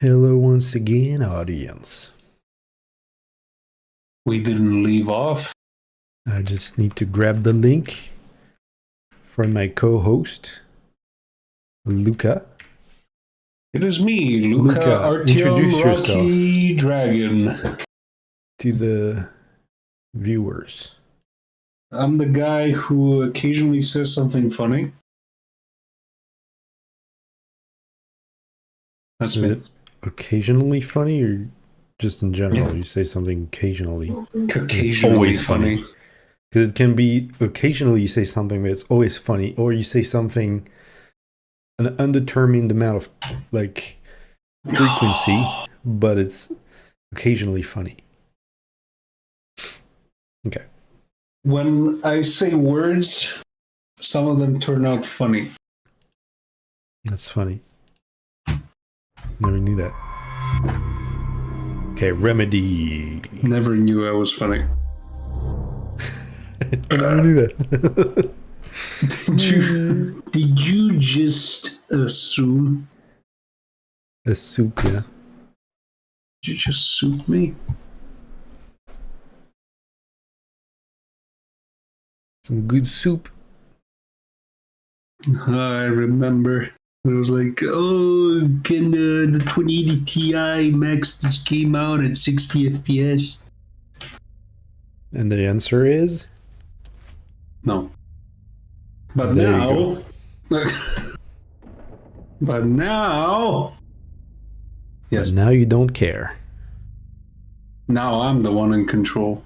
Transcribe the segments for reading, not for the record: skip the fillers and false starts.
Hello once again, audience. We didn't leave off. I just need to grab the link from my co-host, Luca. It is me, Luca Artyom introduce Rocky Dragon. To the viewers. I'm the guy who occasionally says something funny. That's Is me. it occasionally funny or just in general? Yeah. You say something occasionally. Occasionally always funny. Because it can be occasionally you say something but it's always funny, or you say something an undetermined amount of like frequency, but it's occasionally funny. Okay. When I say words, some of them turn out funny. That's funny. Never knew that. Okay, remedy. Never knew I was funny. I never knew that. Did you just assume? A soup, yeah. Did you just soup me? Some good soup. I remember. It was like, oh, can the 2080 Ti max this game out at 60 FPS? And the answer is? No. But There now... but now... Yes. But now you don't care. Now I'm the one in control.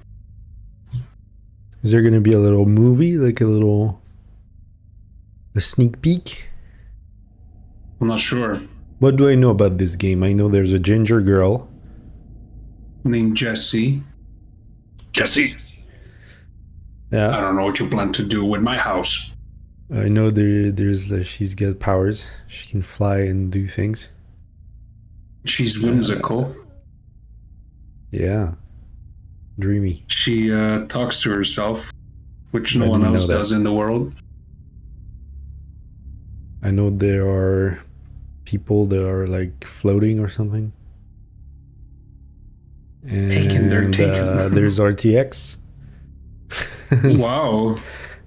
Is there going to be a little movie? Like a sneak peek? I'm not sure. What do I know about this game? I know there's a ginger girl. Named Jessie. Jessie! Yeah. I don't know what you plan to do with my house. I know she's got powers. She can fly and do things. She's whimsical. Yeah. Dreamy. She talks to herself, which no I one didn't else know that. does in the world. I know there are people that are like floating or something. And They're taken. There's RTX. Wow.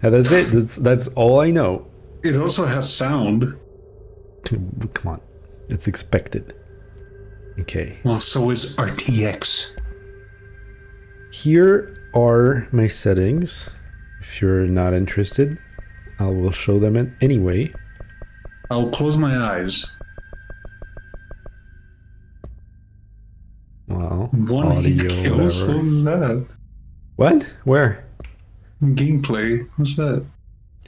And that's it. That's all I know. It also has sound. Come on. It's expected. Okay. Well, so is RTX. Here are my settings. If you're not interested, I will show them anyway. I'll close my eyes. Wow. One hit kills? Whatever. What was that? What? Where? Gameplay. What's that?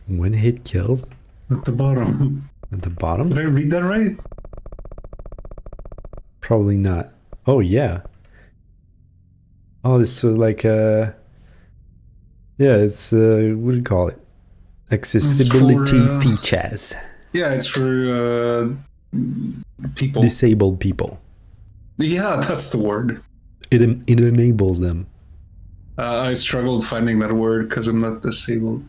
One hit kills? At the bottom. At the bottom? Did I read that right? Probably not. Oh, yeah. Oh, this is like yeah, it's what do you call it? Accessibility features. Yeah, it's for people. Disabled people. Yeah, that's the word. It enables them. I struggled finding that word because I'm not disabled.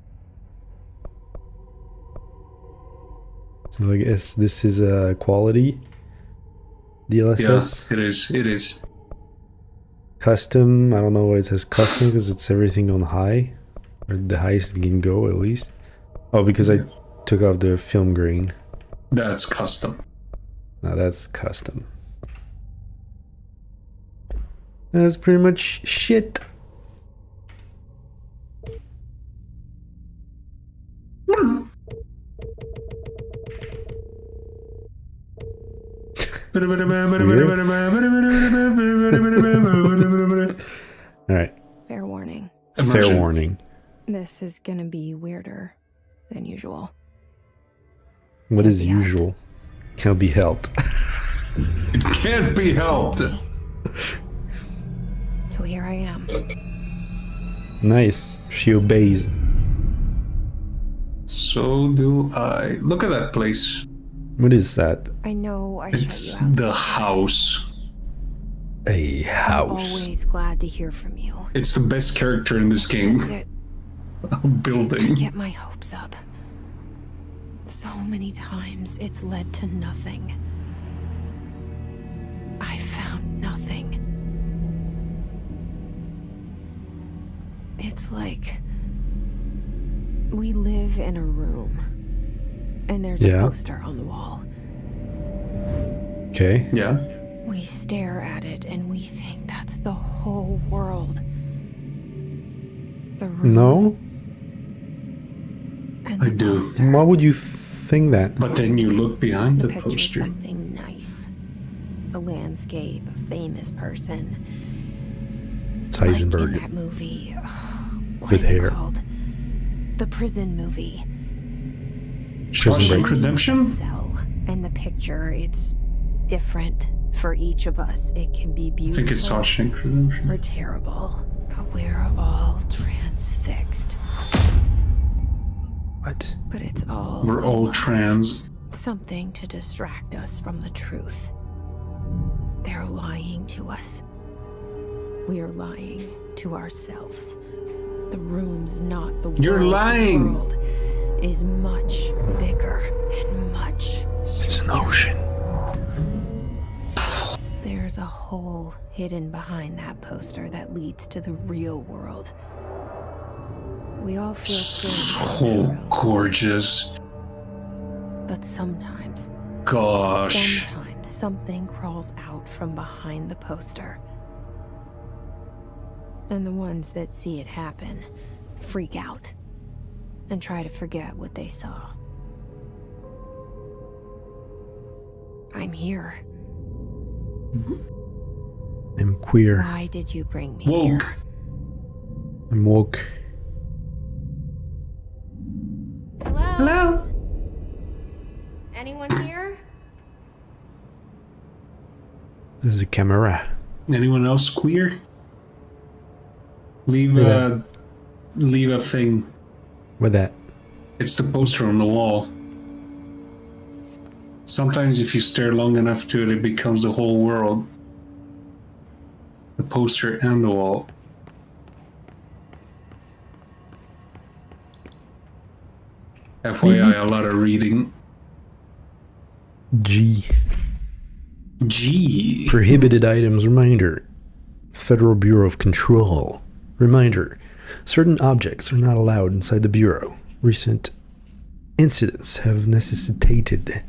So I guess this is a quality DLSS. Yeah, it is. It is. Custom, I don't know why it says custom, because it's everything on high, or the highest it can go at least. Oh, because I took off the film grain. That's custom. Now that's custom. That's pretty much shit. Alright. Fair warning. Fair warning. This is gonna be weirder than usual. What is usual? Can't be helped. It can't be helped. So here I am. Nice. She obeys. So do I. Look at that place. What is that? I know I It's shut you out the sometimes. house. A house. Always glad to hear from you. It's the best character in this It's just game. that I Building. get my hopes up. So many times it's led to nothing. nothing. It's like we live in a room, and there's a poster on the wall. Okay. Yeah. We stare at it, and we think that's the whole world. The room. No? And I the do. poster. Why would you think that? But then you look behind the Picture poster. something nice. A landscape, a famous person. Like in Heisenberg. that movie. What With is it hair. called? The prison movie. Shawshank It's Redemption? a cell, and the picture, it's different for each of us. It can be I beautiful think it's Shawshank Redemption. or terrible, but we're all transfixed. What? But it's all We're all lie. trans. Something to distract us from the truth. They're lying to us. We're lying to ourselves. The room's not the world. You're lying. The world is much bigger and much It's an ocean. There's a hole hidden behind that poster that leads to the real world. We all feel safe, So gorgeous. but sometimes Gosh. something crawls out from behind the poster. And the ones that see it happen freak out and try to forget what they saw. I'm here. I'm queer. Why did you bring me Woke. here? I'm woke. Hello? Hello? Anyone here? There's a camera. Anyone else queer? Leave a thing. What that? It's the poster on the wall. Sometimes if you stare long enough to it, it becomes the whole world. The poster and the wall. FYI, a lot of reading. G. Gee. Prohibited items reminder. Federal Bureau of Control. Reminder. Certain objects are not allowed inside the Bureau. Recent incidents have necessitated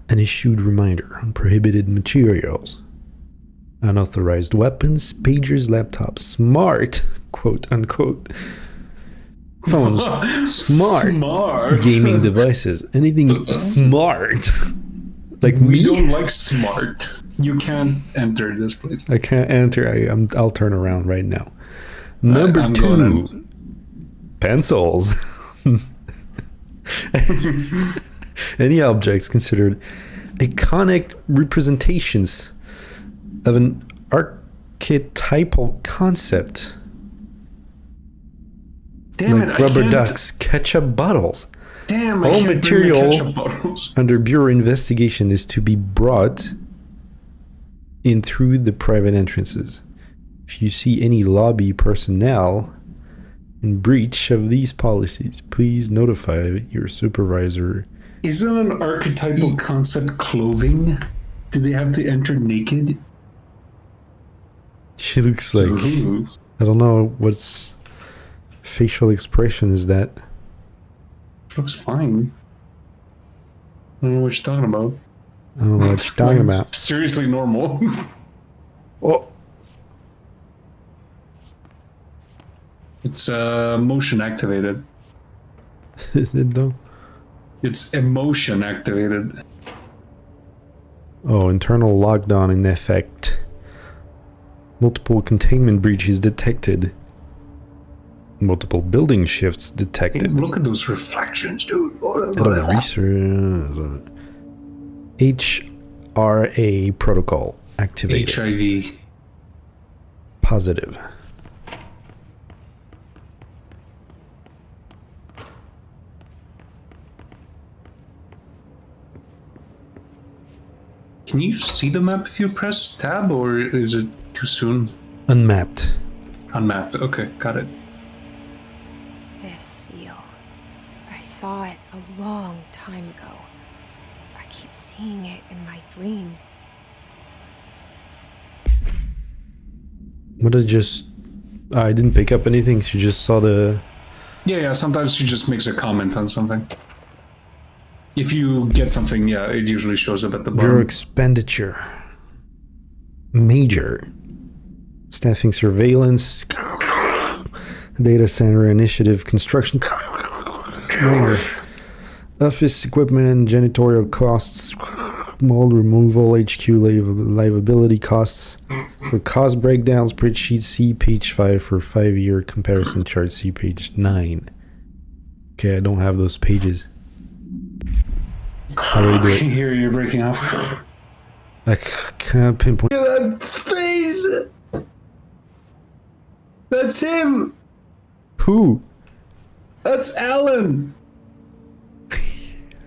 an issued reminder on prohibited materials. Unauthorized weapons, pagers, laptops, smart, quote unquote, phones, smart, gaming devices, anything smart. Like We me? don't like smart. You can't enter this place. I can't enter. I'll turn around right now. Number I'm 2, going pencils. Any objects considered iconic representations of an archetypal concept, Damn like it, rubber I can't. ducks, ketchup bottles. Damn, All I can't bring the material ketchup bottles. under Bureau investigation is to be brought in through the private entrances. If you see any lobby personnel in breach of these policies, please notify your supervisor. Isn't an archetypal concept clothing? Do they have to enter naked? She looks like, Ooh. I don't know what's facial expression is that. Looks fine. I don't know what you're talking about. I don't know what you're talking about. Seriously normal. Oh, It's motion activated. is it though? It's emotion activated. Oh, internal lockdown in effect. Multiple containment breaches detected. Multiple building shifts Hey, detected. look at those reflections, dude. Adult research. HRA protocol activated. HIV. Positive. Can you see the map if you press tab, or is it too soon? Unmapped. Unmapped. Okay, got it. This seal. I saw it a long time ago. I keep seeing it in my dreams. What did just... I didn't pick up anything, she just saw the... Yeah, sometimes she just makes a comment on something. If you get something, yeah, it usually shows up at the bottom. Your expenditure. Major. Staffing surveillance. Data center initiative construction. Minor. Office equipment, janitorial costs, mold removal, HQ liability costs. For cost breakdown, spreadsheet, see page 5 for 5-year comparison chart, see page 9. Okay, I don't have those pages. How do we do I it? can hear you breaking off. I can't pinpoint. That's face! That's him! Who? That's Alan!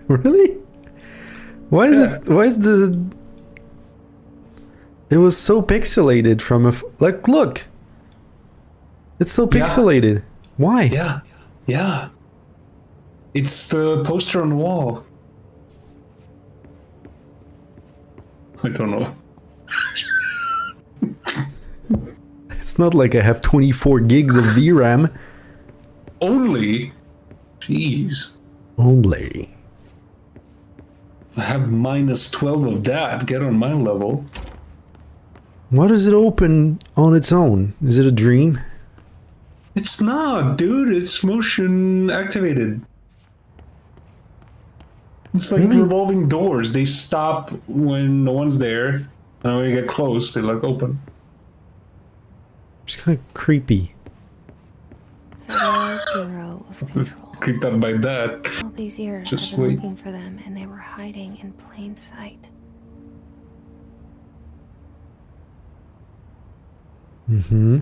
Really? Why is Yeah. it? Why is the? It was so pixelated from a like. Look, it's so Yeah. pixelated. Why? Yeah. It's the poster on the wall. I don't know. It's not like I have 24 gigs of VRAM. Only? Jeez. Only. I have minus 12 of that. Get on my level. Why does it open on its own? Is it a dream? It's not, dude. It's motion activated. It's like Really? revolving doors. They stop when no one's there, and when you get close, they like open. It's kind of creepy. Federal Bureau of Control. Creeped out by that. All these years Just I've been wait. looking for them, and they were hiding in plain sight. Mm-hmm.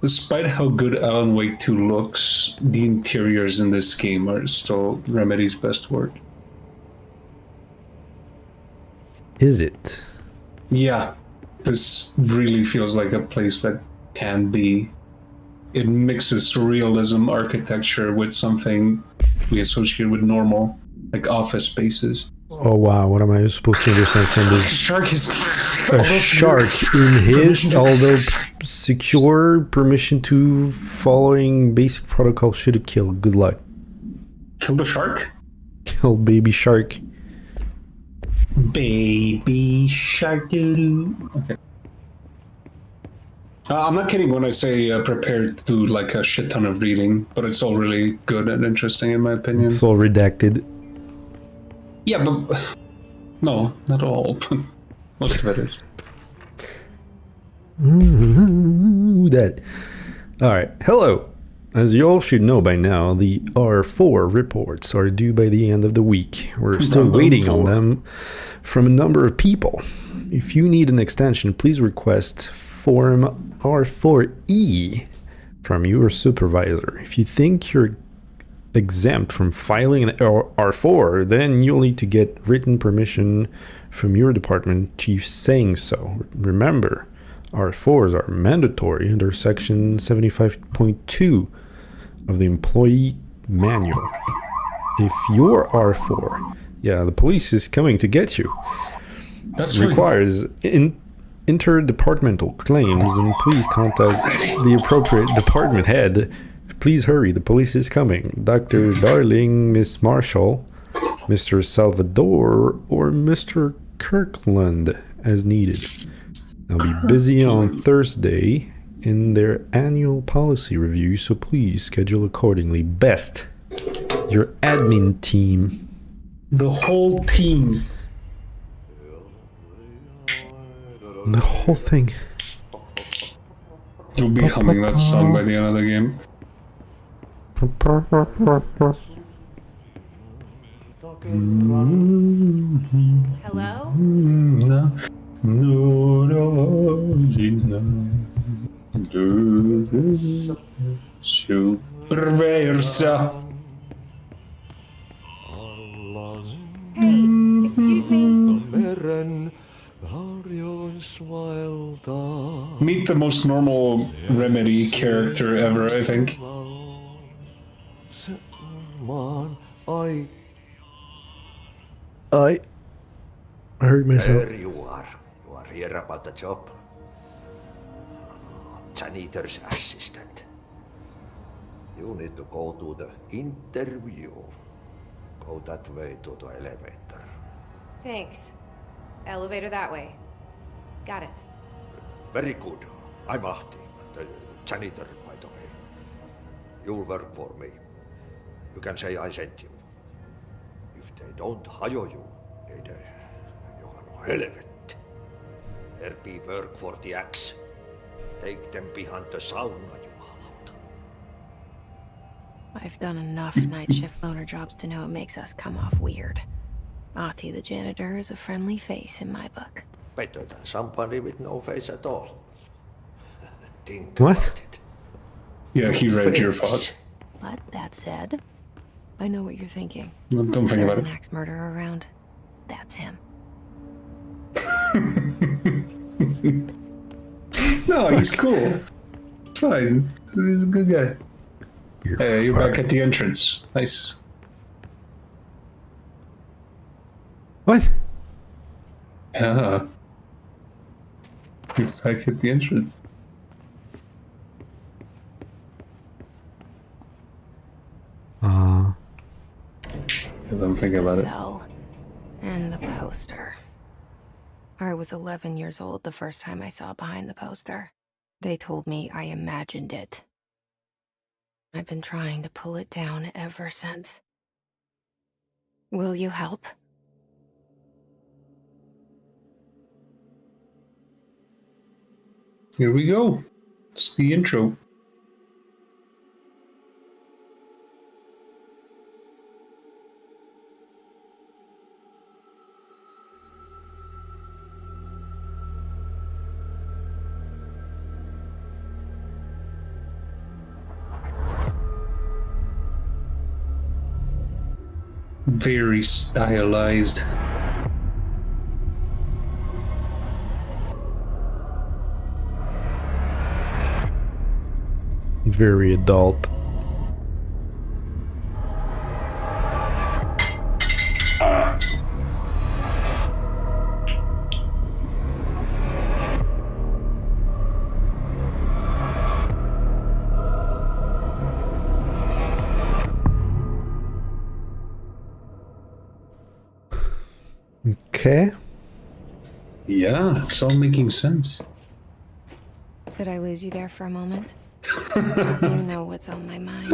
Despite how good Alan Wake 2 looks, the interiors in this game are still Remedy's best work. Is it? Yeah, this really feels like a place that can be. It mixes realism architecture with something we associate with normal, like office spaces. Oh wow! What am I supposed to understand from this? Shark is A shark in his, although secure, permission to following basic protocol should have killed. Good luck. Kill the shark? Kill baby shark. Baby shark doo-doo. Okay. I'm not kidding when I say prepare to do like a shit ton of reading, but it's all really good and interesting in my opinion. It's all redacted. Yeah, but no, not all. Most of it is. Ooh, that. All right. Hello. As you all should know by now, the R4 reports are due by the end of the week. We're still waiting on them from a number of people. If you need an extension, please request Form R4E from your supervisor. If you think you're exempt from filing an R4, then you'll need to get written permission from your department chief saying so. Remember, R4s are mandatory under section 75.2 of the employee manual. If you're R4, yeah, the police is coming to get you. That's really Requires interdepartmental claims, then please contact the appropriate department head. Please hurry, the police is coming. Dr. Darling, Miss Marshall, Mr. Salvador, or Mr. Kirkland as needed. I'll be busy on Thursday in their annual policy review, so please schedule accordingly. Best, your admin team. the whole team. The whole thing. You'll be humming that song by the end of the game. Hello? Superversa. Hey, excuse me? Meet the most normal Remedy character ever, I think. I heard myself. There you are. You are here about the job. janitor's assistant. You need to go to the interview. Go that way to the elevator. Thanks. Elevator that way. Got it. Very good. I'm Ahti, the janitor, by the way. You'll work for me. You can say I sent you. If they don't hire you, then you are no helvet. There be work for the axe. Take them behind the sauna, jumalauta. I've done enough night shift loner jobs to know it makes us come off weird. Ahti the janitor is a friendly face in my book. Better than somebody with no face at all. Think What? about it. Yeah, he read your Face. thoughts. But that said, I know what you're thinking. Well, don't If think there's about an axe murderer around, that's him. it. No, he's cool. Fine. He's a good guy. You're back at the entrance. Nice. What? Yeah. You're back at the entrance. Don't think The about it. cell and the poster. I was 11 years old the first time I saw behind the poster. They told me I imagined it. I've been trying to pull it down ever since. Will you help? Here we go. It's the intro. Very stylized. Very adult. Okay. Yeah, it's all making sense. Did I lose you there for a moment? You know what's on my mind.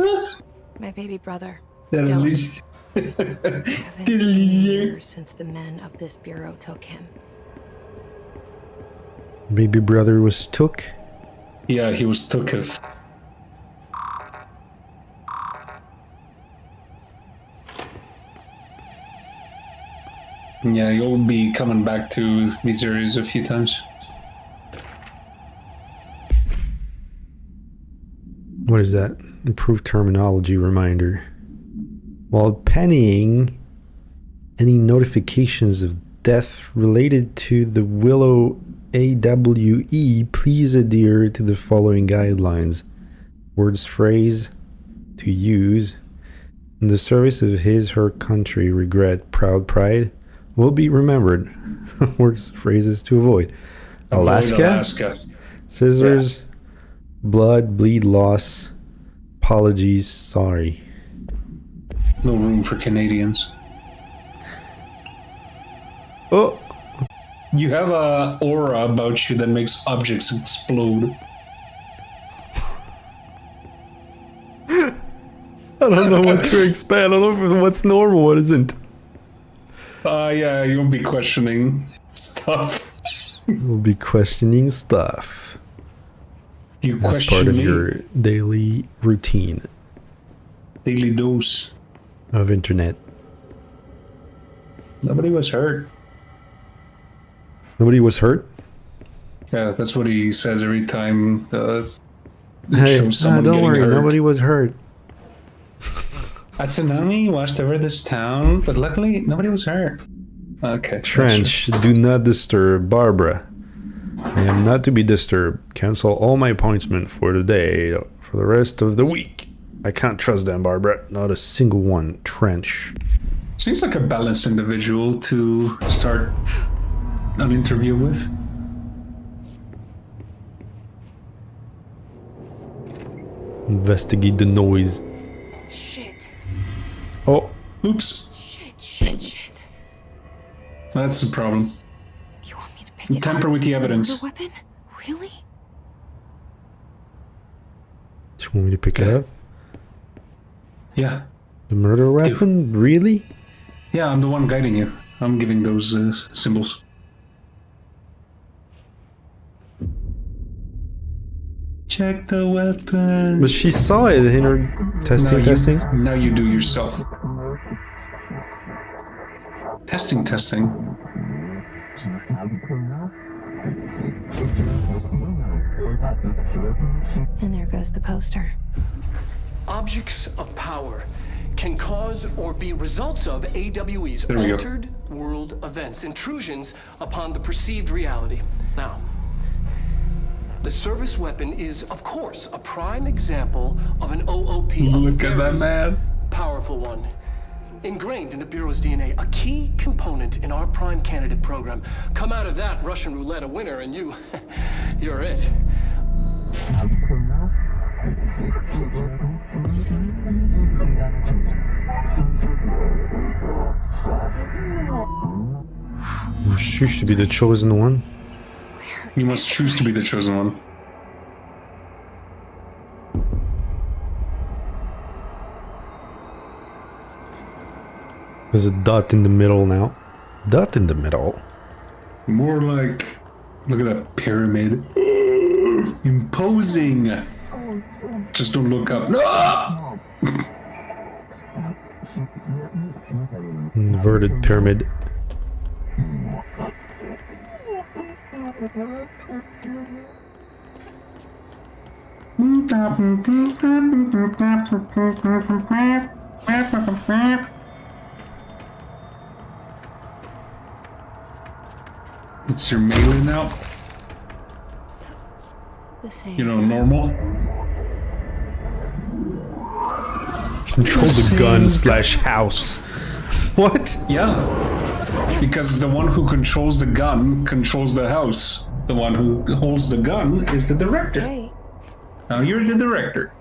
My baby brother. At Dylan. least. 17 years since the men of this bureau took him. Baby brother was took. Yeah, he was took. Yeah, you'll be coming back to these areas a few times. What is that? Improved terminology reminder. While pennying any notifications of death related to the Willow AWE, please adhere to the following guidelines. Words, phrase to use in the service of his, her country, regret, proud pride will be remembered. Words, phrases to avoid. Avoid Alaska. Scissors, blood, bleed, loss, apologies, sorry. No room for Canadians. Oh, You have a aura about you that makes objects explode. I don't know what to expect. I don't know what's normal, what isn't. Yeah, you'll be questioning stuff. We'll be questioning stuff. You That's question part of me? your daily routine Daily dose. of internet. Nobody was hurt. Nobody was hurt? Yeah, that's what he says every time. Hey, shows someone don't getting worry, hurt. nobody was hurt. A tsunami washed over this town, but luckily nobody was hurt. Okay. Trench, do not disturb Barbara. I am not to be disturbed. Cancel all my appointments for the day, for the rest of the week. I can't trust them, Barbara. Not a single one. Trench. Seems like a balanced individual to start an interview with. Investigate the noise. Shit. Oh, Oops. Shit. That's the problem. You want me to pick it Tamper up? with the evidence. Murder weapon? Really? do you want me to pick it up? Yeah. The murder weapon? Really? Yeah, I'm the one guiding you. I'm giving those symbols. Check the weapon. But she saw it in her testing. Now you do yourself. Testing. And there goes the poster. Objects of power can cause or be results of AWE's There we go. altered world events, intrusions upon the perceived reality. Now, the service weapon is, of course, a prime example of an OOP. Look at that man. Powerful one. Ingrained in the Bureau's DNA, a key component in our prime candidate program. Come out of that Russian roulette a winner and you're it. Choose to be the chosen one. You must choose to be the chosen one. There's a dot in the middle now. Dot in the middle. More like, look at that pyramid. Imposing. Just don't look up. No! Inverted pyramid. It's your melee now. The same. You know, normal. Control the gun slash house. What? Yeah. Because the one who controls the gun controls the house. The one who holds the gun is the director. Hey. Now you're the director.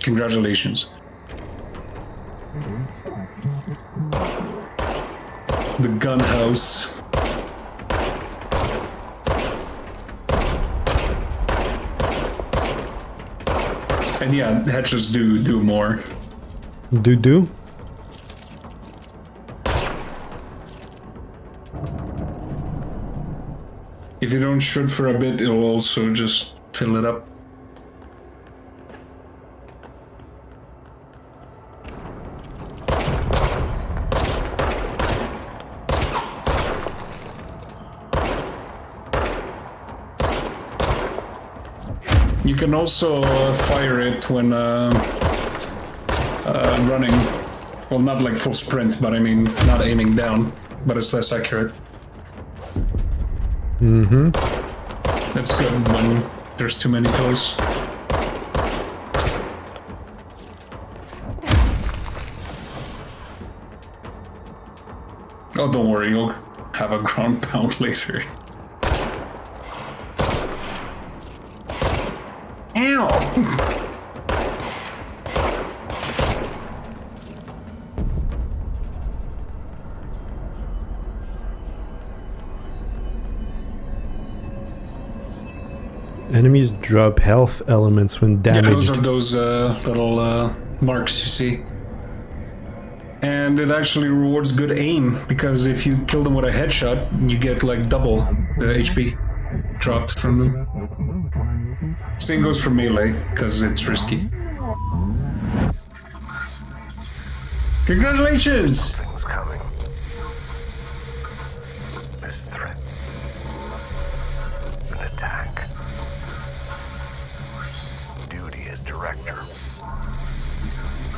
Congratulations. The gun house. And yeah, hatches do more. Do? If you don't shoot for a bit, it'll also just fill it up. You can also fire it when running. Well, not like full sprint, but I mean, not aiming down, but it's less accurate. Mm-hmm. That's good when there's too many close. Oh, don't worry, you'll have a ground pound later. Ow! Enemies drop health elements when Yeah, damaged. those are those little marks you see. And it actually rewards good aim, because if you kill them with a headshot, you get like double the HP dropped from them. Same goes for melee, because it's risky. Congratulations! Something's coming. This threat. An attack. Duty as director.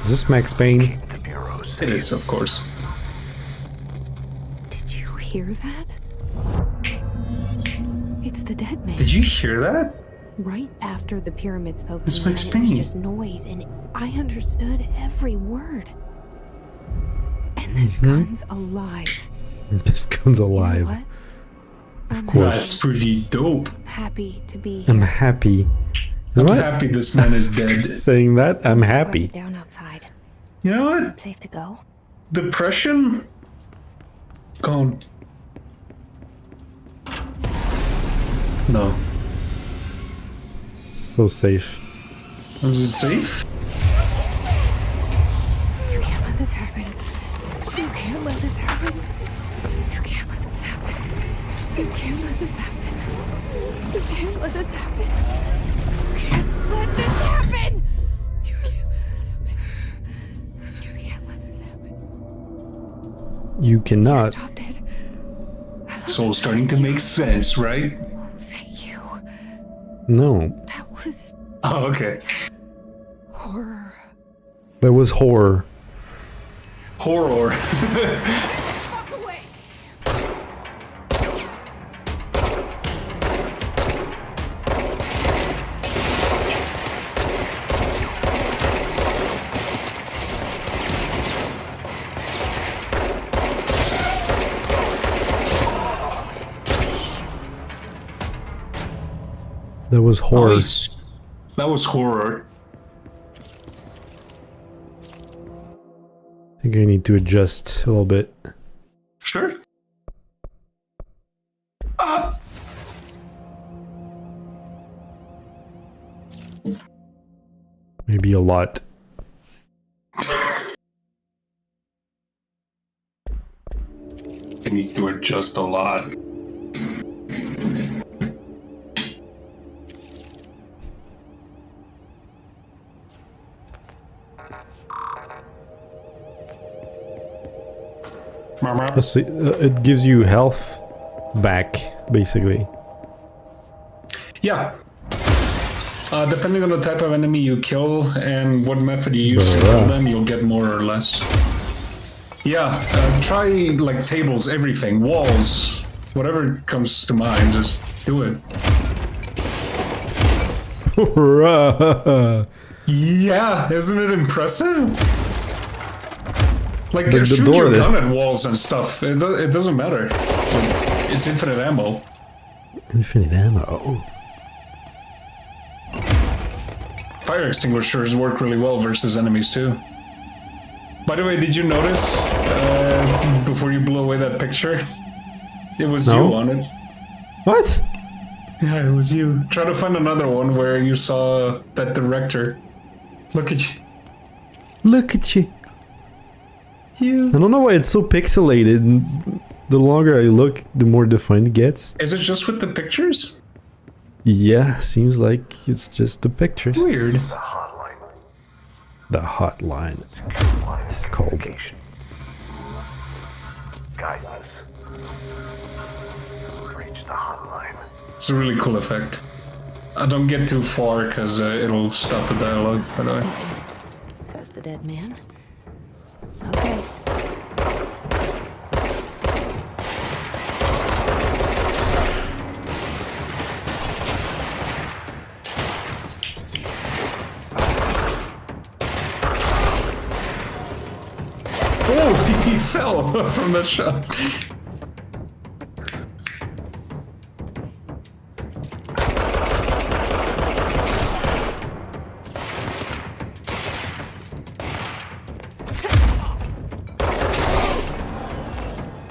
Is this Max Payne? The Bureau It safe. is, of course. Did you hear that? It's the dead man. Did you hear that? Right after the pyramid spoke This to me, makes and it was pain. just noise, and I understood every word. And this gun's alive. This gun's You know alive. what? I'm course. That's pretty dope. happy to be I'm here. happy I'm What? happy this man is dead. Saying that, I'm Quiet happy. it down outside. You know what? It's safe to go. Depression? Gone. No. So safe. Is it safe? You can't let this happen. You can't let this happen. You can't let this happen. You can't let this happen. You can't let this happen. You can't let this happen. You can't let this happen. You can't let this happen. You cannot. Stopped it. It's all starting to make sense, right? Oh, thank you. No. That was Oh, okay. horror. That was horror. Horror. Walk away. That was horror. Nice. That was horror. I think I need to adjust a little bit. Sure. Ah! Maybe a lot. I need to adjust a lot. Mama. Let's see, it gives you health back, basically. Yeah. Depending on the type of enemy you kill and what method you use to kill them, you'll get more or less. Yeah, try like tables, everything, walls, whatever comes to mind, just do it. Yeah, isn't it impressive? Like, The shoot door your there. gun at walls and stuff. It doesn't matter. It's infinite ammo. Infinite ammo. Fire extinguishers work really well versus enemies too. By the way, did you notice before you blew away that picture? It was No. you on it. What? Yeah, it was you. Try to find another one where you saw that director. Look at you. Look at you. You. I don't know why it's so pixelated. The longer I look, the more defined it gets. Is it just with the pictures? Yeah, seems like it's just the pictures. Weird. The hotline. The hotline Secure line is of called. communication. Guidance. Reach the hotline. It's a really cool effect. Don't get too far because it'll stop the dialogue, by the way. Says the dead man. Okay. Oh, he fell from that shot.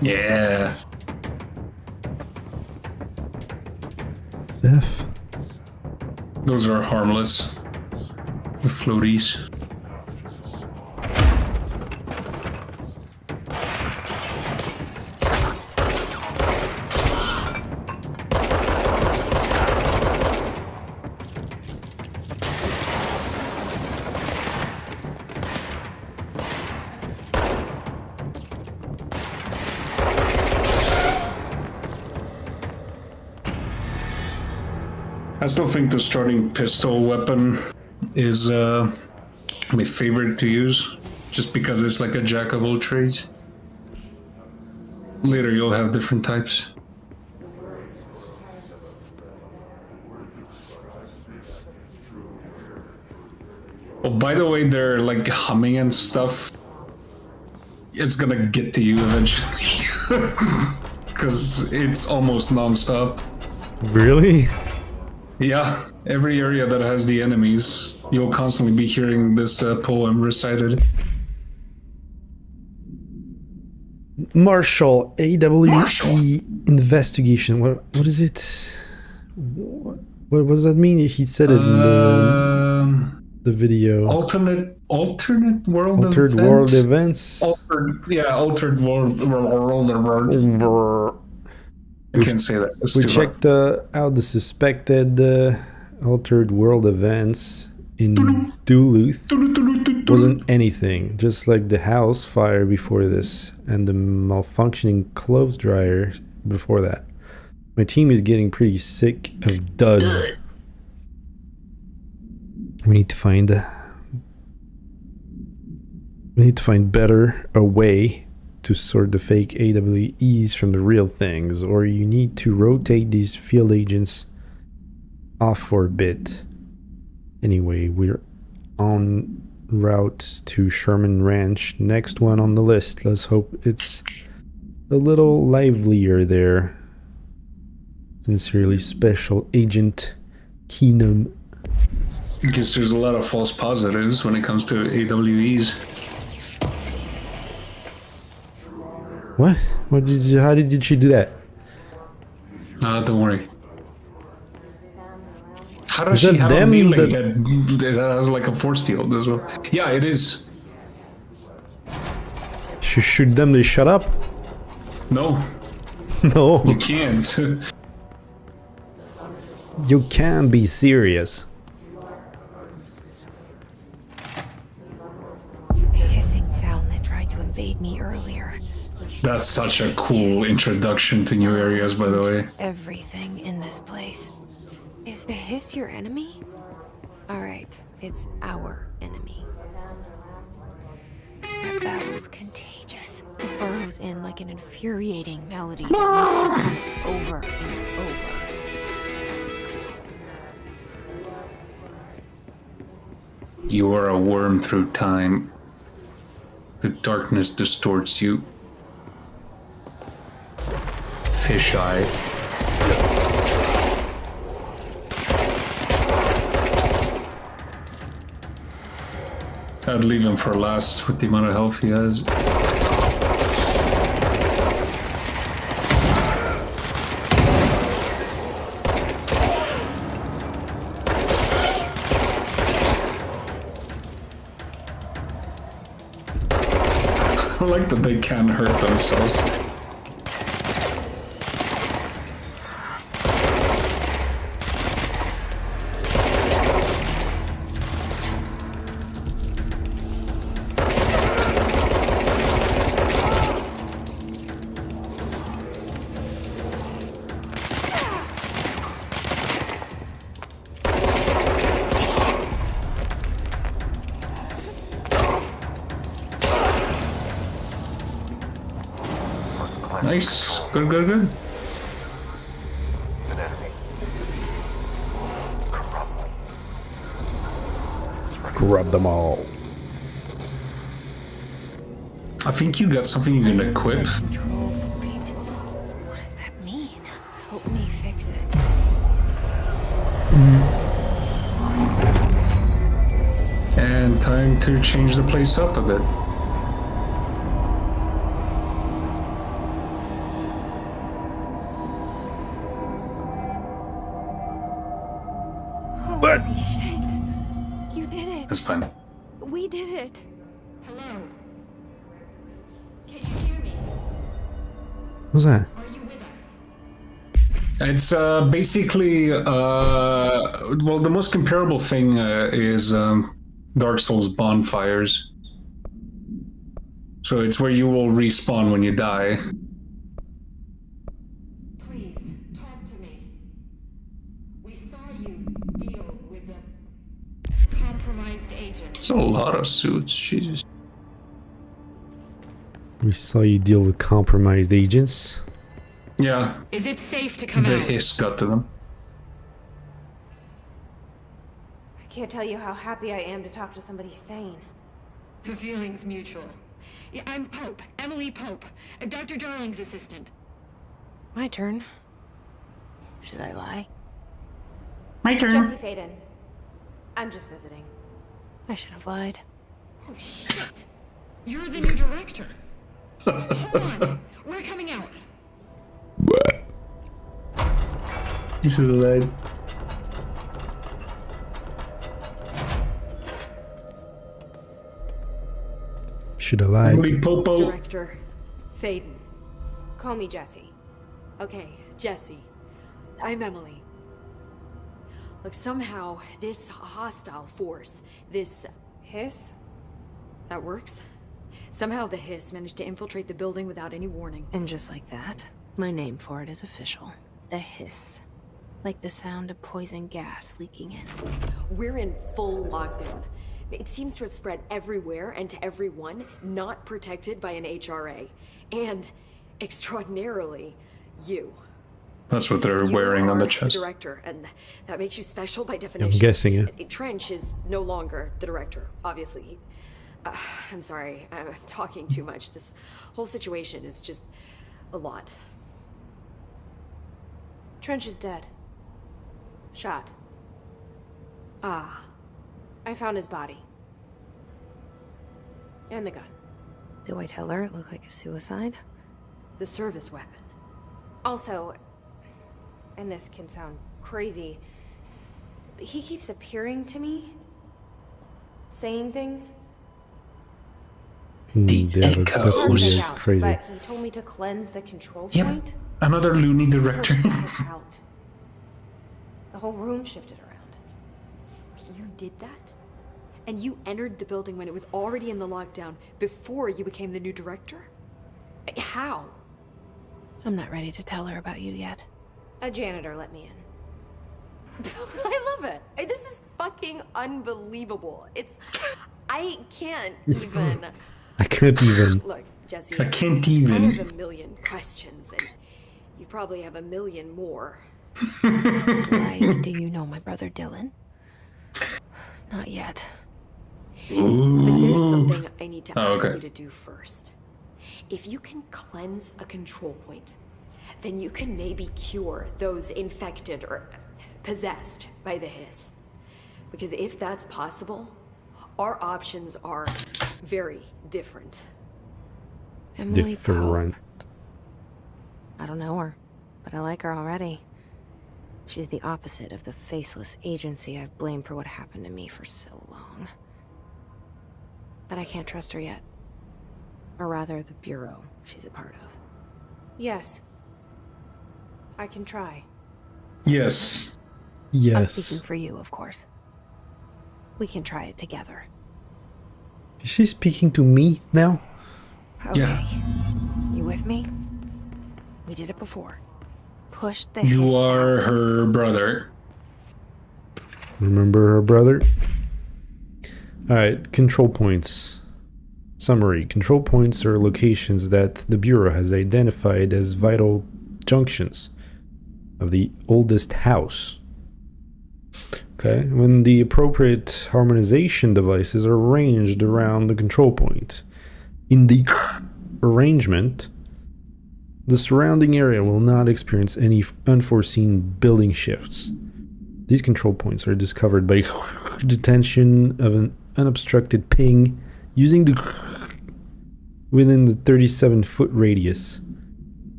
Yeah. F. Those are harmless. The floaties. I still think the starting pistol weapon is my favorite to use, just because it's like a jack of all trades. Later you'll have different types. Oh, by the way, they're like humming and stuff. It's gonna get to you eventually. Because it's almost non-stop. Really? Yeah, every area that has the enemies, you'll constantly be hearing this poem recited. Marshall, AWE Marshall. investigation. What is it? What does that mean? He said it in the video. Alternate world Altered event? world events. Altered world. I can't say that. It's We too checked out the suspected altered world events in Duluth. hard. Wasn't anything, just like the house fire before this and the malfunctioning clothes dryer before that. My team is getting pretty sick of duds. We need to find better a way to sort the fake AWEs from the real things, or you need to rotate these field agents off for a bit. Anyway, we're on route to Sherman Ranch. Next one on the list. Let's hope it's a little livelier there. Sincerely, Special Agent Keenum. Because there's a lot of false positives when it comes to AWEs. What? How did she do that? Don't worry. How does Is she that have a them melee that- that has like a force field as well? Yeah, it is. Should them they shut up? No, No. you can't. You can't be serious. The hissing sound that tried to invade me earlier. That's such a cool introduction to new areas, by the way. Everything in this place. Is the hiss your enemy? Alright, it's our enemy. That battle's contagious. It burrows in like an infuriating melody that makes you count over and over. You are a worm through time. The darkness distorts you. Fisheye. I'd leave him for last with the amount of health he has. I like that they can hurt themselves. Nice. Good, good, good. An enemy. Grab them all. I think you got something you can equip. Control point. What does that mean? Help me fix it. And time to change the place up a bit. Holy shit. You did it. That's fine. We did it. Hello? Can you hear me? What's that? Are you with us? It's basically, well, the most comparable thing is Dark Souls bonfires. So it's where you will respawn when you die. Please, talk to me. We saw you deal with the compromised agent. There's a lot of suits, Jesus. We saw you deal with compromised agents. Yeah, Is it safe to come the out? hiss got to them. I can't tell you how happy I am to talk to somebody sane. The feeling's mutual. Yeah, I'm Pope, Emily Pope, Dr. Darling's assistant. My turn. Should I lie? My turn. Jesse Faden. I'm just visiting. I should have lied. Oh shit! You're the new director. Hold on, we're coming out. You should have lied. Should have lied. Holy popo. Director Faden. Call me Jesse. Okay, Jesse. I'm Emily. Look, somehow this hostile force, this... Hiss? that works? Somehow the hiss managed to infiltrate the building without any warning. And just like that, my name for it is official. The hiss. Like the sound of poison gas leaking in. We're in full lockdown. It seems to have spread everywhere and to everyone not protected by an HRA. And, extraordinarily, you. That's what they're You wearing on the are chest. director, and that makes you special by I'm definition. guessing it. Trench is no longer the director, obviously. I'm sorry, I'm talking too much. This whole situation is just a lot. Trench is dead. Shot. Ah, I found his body. And the gun. Do I tell her it looked like a suicide? the service weapon. Also, and this can sound crazy, but he keeps appearing to me, saying things. Yeah, that echo. definitely Check is out, crazy. But he told me to cleanse the control Yep. point. Another loony director. Push the hiss out. The whole room shifted around. You did that? And you entered the building when it was already in the lockdown before you became the new director? How? I'm not ready to tell her about you yet. A janitor let me in. I love it. This is fucking unbelievable. I can't even. I can't even. Look, Jesse. I can't I even. have a million questions, and you probably have a million more. Like, do you know my brother Dylan? Not yet. But there's something I need to Oh, ask okay. you to do first. If you can cleanse a control point, then you can maybe cure those infected or possessed by the hiss. Because if that's possible, our options are very different. Emily Different. Pope. I don't know her, but I like her already. She's the opposite of the faceless agency I've blamed for what happened to me for so long. But I can't trust her yet. Or rather, the bureau she's a part of. Yes. I can try. Yes. I'm Yes. speaking for you, of course. We can try it together. Is she speaking to me now? Okay. Yeah. You with me? We did it before. Push the You hiss are out. her brother. Remember her brother? Alright, control points. Summary. Control points are locations that the Bureau has identified as vital junctions of the oldest house. Okay, when the appropriate harmonization devices are arranged around the control point. In the arrangement, the surrounding area will not experience any unforeseen building shifts. These control points are discovered by detention of an unobstructed ping using the within the 37-foot radius.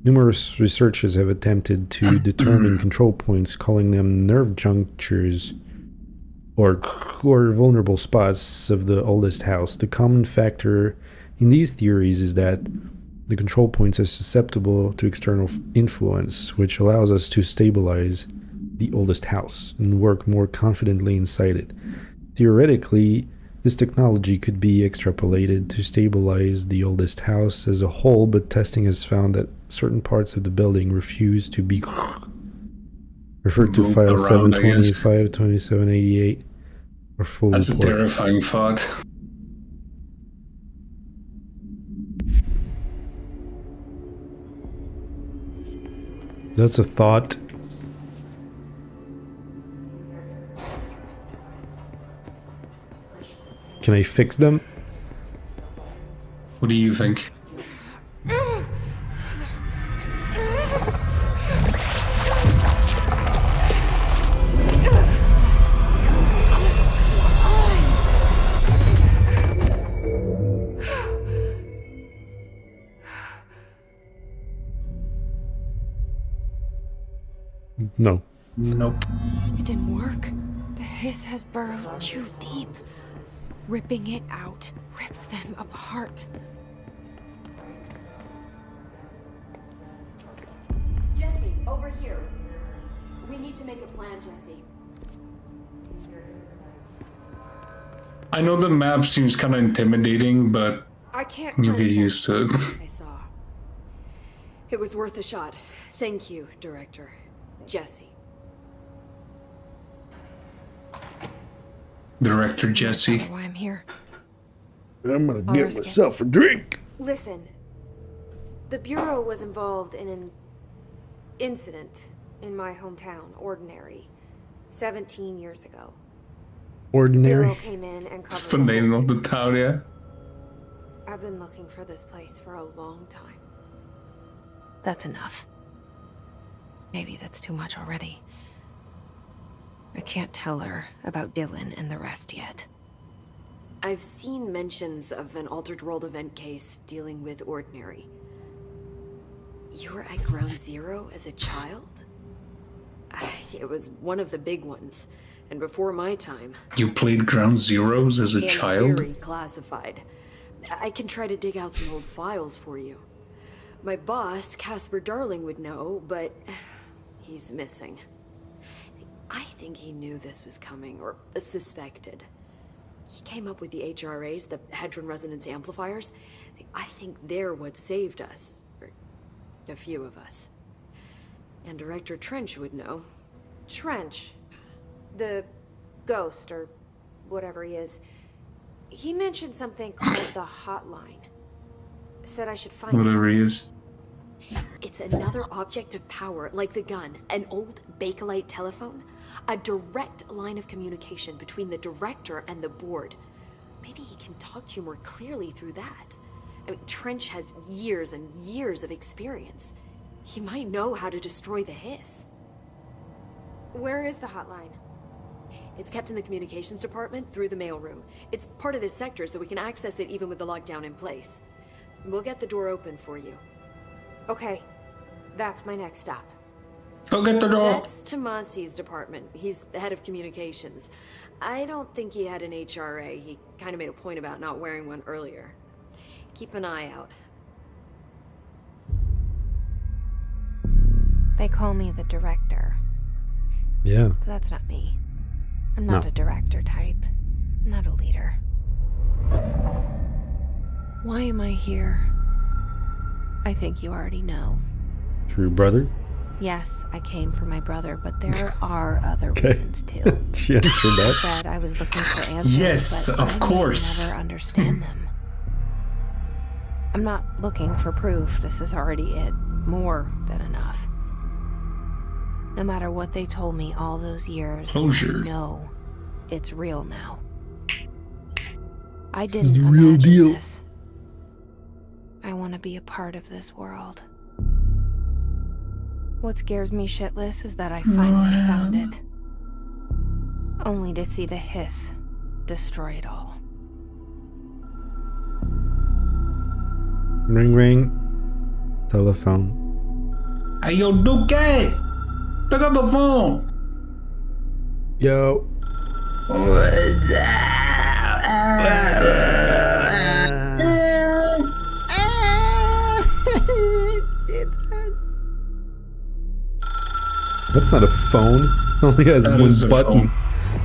Numerous researchers have attempted to determine control points, calling them nerve junctures or vulnerable spots of the oldest house. The common factor in these theories is that the control points are susceptible to external influence, which allows us to stabilize the oldest house and work more confidently inside it. Theoretically, this technology could be extrapolated to stabilize the oldest house as a whole, but testing has found that certain parts of the building refuse to be referred to Moved file around, I guess. 725 2788 or full That's a report. terrifying thought. That's a thought. Can I fix them? What do you think? No. Nope. It didn't work. The hiss has burrowed too deep. Ripping it out rips them apart. Jesse, over here. We need to make a plan, Jesse. I know the map seems kind of intimidating, but I can't you cleanse get them. used to it. I saw. It was worth a shot. Thank you, Director. Jesse. Director Jesse. Why I'm here. I'm gonna I'll get risk it. myself a drink. Listen, the Bureau was involved in an incident in my hometown, Ordinary, 17 years ago. Ordinary. Bureau came in and covered That's the whole name of thing. the town, yeah. I've been looking for this place for a long time. That's enough. Maybe that's too much already. I can't tell her about Dylan and the rest yet. I've seen mentions of an Altered World event case dealing with Ordinary. You were at Ground Zero as a child? It was one of the big ones, and before my time. You played Ground Zeroes as a And child? very classified. I can try to dig out some old files for you. My boss, Casper Darling, would know, but he's missing. I think he knew this was coming, or suspected. He came up with the HRAs, the Hadron Resonance Amplifiers. I think they're what saved us. Or a few of us. And Director Trench would know. Trench, the ghost, or whatever he is, he mentioned something called the hotline. Said I should find Whatever it. he is. It's another object of power, like the gun, an old Bakelite telephone, a direct line of communication between the director and the board. Maybe he can talk to you more clearly through that. I mean, Trench has years and years of experience. He might know how to destroy the hiss. Where is the hotline? It's kept in the communications department through the mailroom. It's part of this sector, so we can access it even with the lockdown in place. We'll get the door open for you. Okay, that's my next stop. Go get the door! That's Tomasi's department. He's the head of communications. I don't think he had an HRA. He kind of made a point about not wearing one earlier. Keep an eye out. They call me the director, Yeah. but that's not me. I'm not No. a director type. I'm not a leader. Why am I here? I think you already know. True brother. Yes, I came for my brother, but there are other Okay. reasons too. She answered I that. said I was looking for answers, Yes, but of I might course. never understand them. I'm not looking for proof. This is already it. More than enough. No matter what they told me all those years, Closure. I know it's real now. I This is didn't the real imagine deal. this. I want to be a part of this world. What scares me shitless is that I finally found it. Only to see the hiss destroy it all. Ring ring. Telephone. Hey, yo, Duke! Pick up the phone! Yo. That's not a phone. It only has That one is a button. phone.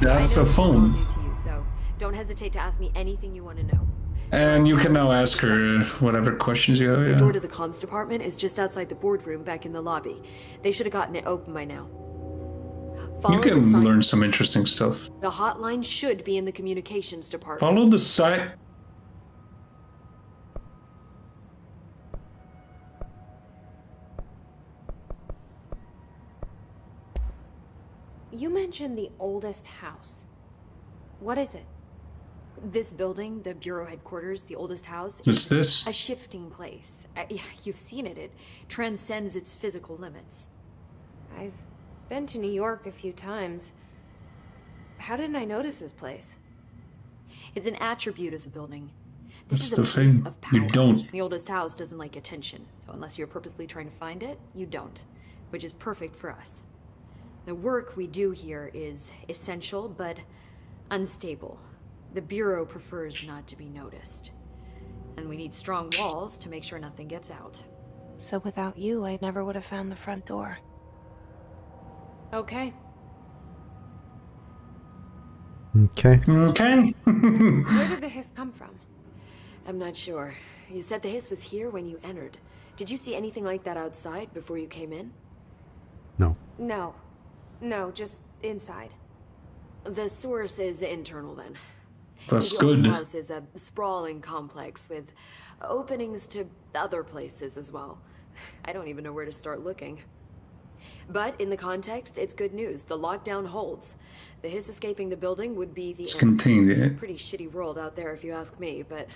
That's I know a this is all phone. new to you, so don't hesitate to ask me anything you want to know. And you can now ask her whatever questions you have, The door yeah. to the comms department is just outside the boardroom back in the lobby. They should have gotten it open by now. Follow You the can sign. learn some interesting stuff. The hotline should be in the communications department. Follow the site. You mentioned the oldest house. What is it? This building, the bureau headquarters, the oldest house, What's this? a shifting place. You've seen it. It transcends its physical limits. I've been to New York a few times. How didn't I notice this place? It's an attribute of the building. This That's is the a place thing. of power. You don't. The oldest house doesn't like attention, so unless you're purposely trying to find it, you don't, which is perfect for us. The work we do here is essential but unstable. The Bureau prefers not to be noticed. And we need strong walls to make sure nothing gets out. So without you, I never would have found the front door. Okay. Okay. Okay. Where did the hiss come from? I'm not sure. You said the hiss was here when you entered. Did you see anything like that outside before you came in? No. No. No, just inside. The source is internal then. That's The office good. house is a sprawling complex with openings to other places as well. I don't even know where to start looking. But in the context, it's good news. The lockdown holds. The hiss escaping the building would be the It's end. contained, yeah. Pretty shitty world out there if you ask me, but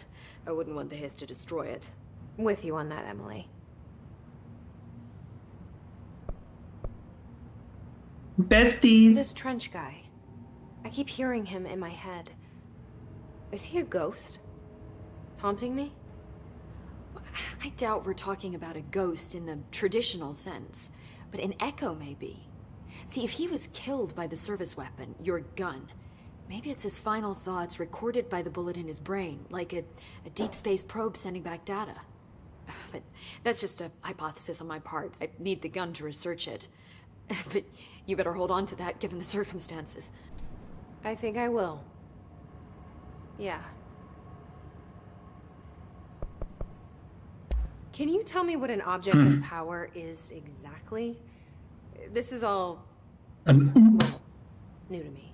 I wouldn't want the hiss to destroy it. With you on that, Emily. Besties. This trench guy. I keep hearing him in my head. Is he a ghost? Haunting me? I doubt we're talking about a ghost in the traditional sense, but an echo maybe. See, if he was killed by the service weapon, your gun, maybe it's his final thoughts recorded by the bullet in his brain, like a deep space probe sending back data. But that's just a hypothesis on my part. I need the gun to research it. But you better hold on to that given the circumstances. I think I will. Yeah. Can you tell me what an object of power is exactly? This is all An oop. new to me.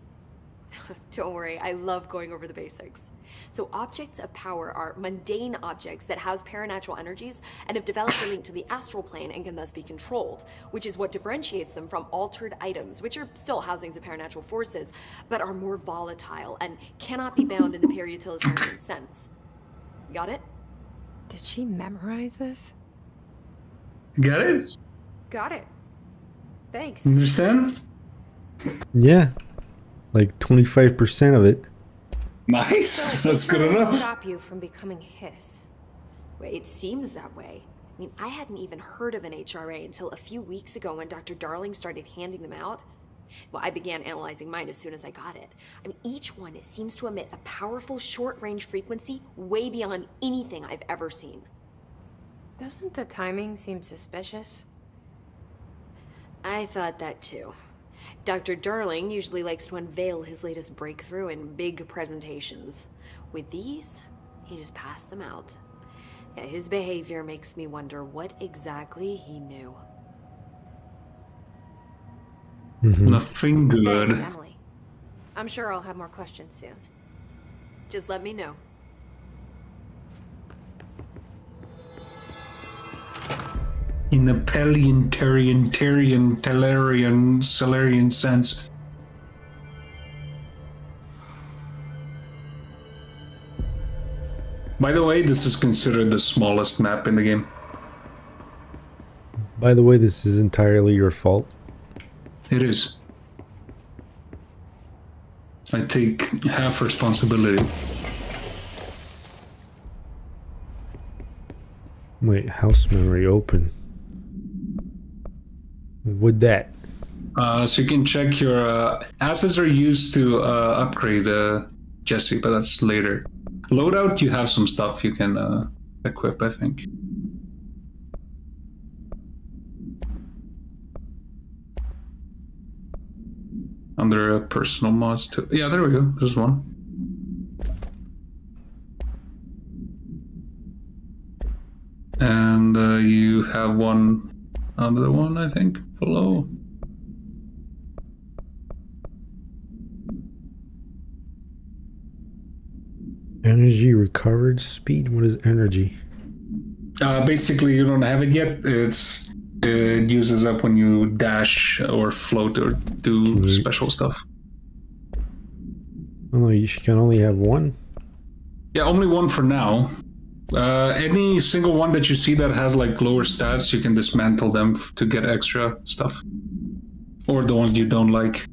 Don't worry, I love going over the basics. So objects of power are mundane objects that house paranatural energies and have developed a link to the astral plane and can thus be controlled, which is what differentiates them from altered items, which are still housings of paranatural forces, but are more volatile and cannot be bound in the pure utilitarian sense. Got it? Did she memorize this? Got it? Got it. Thanks. Understand? Yeah. Like 25% of it. Nice. So, That's what good will enough. Stop you from becoming hiss. Wait, it seems that way. I mean, I hadn't even heard of an HRA until a few weeks ago when Dr. Darling started handing them out. Well, I began analyzing mine as soon as I got it. I mean, each one seems to emit a powerful short-range frequency way beyond anything I've ever seen. Doesn't the timing seem suspicious? I thought that too. Dr. Darling usually likes to unveil his latest breakthrough in big presentations. With these, he just passed them out. Yeah, his behavior makes me wonder what exactly he knew. Nothing good. Thanks, Emily. I'm sure I'll have more questions soon. Just let me know. In a Salarian sense. By the way, this is considered the smallest map in the game. By the way, this is entirely your fault. It is. I take half responsibility. Wait, house memory open. With that. So you can check your assets are used to upgrade Jesse, but that's later. Loadout, you have some stuff you can equip, I think. Under personal mods too. Yeah, there we go. There's one. And you have another one, I think, below. Energy recovered speed? What is energy? Basically, you don't have it yet. It uses up when you dash or float or do special stuff. Oh, you can only have one? Yeah, only one for now. Any single one that you see that has like lower stats, you can dismantle them to get extra stuff. Or the ones you don't like.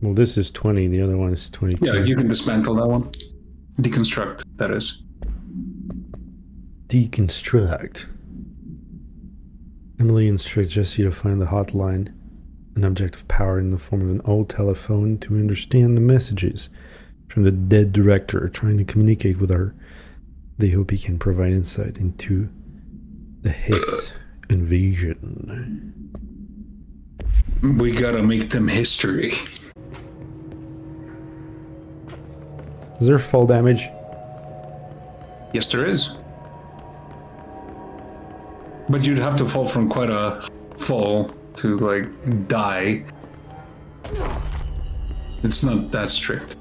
Well, this is 20, the other one is 22. Yeah, you can dismantle that one. Deconstruct, that is. Deconstruct. Emily instructs Jesse to find the hotline. an object of power in the form of an old telephone to understand the messages from the dead director trying to communicate with her. They hope he can provide insight into the Hiss invasion. We gotta make them history. Is there fall damage? Yes, there is. But you'd have to fall from quite a fall to, like, die. It's not that strict.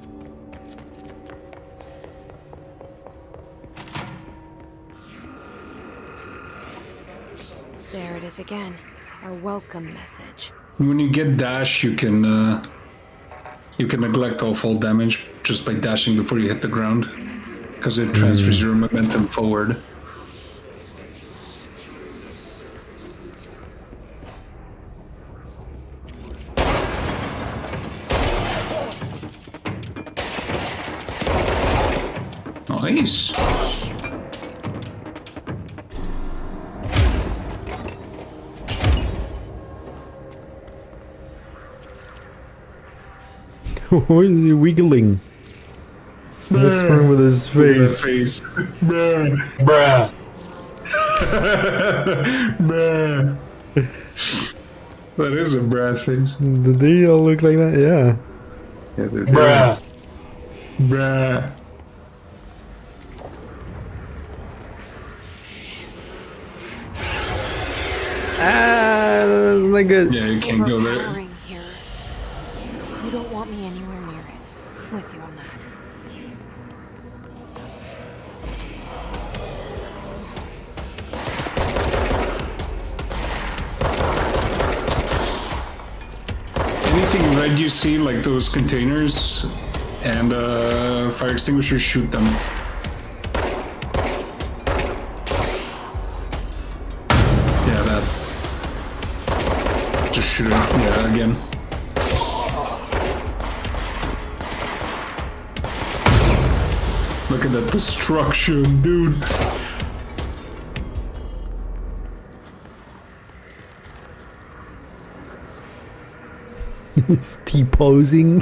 There it is again. Our welcome message. When you get dash, you can neglect all fall damage just by dashing before you hit the ground, because it transfers your momentum forward. Nice. Why is he wiggling? What's wrong with his face? Bruh. Bruh. Bruh. That is a bruh face. Did they all look like that? Yeah. Yeah, Bruh. Bruh. Ah, that's not good. Yeah, you can't go there. Overpowering here. You don't want me anywhere near it. With you on that. Anything red you see, like those containers and fire extinguishers, shoot them. Yeah, that. Just shoot it. Yeah, again. Look at that destruction, dude. He's T-posing.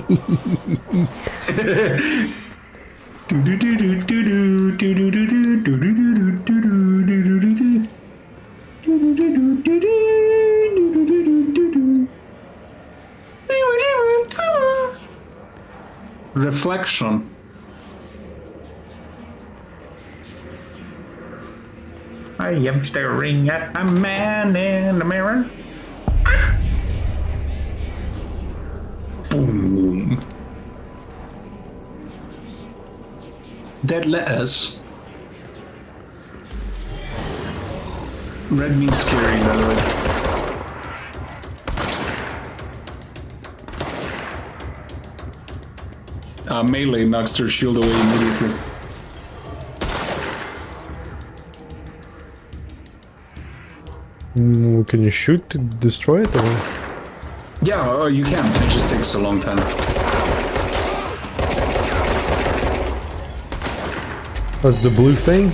Reflection. I am staring at a man in the mirror. Boom. Dead letters. Red means scary, by the way. Melee knocks their shield away immediately. Can you shoot to destroy it? Or? Yeah, you can. It just takes a long time. That's the blue thing?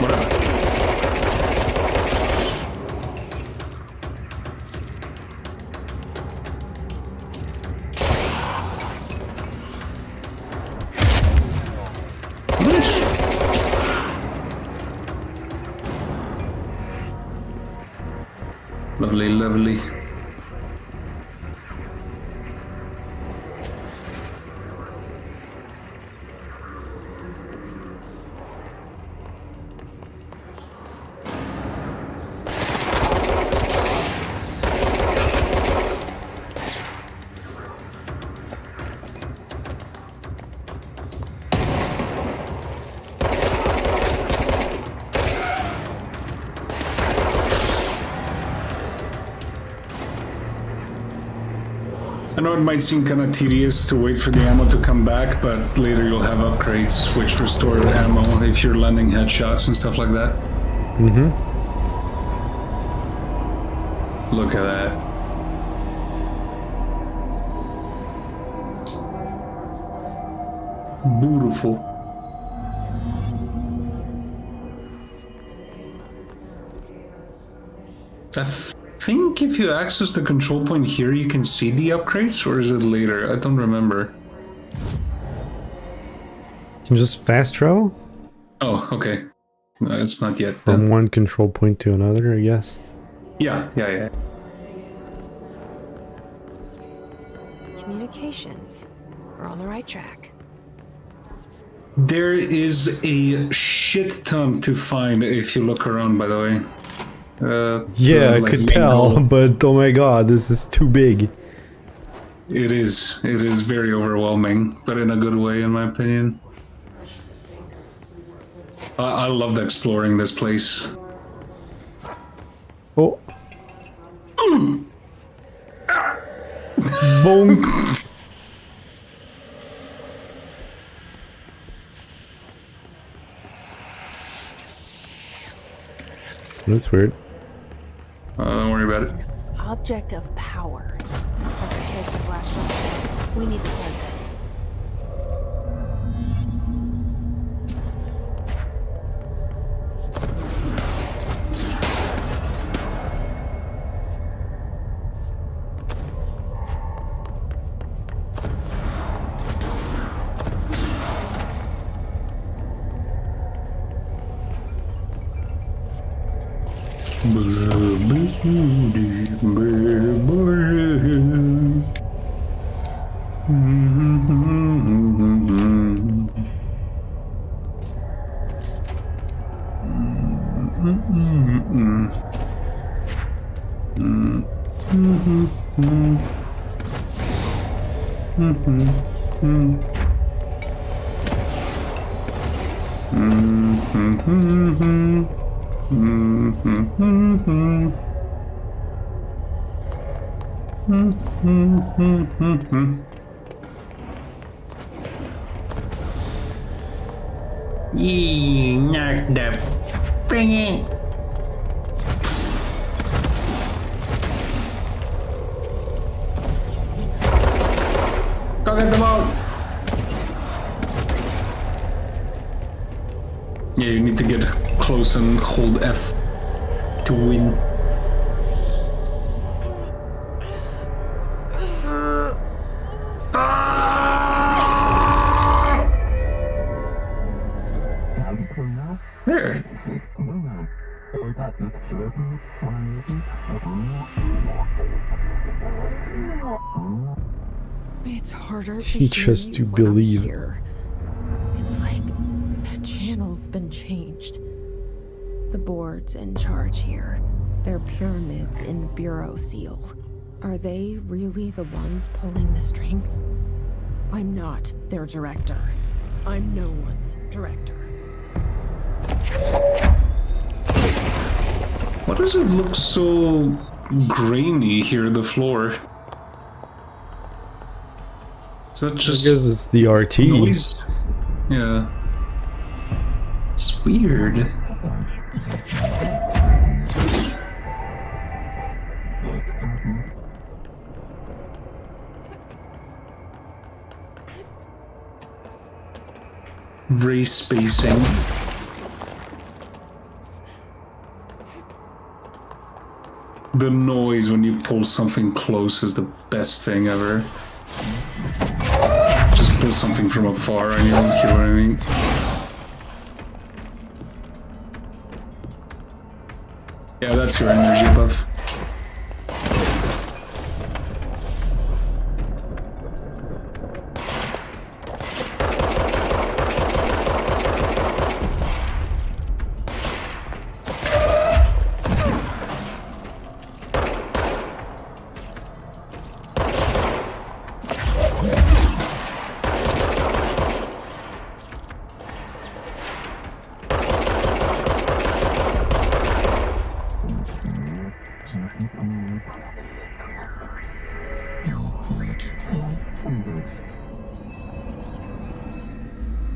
Whatever. Lovely, lovely. I know it might seem kind of tedious to wait for the ammo to come back, but later you'll have upgrades which restore ammo if you're landing headshots and stuff like that. Mm-hmm. Look at that. Beautiful. That think if you access the control point here, you can see the upgrades, or is it later? I don't remember. You can just fast travel Oh, okay. No, it's not yet. from Then. one control point to another, I guess. Yeah. Communications. We're on the right track. There is a shit ton to find if you look around, by the way. Yeah, I like, could tell, legal- but oh my god, this is too big. It is. It is very overwhelming, but in a good way, in my opinion. I loved exploring this place. Oh. Bonk. That's weird. Don't worry about it. Object of power. Looks like a hiss of latched on. We need to cleanse it. Knock the bring it. Go get them out. Yeah, you need to get close and hold F to win. There. It's harder to Teach hear us you to when I'm believe. here. It's like the channel's been changed. The board's in charge here. They're pyramids in the bureau seal. Are they really the ones pulling the strings? I'm not their director. I'm no one's director. Why does it look so grainy here, the floor? Is that I just guess it's the RT. noise? Yeah. It's weird. Ray spacing. The noise when you pull something close is the best thing ever. Just pull something from afar and you won't hear what I mean. Yeah, that's your energy buff.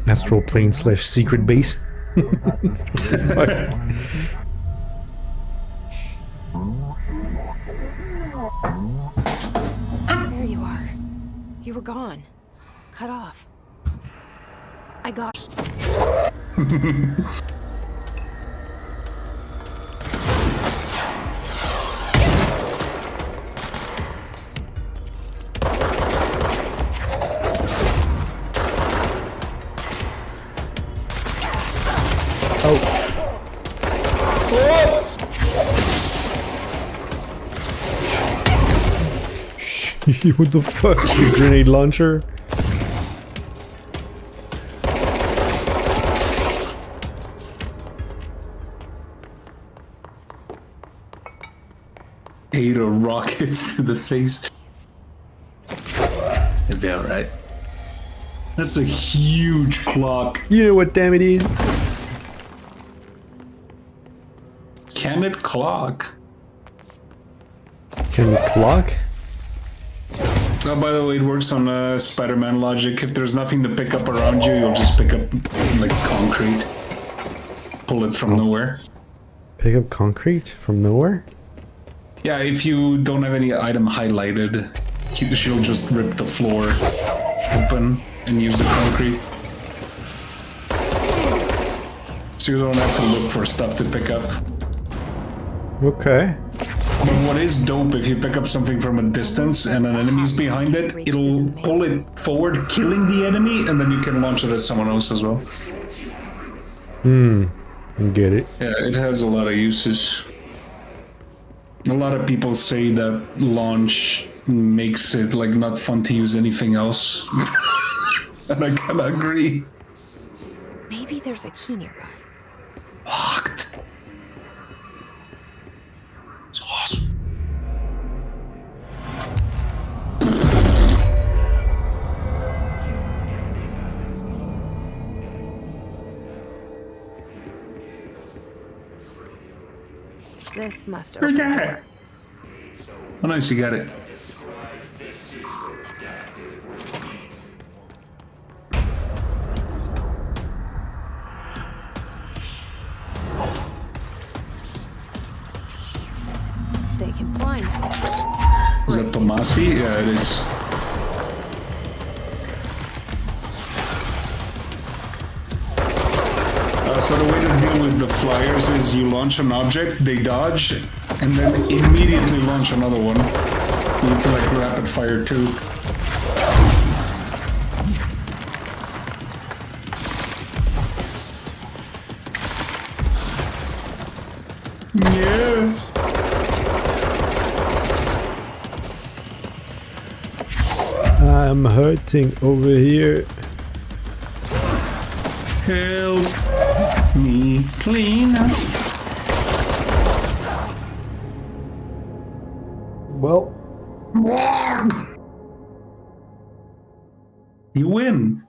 Astral plane / secret base. There you are. You were gone. Cut off. I got... What the fuck? Grenade launcher? Ate a rocket to the face. It'd be alright. That's a huge clock. You know what time it is? Can it clock? Can the clock? Oh, by the way, it works on Spider-Man logic. If there's nothing to pick up around you, you'll just pick up, like, concrete. Pull it from nowhere. Pick up concrete from nowhere? Yeah, if you don't have any item highlighted, she'll just rip the floor open and use the concrete. So you don't have to look for stuff to pick up. Okay. But what is dope, if you pick up something from a distance and an enemy's behind it, it'll pull it forward, killing the enemy, and then you can launch it at someone else as well. Get it. Yeah, it has a lot of uses. A lot of people say that launch makes it like not fun to use anything else. And I kinda agree. Maybe there's a key nearby. Locked. It's awesome. This must Where's open the that? door. Oh, nice, you got it. They can fly now. Is that Tomasi? Yeah, it is. So the way to deal with the flyers is you launch an object, they dodge, and then immediately launch another one. You need to like rapid fire too. Yeah. I'm hurting over here. Help me clean up. Well, You win.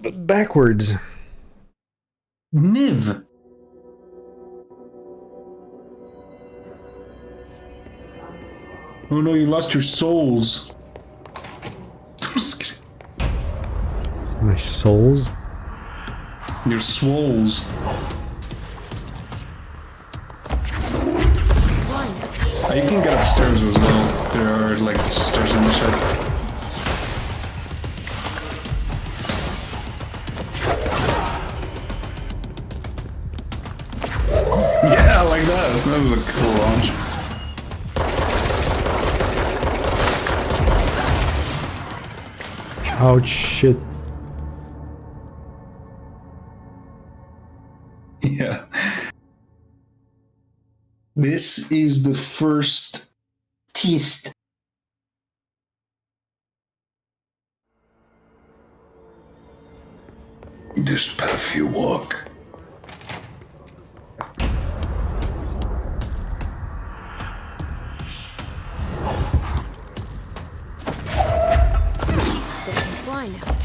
but backwards. Niv. Oh no, you lost your souls. I'm just kidding. My souls? Your swoles. You can get upstairs as well. There are like stairs on the side. Yeah, like that. That was a cool launch. Ouch, shit. Yeah. This is the first taste. This path you walk. They can fly now.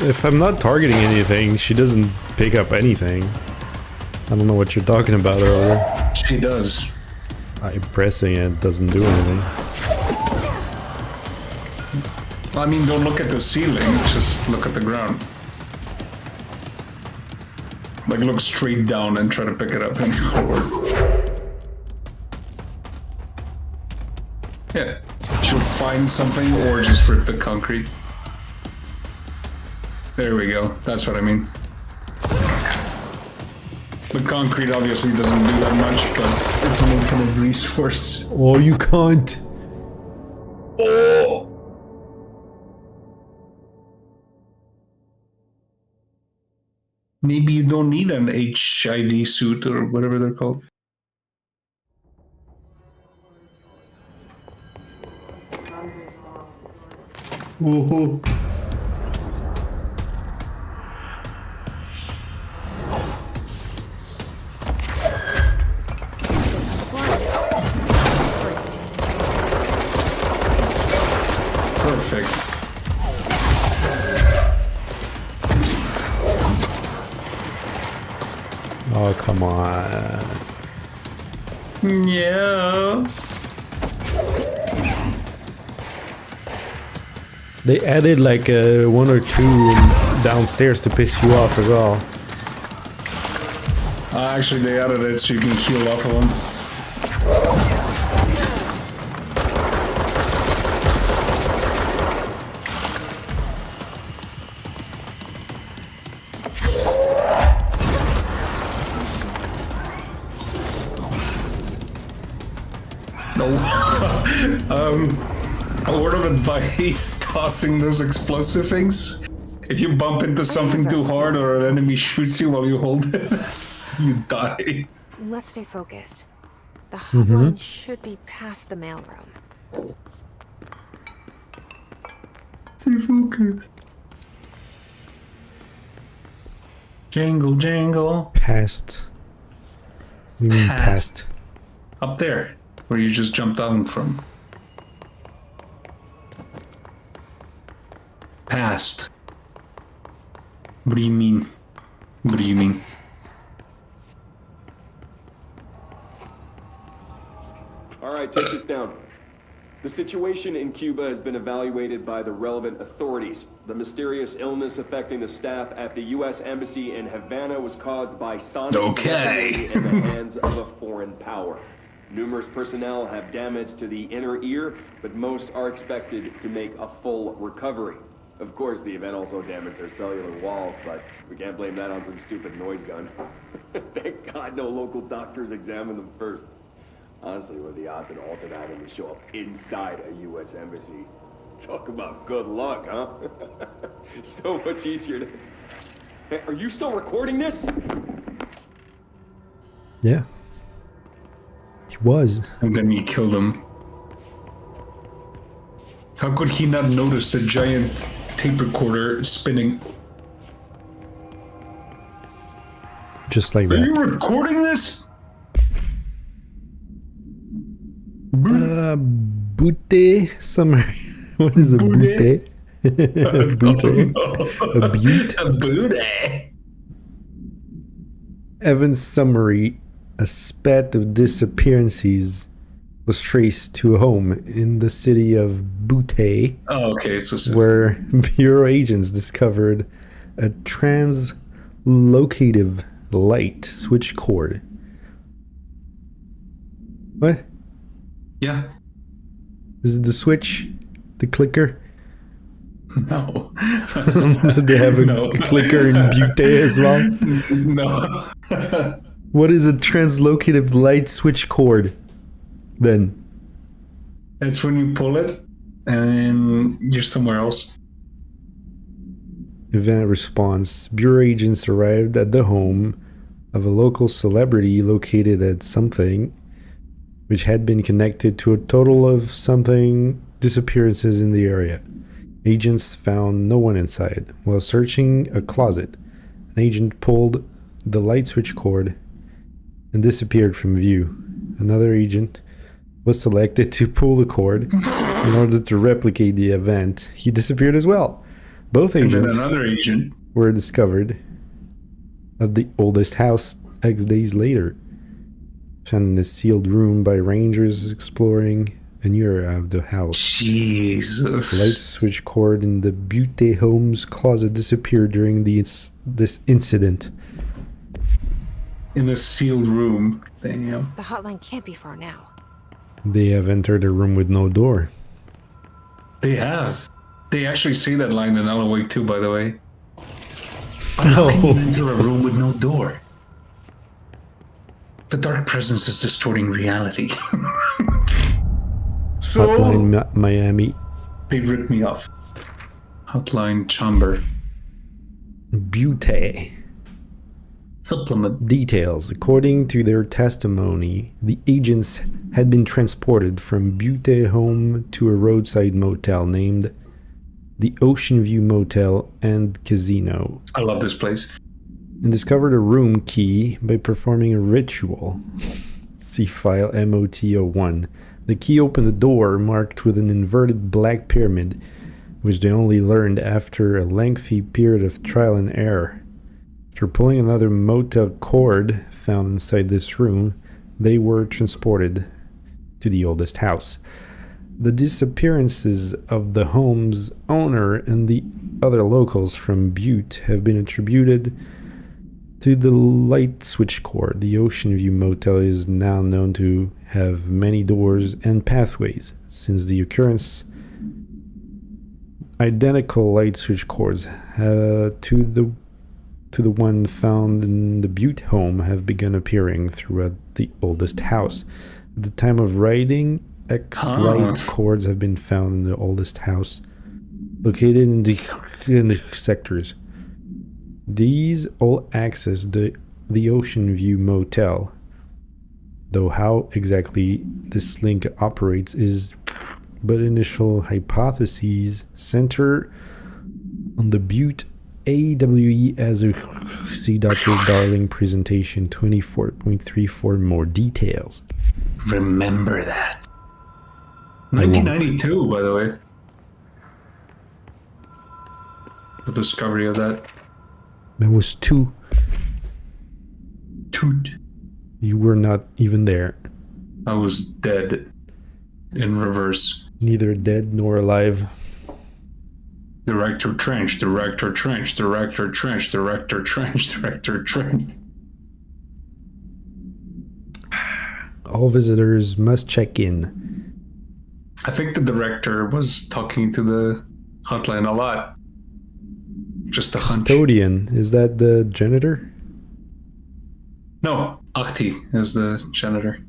If I'm not targeting anything, she doesn't pick up anything. I don't know what you're talking about earlier. She does. I'm pressing it, doesn't do anything. I mean, don't look at the ceiling, just look at the ground. Like, look straight down and try to pick it up and forward. Yeah, she'll find something or just rip the concrete. There we go, that's what I mean. The concrete obviously doesn't do that much, but it's an infinite resource. Oh, you can't. Oh! Maybe you don't need an HIV suit or whatever they're called. Woohoo. Perfect. Oh, come on. Yeah. They added like one or two downstairs to piss you off as well. Actually, they added it so you can heal off of them. No. A word of advice, tossing those explosive things. If you bump into something too hard or an enemy shoots you while you hold it, you die. Let's stay focused. The hotline should be past the mailroom. Stay focused. Jangle, jangle. Past. You mean past? Up there, where you just jumped down from. Past. What do you mean? What do you mean? All right, take this down. The situation in Cuba has been evaluated by the relevant authorities. The mysterious illness affecting the staff at the U.S. Embassy in Havana was caused by sonic weaponry in the hands of a foreign power. Numerous personnel have damage to the inner ear, but most are expected to make a full recovery. Of course, the event also damaged their cellular walls, but we can't blame that on some stupid noise gun. Thank God no local doctors examined them first. Honestly, what are the odds an alternate item would show up inside a U.S. embassy? Talk about good luck, huh? So much easier to... Hey, are you still recording this? Yeah. He was. And then he killed him. How could he not notice the giant tape recorder spinning? Just like Are that. you recording this? Butte summary. What is a butte? Butte? A butte? A booty. Evan's summary: a spat of disappearances was traced to a home in the city of Butte, Oh, okay. It's a where bureau agents discovered a translocative light switch cord. What? Yeah. Is it the switch? The clicker? No. They have a No. clicker in Butte as well? No. What is a translocative light switch cord then? That's when you pull it and you're somewhere else. Event response. Bureau agents arrived at the home of a local celebrity located at something which had been connected to a total of something disappearances in the area. Agents found no one inside. While searching a closet, an agent pulled the light switch cord and disappeared from view. Another agent was selected to pull the cord in order to replicate the event. He disappeared as well. Both And then agents another agent. were discovered at the oldest house X days later. Found in a sealed room by rangers exploring an area of the house. Jesus. The light switch cord in the Butte home's closet disappeared during this incident. In a sealed room. Damn. The hotline can't be far now. They have entered a room with no door. They have. They actually say that line in Alan Wake 2, by the way. But No. how can you enter a room with no door? The dark presence is distorting reality. So Hotline Miami. they ripped me off. Hotline chamber. Butte. Supplement. Details. According to their testimony, the agents had been transported from Butte home to a roadside motel named the Ocean View Motel and Casino, I love this place. and discovered a room key by performing a ritual. See file MOT01. The key opened the door marked with an inverted black pyramid, which they only learned after a lengthy period of trial and error. After pulling another motel cord found inside this room, they were transported to the oldest house. The disappearances of the home's owner and the other locals from Butte have been attributed to the light switch cord. The Ocean View Motel is now known to have many doors and pathways. Since the occurrence, identical light switch cords to the one found in the Butte home have begun appearing throughout the oldest house. At the time of writing, X-light cords have been found in the oldest house, located in the sectors. These all access the Ocean View Motel, though how exactly this link operates is but initial hypotheses center on the Butte AWE as a see Dr. Darling presentation 24.3 for more details. Remember that. 1992, by the way. The discovery of that. That was two. Toot. You were not even there. I was dead. In reverse. Neither dead nor alive. Director Trench, Director Trench, Director Trench, Director Trench, Director Trench. All visitors must check in. I think the director was talking to the hotline a lot. Just a hunch. Custodian, is that the janitor? No, Ahti is the janitor.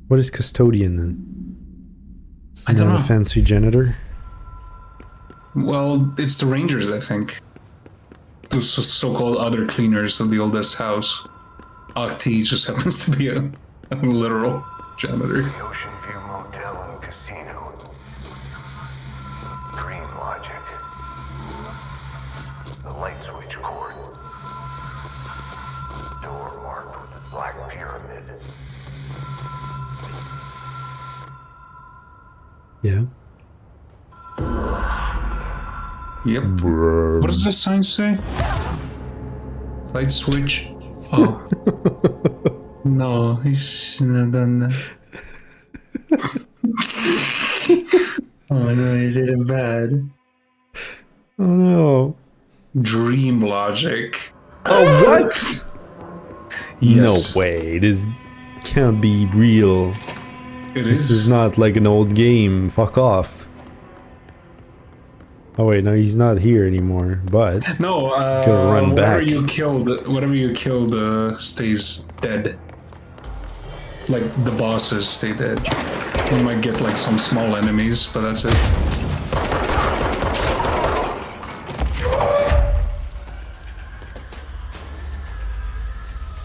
What is custodian then? It's I don't not know. a fancy janitor? Well, it's the Rangers, I think. Those so-called other cleaners of the oldest house. Ahti just happens to be a literal janitor. The Ocean View Motel and Casino. Dream logic. The light switch cord. Door marked with the black pyramid. Yeah. Yep. What does this sign say? Light switch. Oh. No, he's not done that. Oh no, he did it bad. Oh no. Dream logic. Oh, what? Yes. No way. This can't be real. This is not like an old game. Fuck off. Oh wait, no, he's not here anymore. But No, gonna run whatever back. whatever you killed stays dead. Like the bosses stay dead. You might get like some small enemies, but that's it.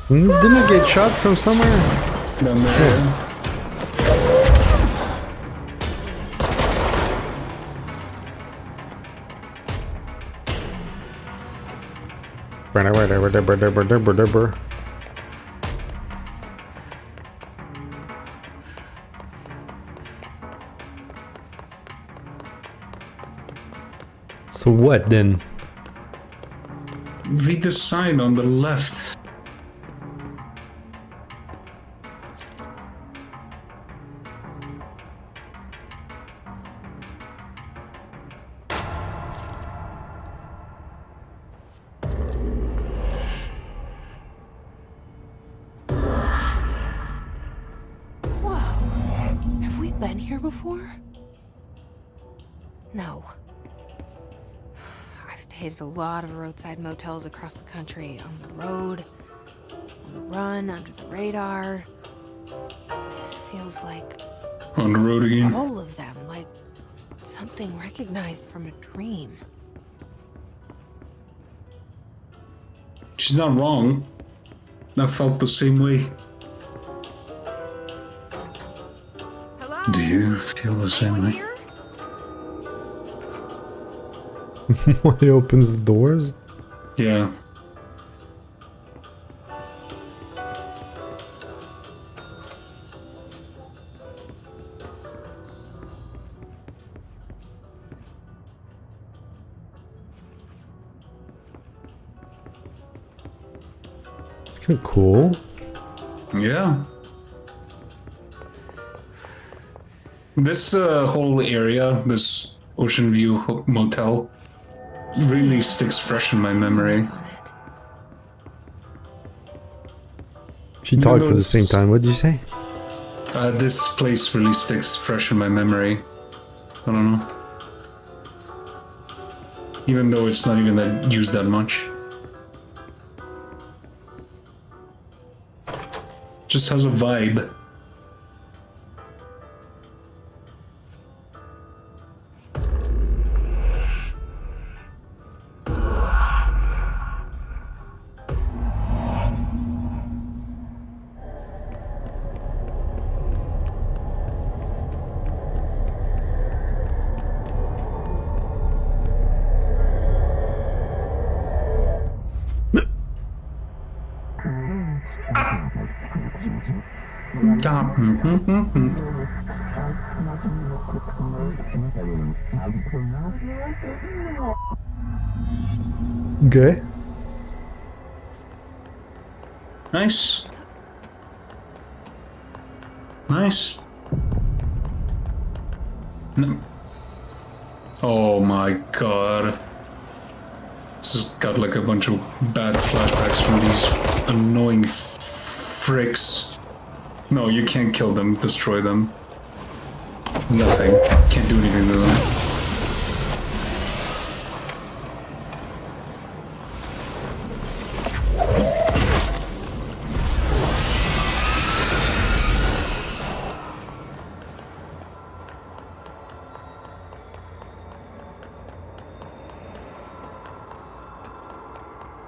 didn't it get shot from somewhere? Down there. So what then? Read the sign on the left. Whoa. Have we been here before? No. I've stayed at a lot of roadside motels across the country. On the road, on the run, under the radar. This feels like On the road again. all of them, like something recognized from a dream. She's not wrong. I felt the same way. Hello? Do you feel the same Anyone way? here? When it opens the doors? Yeah. It's kind of cool. Yeah. This whole area, this Ocean View Motel, really sticks fresh in my memory. On it. She Even talked though at the it's- same time. What did you say? This place really sticks fresh in my memory. I don't know. Even though it's not even that used that much. Just has a vibe. Okay. Nice. Nice. No. Oh my god. Just got like a bunch of bad flashbacks from these annoying fricks. No, you can't kill them, destroy them. Nothing. Can't do anything to them.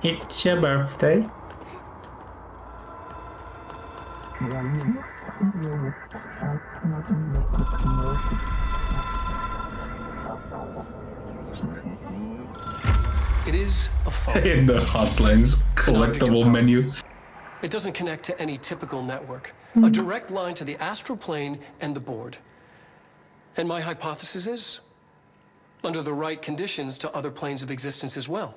It's your birthday. It is a phone. In the hotlines an object of collectible power. menu. It doesn't connect to any typical network. A direct line to the astral plane and the board. And my hypothesis is, under the right conditions, to other planes of existence as well.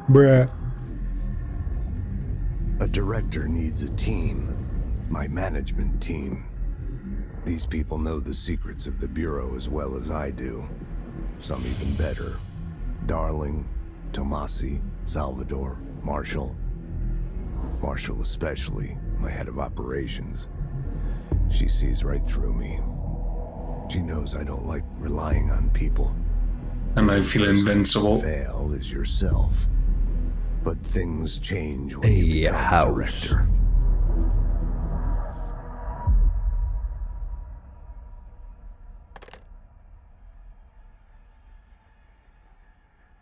Bruh. A director needs a team. My management team. These people know the secrets of the Bureau as well as I do. Some even better. Darling, Tomasi, Salvador, Marshall. Marshall especially, my head of operations. She sees right through me. She knows I don't like relying on people. And I feel invincible. Fail is yourself. But things change when A you become house. director.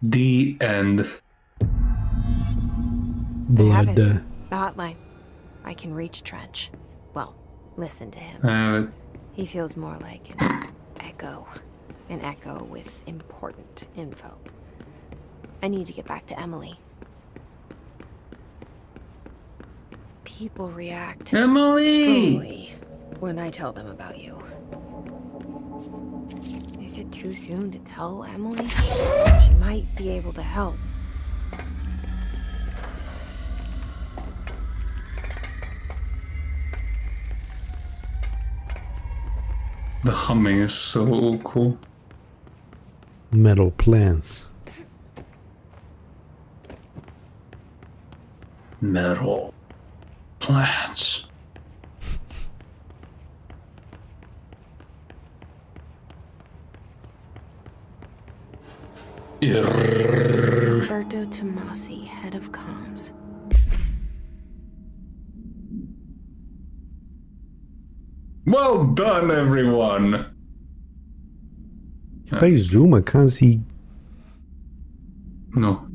The end. I have Blood. it. The hotline. I can reach Trench. Well, listen to him. He feels more like an echo. An echo with important info. I need to get back to Emily. People react Emily! strongly when I tell them about you. Is it too soon to tell Emily? She might be able to help. The humming is so cool. Metal plants. Metal plants. Roberto Tomasi, head of comms. Well done, everyone. If I zoom, I can't see. No.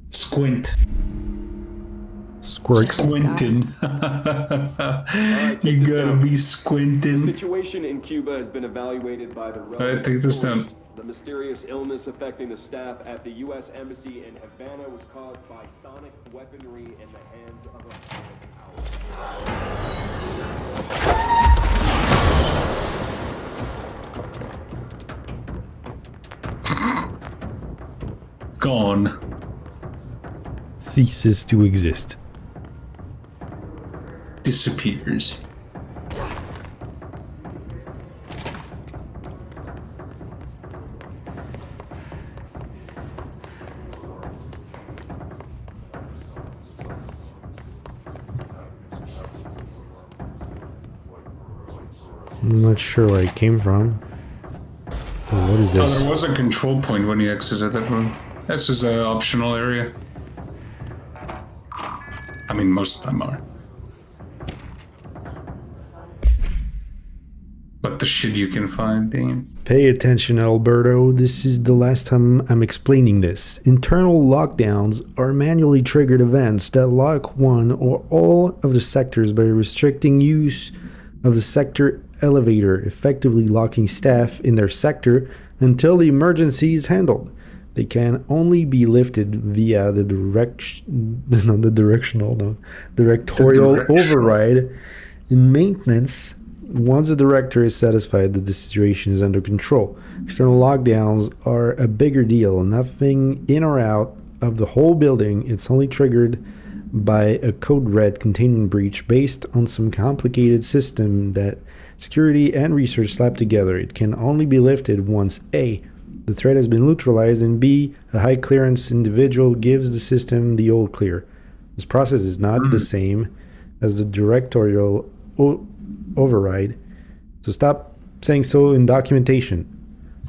Squint. Squirt. Squinting. You gotta be The squinting. situation in Cuba has been evaluated by the relevant take this down. authorities. The mysterious illness affecting the staff at the U.S. Embassy in Havana was caused by sonic weaponry in the hands of a foreign power. Gone. Ceases to exist. Disappears. I'm not sure where it came from. Oh, what is Oh, this? there was a control point when you exited that room. This is an optional area. I mean, most of them are. But the shit you can find, damn. Pay attention, Alberto. This is the last time I'm explaining this. Internal lockdowns are manually triggered events that lock one or all of the sectors by restricting use of the sector elevator, effectively locking staff in their sector until the emergency is handled. They can only be lifted via the directorial override in maintenance once the director is satisfied that the situation is under control. External lockdowns are a bigger deal. Nothing in or out of the whole building. It's only triggered by a code red containment breach based on some complicated system that security and research slap together. It can only be lifted once A, the threat has been neutralized, and B, a high clearance individual gives the system the all clear. This process is not the same as the directorial override, so stop saying so in documentation.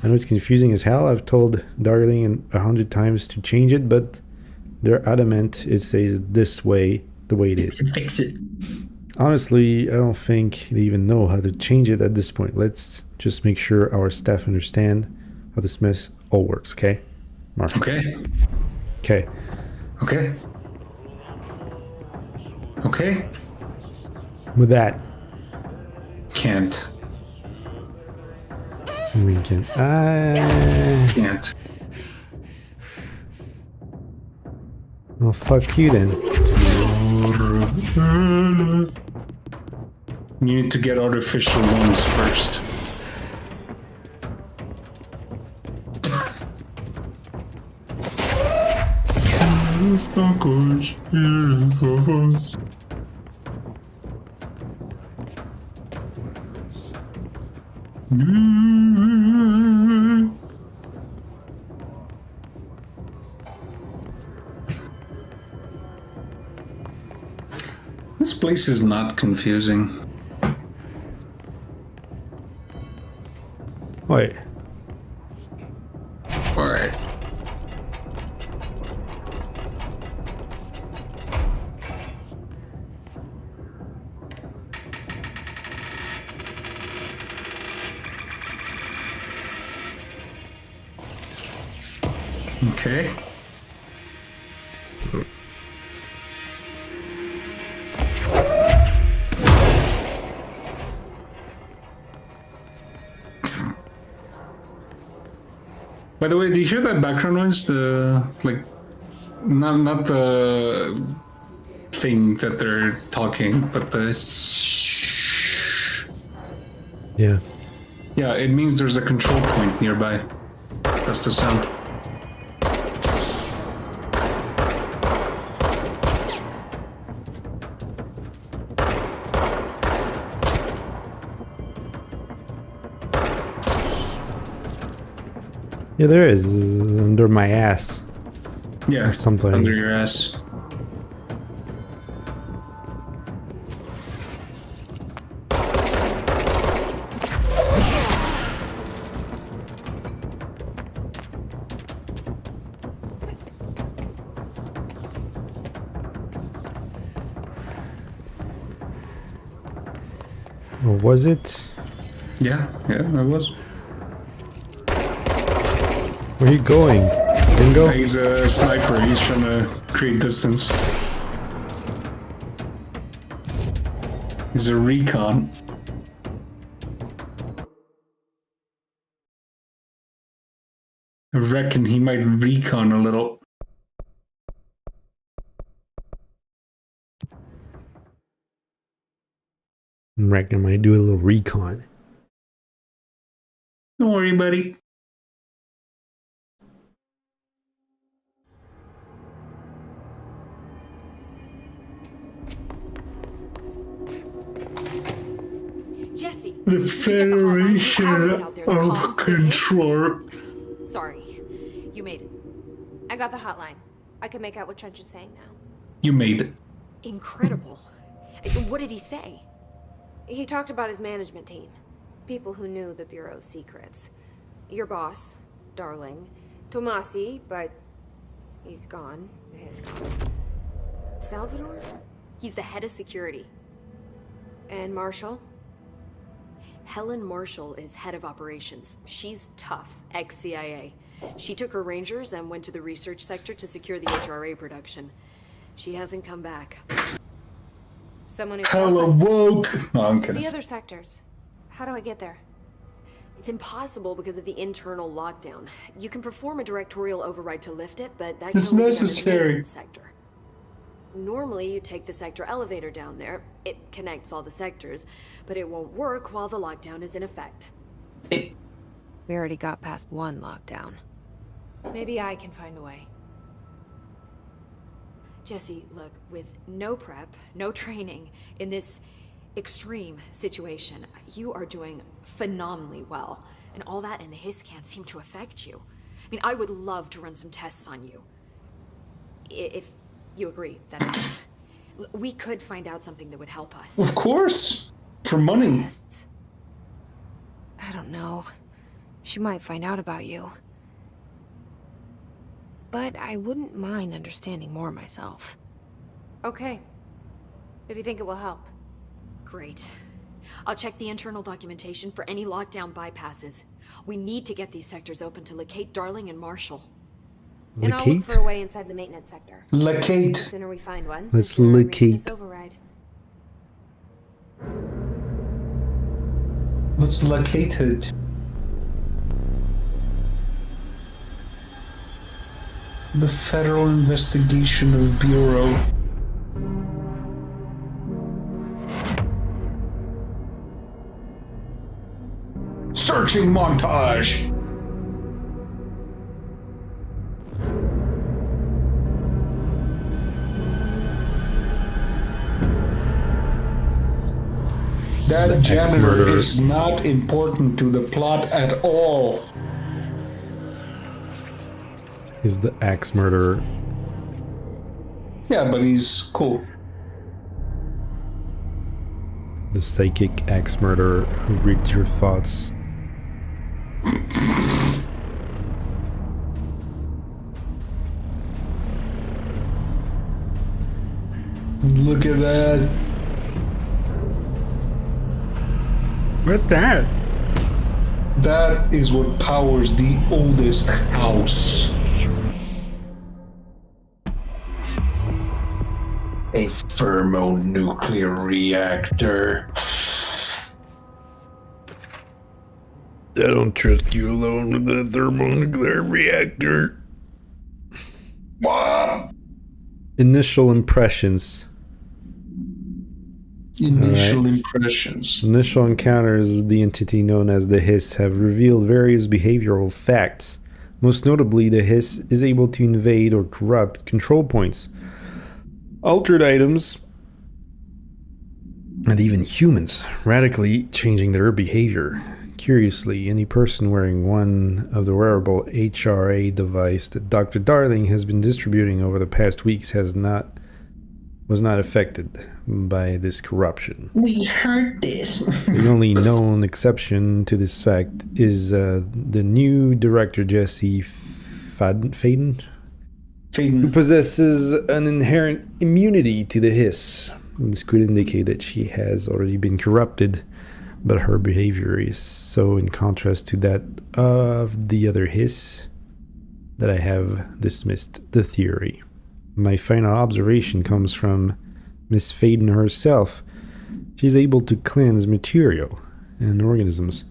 I know it's confusing as hell. I've told Darling 100 times to change it, but they're adamant it says this way, the way it is. Fix it. Honestly, I don't think they even know how to change it at this point. Let's just make sure our staff understand how this mess all works, okay? Mark. Okay. Okay. Okay. Okay. With that, Can't. we can. Can't. Oh, fuck you then. You need to get artificial ones first. This place is not confusing. Wait. Alright. Okay. By the way, do you hear that background noise? The like, not the thing that they're talking, but the Yeah. yeah. It means there's a control point nearby. That's the sound. Yeah, there is. Under my ass. Yeah, Or something. under your ass. Or was it? Yeah, I was. Where are you going? Bingo? He's a sniper. He's trying to create distance. He's a recon. I reckon he might recon a little. I reckon I might do a little recon. Don't worry, buddy. Jesse. The did you get the hotline? How is Federation it out there? The of comms, the Control. hits? Sorry, you made it. I got the hotline. I can make out what Trench is saying now. You made it. Incredible. What did he say? He talked about his management team. People who knew the Bureau's secrets. Your boss, Darling. Tomasi, but he's gone. He's gone. Salvador? He's the head of security. And Marshall? Helen Marshall is head of operations. She's tough, ex-CIA. She took her rangers and went to the research sector to secure the HRA production. She hasn't come back. Someone who Hella woke. No, I'm kidding. The other sectors. How do I get there? It's impossible because of the internal lockdown. You can perform a directorial override to lift it, but that It's can only be done in the necessary. maintenance sector. Normally, you take the sector elevator down there. It connects all the sectors, but it won't work while the lockdown is in effect. We already got past one lockdown. Maybe I can find a way. Jesse, look, with no prep, no training, in this extreme situation, you are doing phenomenally well. And all that and the hiss can't seem to affect you. I mean, I would love to run some tests on you. If you agree, that is. We could find out something that would help us. Of course. For money. Tests. I don't know. She might find out about you. But I wouldn't mind understanding more myself. Okay. If you think it will help. Great. I'll check the internal documentation for any lockdown bypasses. We need to get these sectors open to locate Darling and Marshall. And I'll look for a way inside the maintenance sector. Locate. The sooner we find one, Let's the sooner we reach locate. this override. Let's locate it. The Federal Investigation Bureau. Searching montage. That The janitor ex-murderer. is not important to the plot at all. Is the axe murderer. Yeah, but he's cool. The psychic axe murderer who reads your thoughts. Look at that. What's that? That is what powers the oldest house. A thermonuclear reactor. I don't trust you alone with the thermonuclear reactor. What? Initial impressions. Initial impressions. Initial encounters with the entity known as the Hiss have revealed various behavioral facts. Most notably, the Hiss is able to invade or corrupt control points, altered items, and even humans, radically changing their behavior. Curiously, any person wearing one of the wearable HRA device that Dr. Darling has been distributing over the past weeks was not affected by this corruption. We heard this. The only known exception to this fact is the new director, Jesse Faden, who possesses an inherent immunity to the Hiss. This could indicate that she has already been corrupted, but her behavior is so in contrast to that of the other Hiss that I have dismissed the theory. My final observation comes from Miss Faden herself. She's able to cleanse material and organisms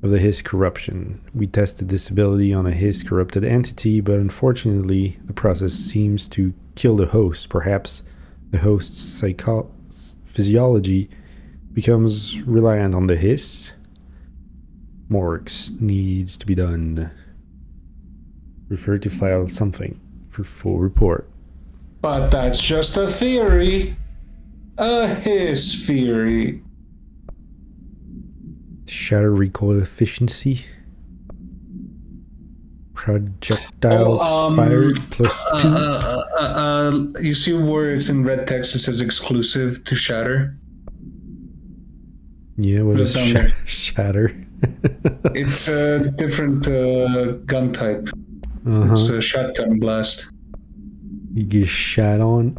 of the Hiss corruption. We tested this ability on a Hiss corrupted entity, but unfortunately, the process seems to kill the host. Perhaps the host's physiology becomes reliant on the Hiss. More work needs to be done. Refer to file something for full report. But that's just a theory. A Hiss theory. Shatter recoil efficiency. Projectiles fired +2. You see where it's in red text, it says exclusive to Shatter? Yeah, what is shatter? It's a different gun type. It's a shotgun blast. You get shot on?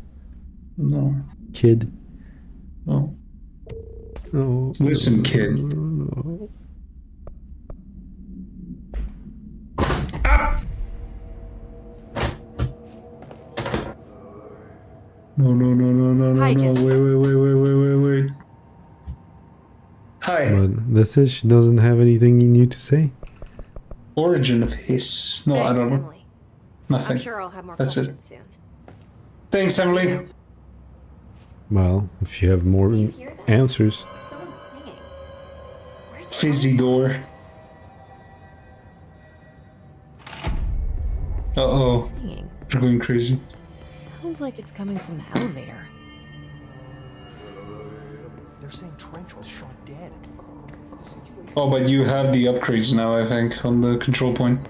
No. Kid? No. Oh. Listen, kid. No. Ah! No. Hi, Jesse. Wait. Hi. But that's it? She doesn't have anything new to say? Origin of Hiss. No, Thanks, I don't know. Emily. Nothing. I'm sure I'll have more That's questions soon. Thanks, Emily. Well, if you have more Do you hear that? answers. Someone's singing. Where's the Fizzy door. Uh-oh. Singing. You're going crazy. Sounds like it's coming from the elevator. They're saying Trench was shot dead. Oh, but you have the upgrades now, I think, on the control point.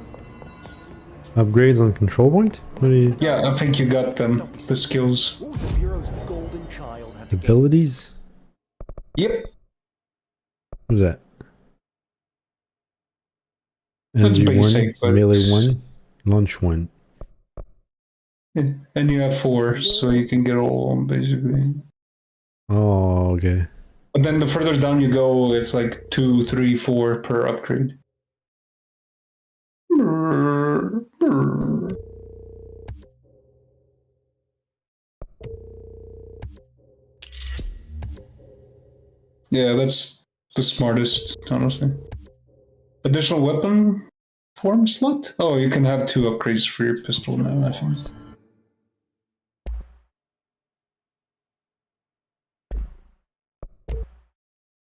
Upgrades on control point? What are you... Yeah, I think you got them. The skills. Ooh, the Bureau's golden child had to Abilities? Yep. What's that? That's MG1, basic, but... melee 1, launch 1. Yeah, and you have 4, so you can get all of them, basically. Oh, okay. But then the further down you go, it's like 2, 3, 4 per upgrade. Yeah, that's the smartest, honestly. Additional weapon form slot? Oh, you can have 2 upgrades for your pistol now, I think.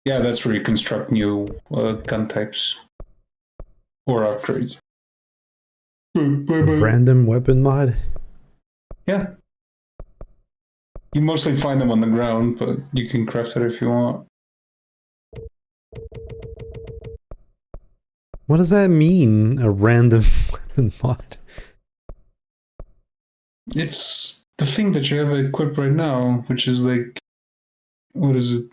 Yeah, that's where you construct new gun types. Or upgrades. Random weapon mod? Yeah. You mostly find them on the ground, but you can craft it if you want. What does that mean, a random weapon mod? It's the thing that you have equipped right now, which is like... What is it?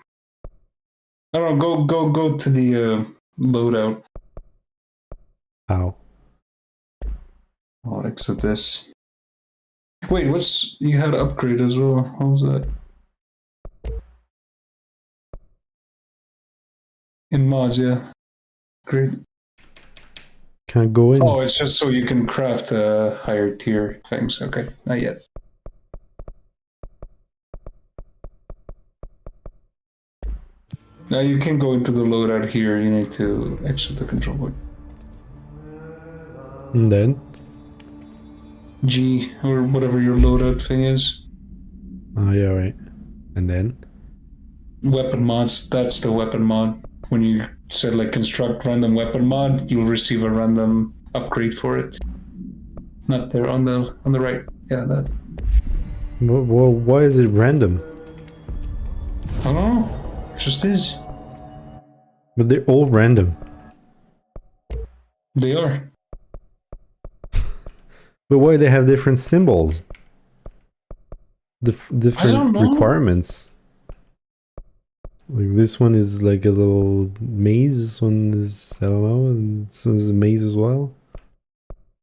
I don't know, go to the loadout. How? I'll exit this. Wait, you had upgrade as well. How was that? In mods, yeah. Great. Can't go in. Oh, it's just so you can craft higher tier things. Okay, not yet. Now you can go into the loadout here. You need to exit the control point. And then? G, or whatever your loadout thing is. Oh, yeah, right. And then? Weapon mods, that's the weapon mod. When you said like construct random weapon mod, you'll receive a random upgrade for it. Not there, on the right. Yeah, that. Well, why is it random? I don't know. It just is. But they're all random. They are. But why they have different symbols? Different requirements. Like this one is like a little maze, this one is, I don't know, and this one is a maze as well.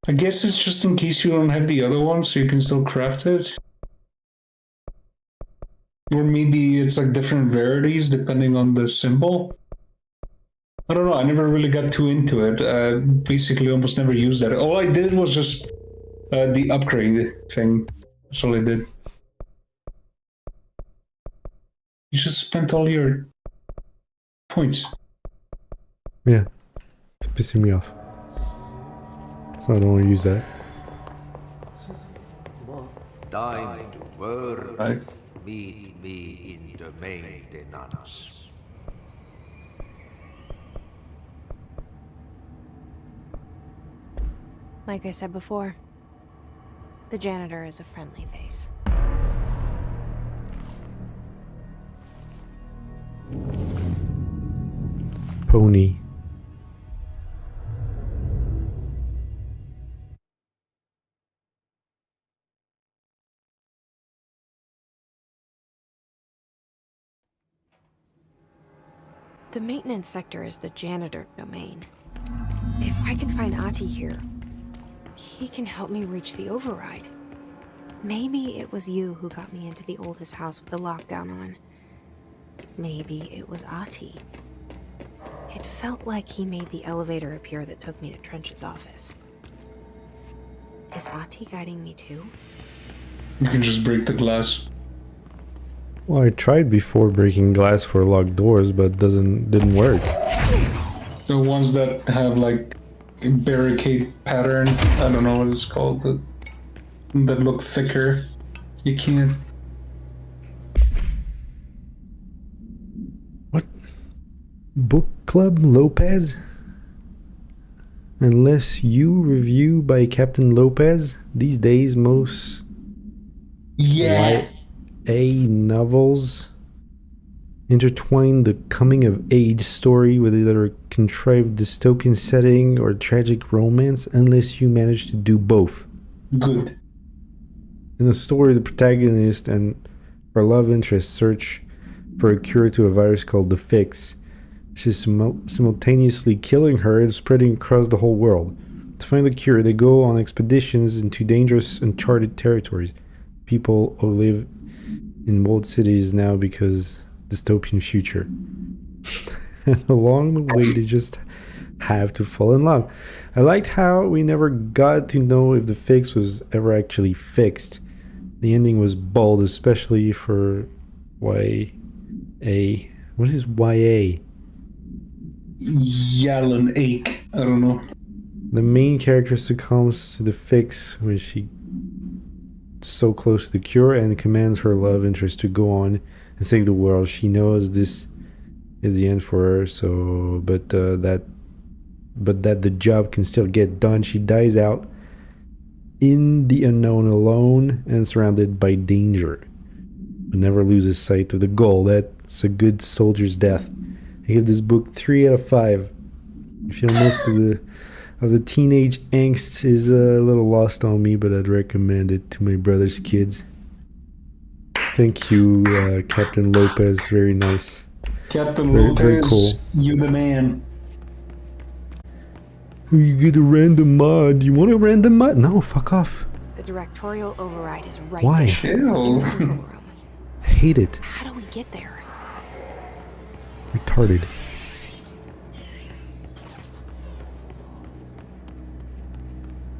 I guess it's just in case you don't have the other one, so you can still craft it. Or maybe it's like different rarities depending on the symbol. I don't know. I never really got too into it. Basically, almost never used that. All I did was just the upgrade thing. That's all I did. You just spent all your points. Yeah, it's pissing me off. So I don't want to use that. Time to work. Right. Meet me in the maintenance. Like I said before, the janitor is a friendly face. Pony. The maintenance sector is the janitor domain. If I can find Ati here, he can help me reach the override. Maybe it was you who got me into the oldest house with the lockdown on. Maybe it was Ati. It felt like he made the elevator appear that took me to Trench's office. Is Ati guiding me too? You can just break the glass. Well, I tried before breaking glass for locked doors, but didn't work. The ones that have like a barricade pattern, I don't know what it's called, that look thicker. You can't. What? Book Club Lopez? Unless you review by Captain Lopez, these days most Yeah. YA novels intertwine the coming-of-age story with either a contrived dystopian setting or tragic romance, unless you manage to do both. Good. In the story, the protagonist and her love interest search for a cure to a virus called the Fix. She's simultaneously killing her and spreading across the whole world. To find the cure, they go on expeditions into dangerous, uncharted territories. People who live in walled cities now because dystopian future. And along the way, they just have to fall in love. I liked how we never got to know if the fix was ever actually fixed. The ending was bold, especially for YA. What is YA? Yellen ache. I don't know. The main character succumbs to the fix when she so close to the cure and commands her love interest to go on and save the world. She knows this is the end for her, so but that the job can still get done. She dies out in the unknown, alone and surrounded by danger, but never loses sight of the goal. That's a good soldier's death. I give this book 3 out of 5. I feel most of the teenage angst is a little lost on me, but I'd recommend it to my brother's kids. Thank you, Captain Lopez. Very nice. Captain Very, Lopez, very cool. you the man. You get a random mod. You want a random mod? No, fuck off. The directorial override is right Why? there in the Ew. control room. I hate it. How do we get there? Retarded.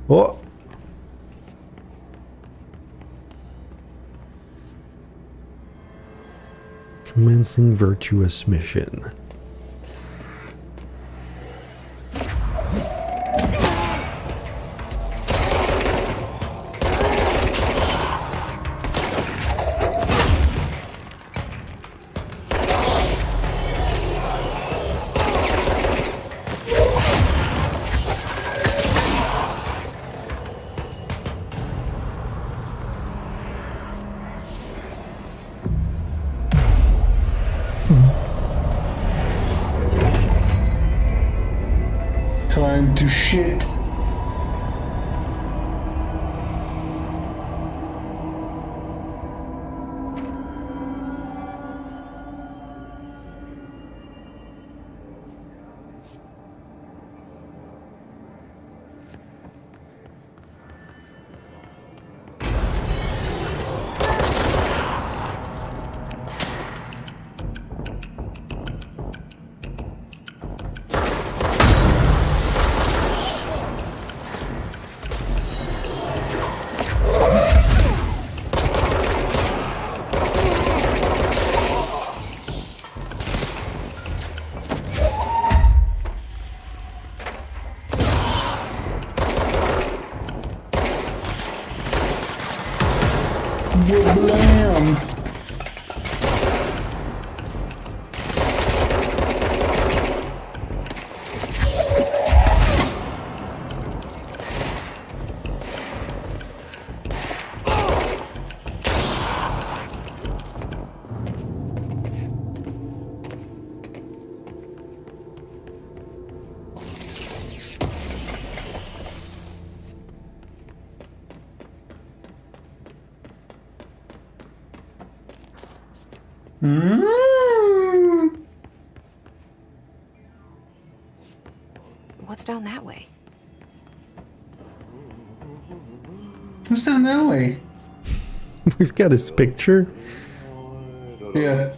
Oh! Commencing virtuous mission. Time to shit. What's down that way? What's down that way? He's got his picture. Yeah.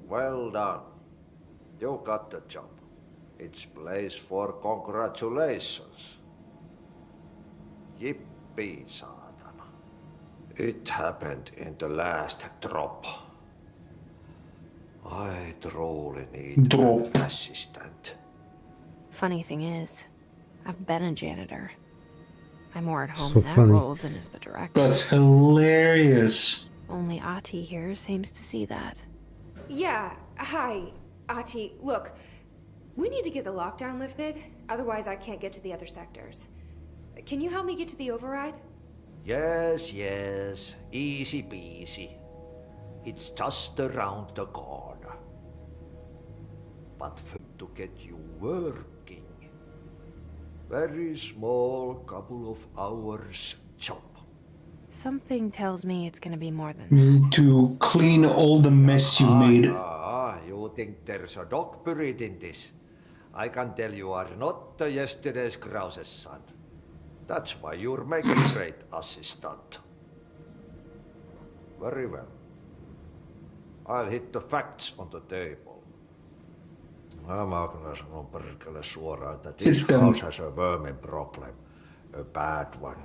Well done. You got the job. It's place for congratulations. Yippee, saatana. It happened in the last drop. I truly need an assistant. Funny thing is, I've been a janitor. I'm more at home So in that funny. role than as the director. That's hilarious. Only Ati here seems to see that. Yeah, hi, Ati. Look, we need to get the lockdown lifted, otherwise I can't get to the other sectors. Can you help me get to the override? Yes, yes. Easy peasy. It's just around the corner. But for to get you working, very small couple of hours job. Something tells me it's gonna be more than Need to clean all the mess you made. You think there's a dog buried in this? I can tell you are not the yesterday's Krause's son. That's why you're making great assistant. Very well. I'll hit the facts on the table. Mä kyllä sanon perkele suoraan, että this house has a vermin problem. A bad one.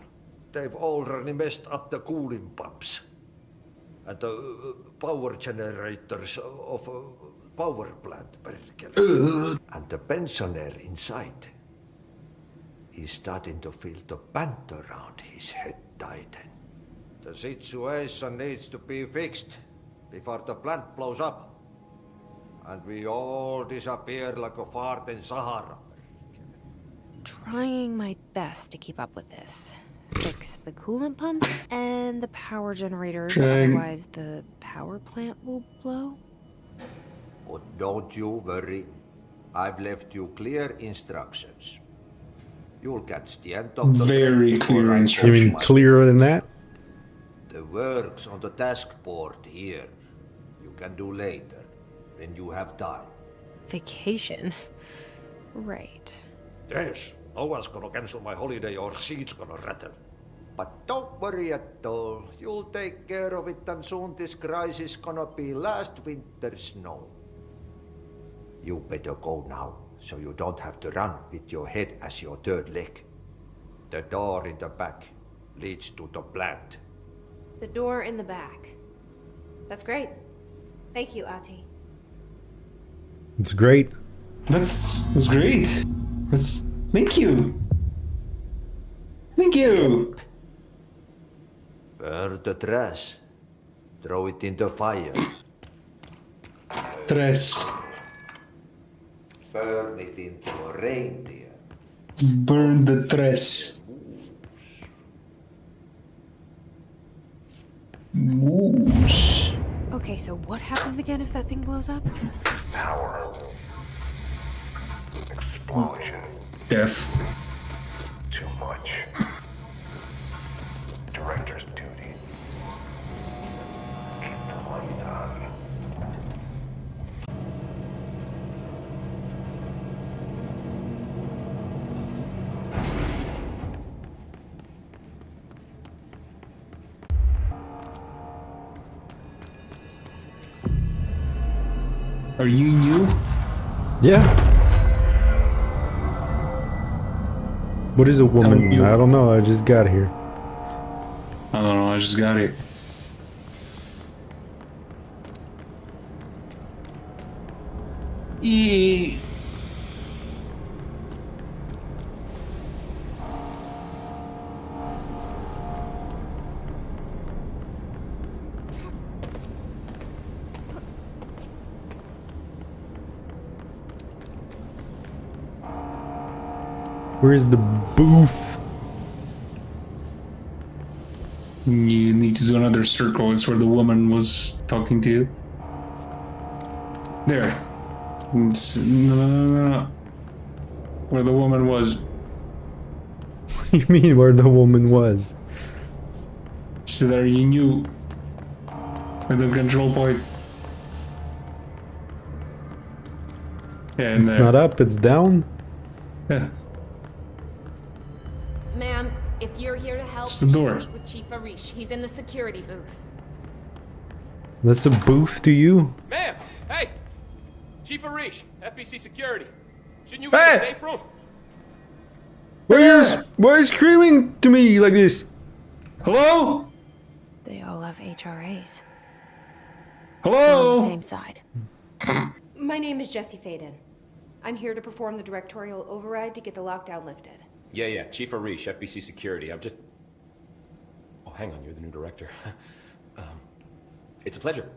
They've already messed up the cooling pumps. And the power generators of a power plant, perkele. And the pensioner inside is starting to feel the band around his head tighten. The situation needs to be fixed before the plant blows up. And we all disappear like a fart in Sahara. Trying my best to keep up with this. Fix the coolant pumps and the power generators, otherwise the power plant will blow. But don't you worry. I've left you clear instructions. You'll catch the end of the Very clear You instructions. mean clearer than that? The works on the task board here, you can do later, when you have time. Vacation? Right. Yes, no one's gonna cancel my holiday or seat's gonna rattle. But don't worry at all. You'll take care of it and soon this crisis gonna be last winter's snow. You better go now, so you don't have to run with your head as your third leg. The door in the back leads to the plant. The door in the back. That's great. Thank you, Ati. It's great. That's great. Thank you. Thank you. Burn the trash. Throw it in the fire. Tres. Burn it into a reindeer. Burn the tres. Moose. Okay, so what happens again if that thing blows up? Power. Explosion. Death. Too much. Director's duty. Keep the lights on. Are you new? Yeah. What is a woman? you- I don't know. I just got here. I don't know, I just got it. Where's the booth? You need to do another circle. It's where the woman was talking to you. There. No. Where the woman was. What do you mean where the woman was? So there you knew. With the control point. Yeah, and It's there. not up, it's down. Yeah. Ma'am, if you're here to help, It's the you door. should speak with Chief Arish. He's in the security booth. That's a booth to you? Ma'am! Hey! Chief Arish, FBC Security. Shouldn't you be in the safe room? Why are you screaming to me like this? Hello? They all have HRAs. Hello? We're on the same side. My name is Jesse Faden. I'm here to perform the directorial override to get the lockdown lifted. Yeah, Chief Arish, FBC Security. I'm just... Oh, hang on, you're the new director. It's a pleasure,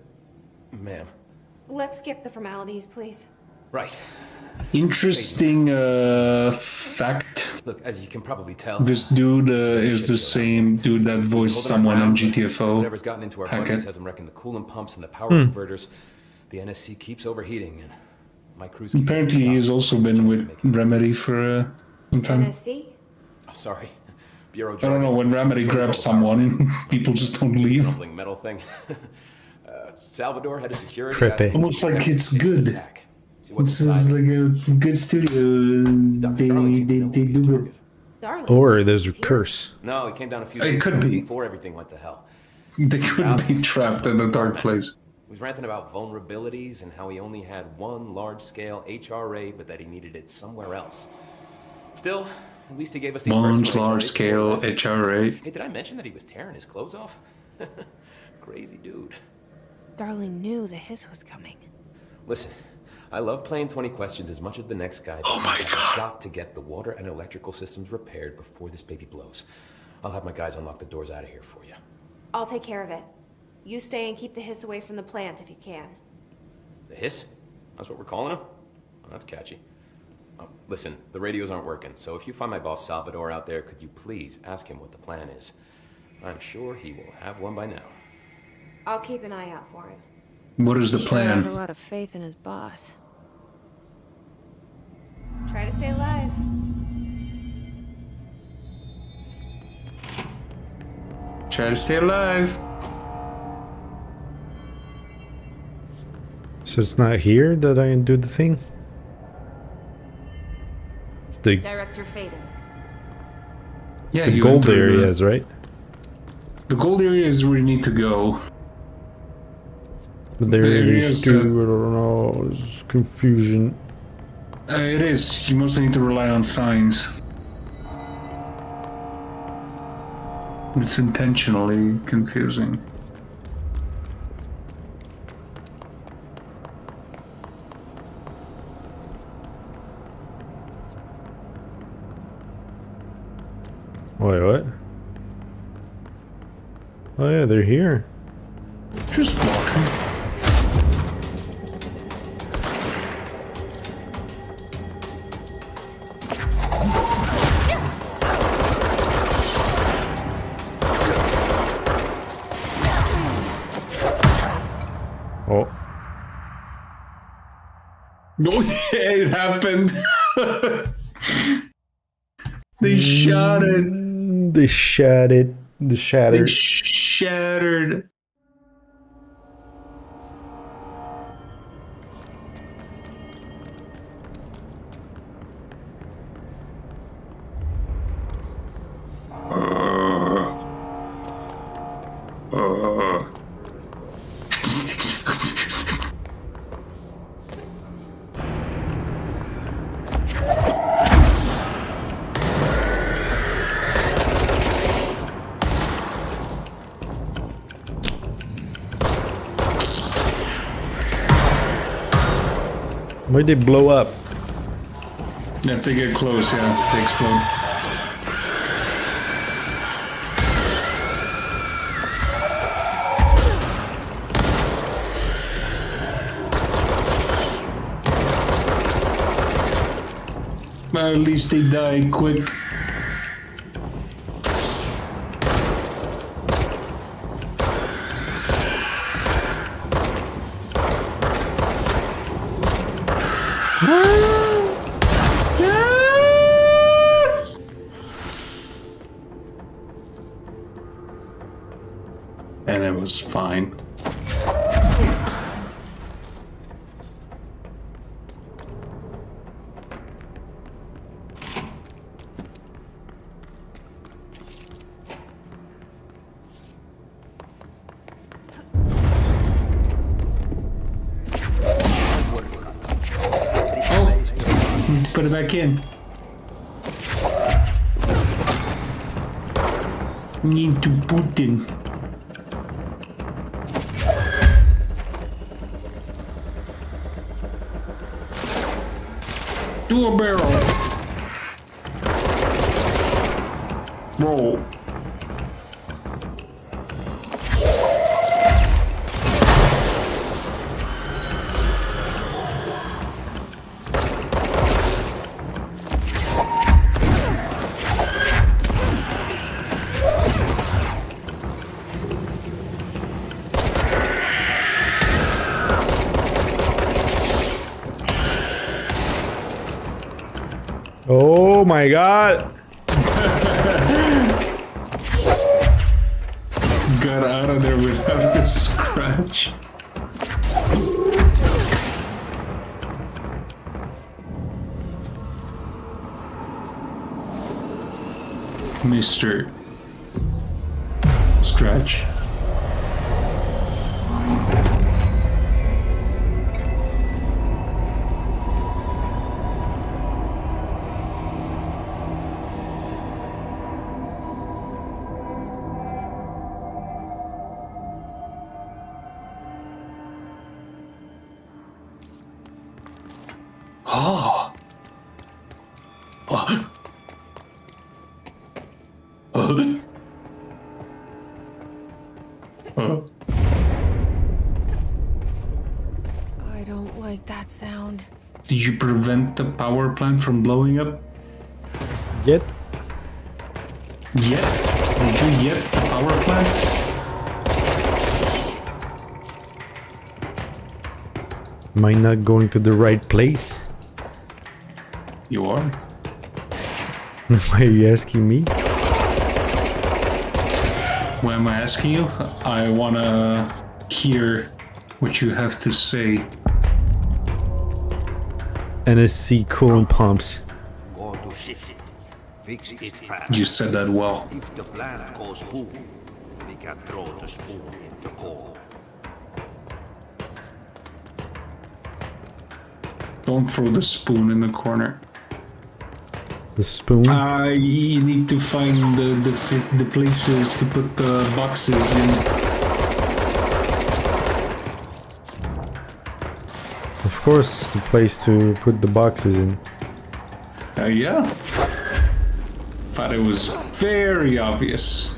ma'am. Let's skip the formalities, please. Right. Interesting fact. Look, as you can probably tell... This dude is the same dude that voiced someone in GTFO. Whatever's gotten into our Hackett. buddies has them wrecking the coolant pumps and the power converters. The NSC keeps overheating, and my crews... keep Apparently getting he's shocked. also been with Remedy for some time. NSC? Oh, sorry. Bureau I don't know, jargon. when Remedy grabs someone, people just don't leave. Rumbling metal thing. Salvador, head of security. Trippy. asked me to Almost like protect it's the good. attack. See what This the is size like a good studio. They do good. Darling. Or there's a curse. No, it came down a few It days could ago be. before everything went to hell. They could be trapped in a dark place. He was ranting about vulnerabilities and how he only had one large-scale HRA, but that he needed it somewhere else. Still, at least he gave us these One personal large HRAs scale before he left. HRA. Hey, did I mention that he was tearing his clothes off? Crazy dude. Darling knew the hiss was coming. Listen, I love playing 20 questions as much as the next guy. Oh my I've God. got to get the water and electrical systems repaired before this baby blows. I'll have my guys unlock the doors out of here for you. I'll take care of it. You stay and keep the hiss away from the plant if you can. The hiss? That's what we're calling him? Oh, that's catchy. Oh, listen, the radios aren't working, so if you find my boss Salvador out there, could you please ask him what the plan is? I'm sure he will have one by now. I'll keep an eye out for him. What is the Sure has a plan? lot of faith in his boss. Try to stay alive. Try to stay alive. So it's not here that I do the thing? It's the Director Faden. Yeah, the you gold enter the- areas, right? The gold area is where you need to go. But there The is areas too, that- I don't know, it's confusion. It is. You mostly need to rely on signs. It's intentionally confusing. Wait, what? Oh yeah, they're here. Just walking. Oh, Oh yeah, it happened. They shot it. they shot it. The They shatter. shattered. Why'd they blow up? If they get close, yeah, they explode. Well, at least they die quick. was fine. Put it back in. Need to put in. Do a barrel. Roll. Oh my god! Got out of there without a scratch. Mr. Scratch. Oh. Oh. I don't like that sound. Did you prevent the power plant from blowing up? Yet? Yet? Did you yet the power plant? Am I not going to the right place? You are? Why are you asking me? Why am I asking you? I wanna hear what you have to say. NSC coolant pumps. Go to city. Fix it fast. You said that well. If the plant goes boom, we can throw the spoon in the corner. Don't throw the spoon in the corner. The spoon? You need to find the places to put the boxes in. Of course, the place to put the boxes in. Yeah. Thought it was very obvious.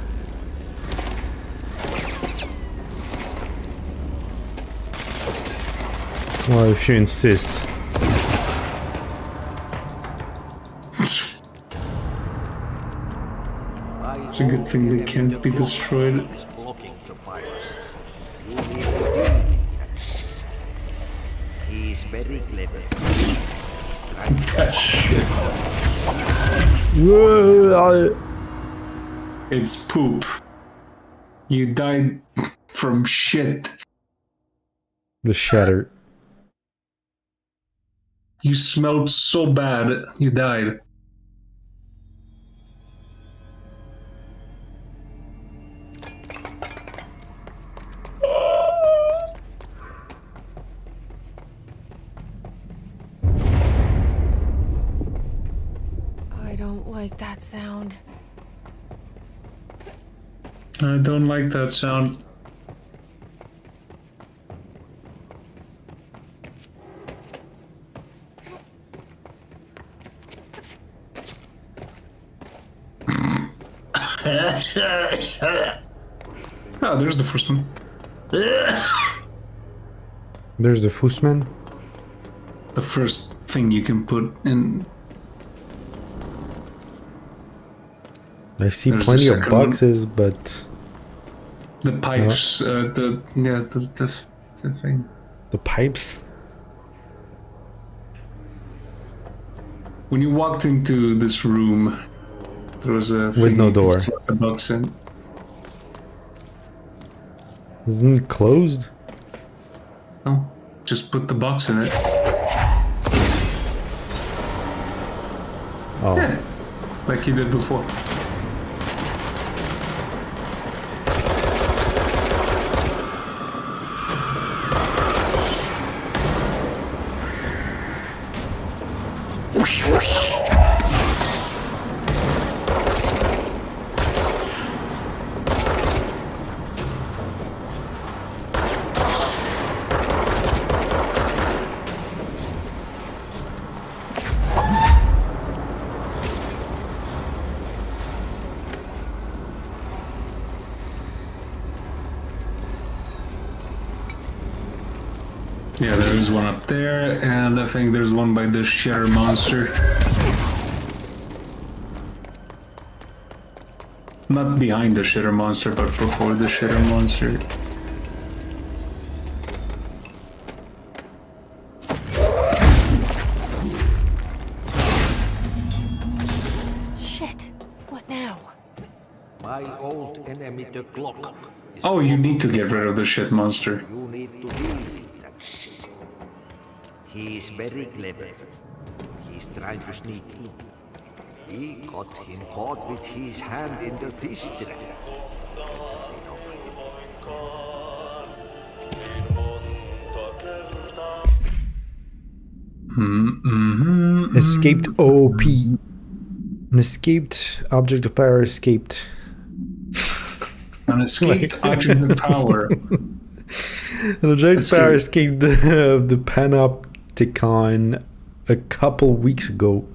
Well, if you insist. It's a good thing they can't be destroyed. He's very clever. That shit. It's poop. You died from shit. The shatter. You smelled so bad, you died. I don't like that sound. I don't like that sound. Ah, there's the first one. There's the Fussman. The first thing you can put in. I see There's plenty the of second one. boxes, but The pipes, the thing. the pipes. When you walked into this room, there was a With thing no you could door. slot the box in. Isn't it closed? No, just put the box in it. Oh. Yeah, like you did before. Yeah, there is one up there, and I think there's one by the shatter monster. Not behind the shatter monster, but before the shatter monster. Shit. What now? My old enemy, the clock. Oh, you need to get rid of the shit monster. You need to deal with that shit. He is very clever. He's trying to sneak in. We got him caught with his hand in the fish trap. Escaped OP. An escaped object of power escaped. An escaped object of power. An object of power escaped the Panopticon a couple weeks ago.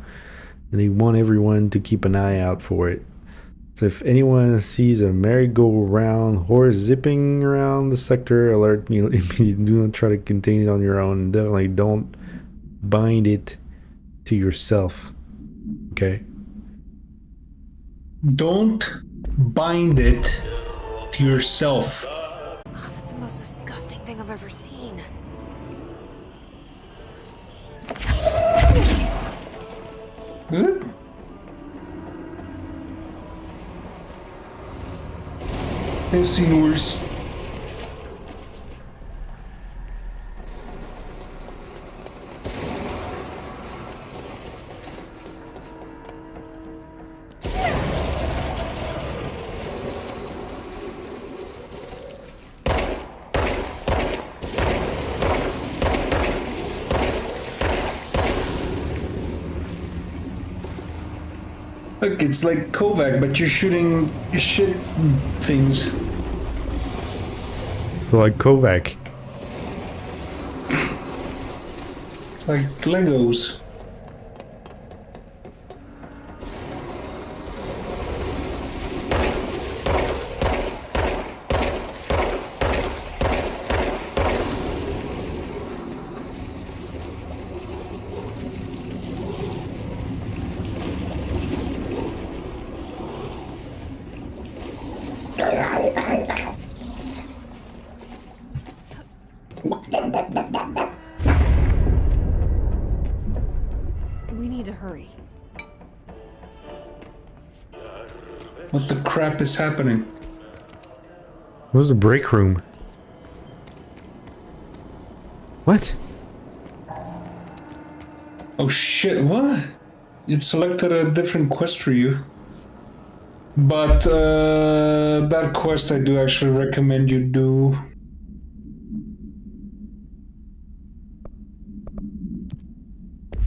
And they want everyone to keep an eye out for it. So if anyone sees a merry-go-round horse zipping around the sector, alert me immediately. Do not try to contain it on your own. Definitely don't bind it to yourself. Okay? Don't bind it to yourself. Oh, that's the most disgusting thing I've ever seen. Is it? I've seen worse. Look, it's like Kovac, but you're shooting shit things. So like Kovac. It's like Legos. We need to hurry. What the crap is happening? Where's the break room? What? Oh shit, what? It selected a different quest for you. But that quest I do actually recommend you do.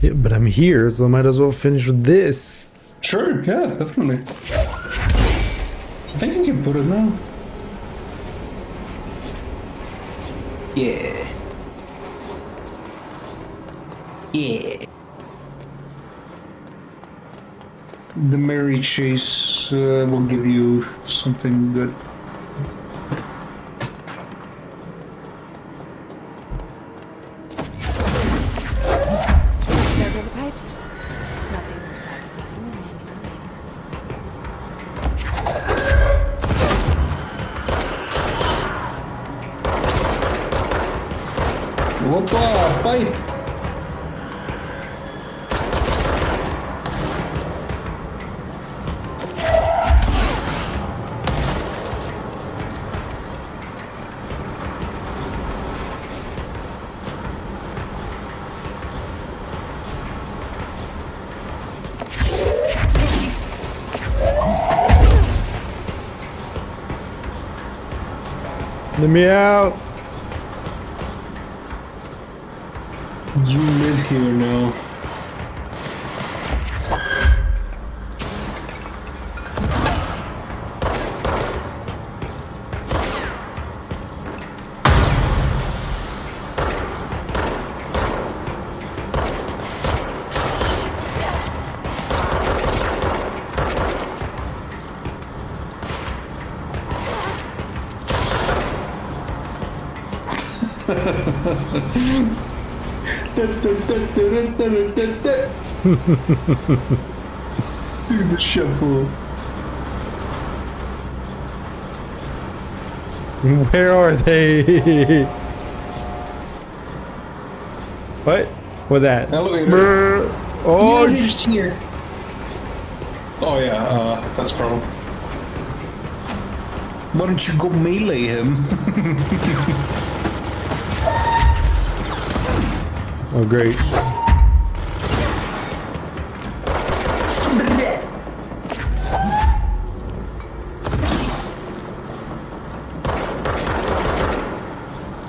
Yeah, but I'm here, so I might as well finish with this. Sure, yeah, definitely. I think you can put it now. Yeah. Yeah. The Merry Chase will give you something good. There go the pipes. Nothing more satisfying than manually. Whoppa, pipe! Let me out. You live here now. The shuffle. Where are they? What? What that? Elevator. Brr. Oh, Yeah, just here. Oh yeah, that's a problem. Why don't you go melee him? oh great.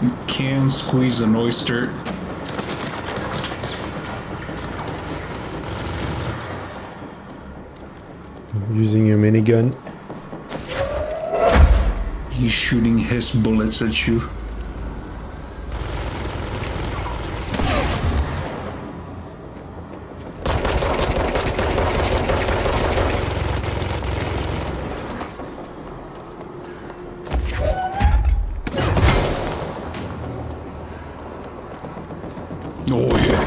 You can squeeze an oyster. Using your minigun. He's shooting his bullets at you. Oh yeah.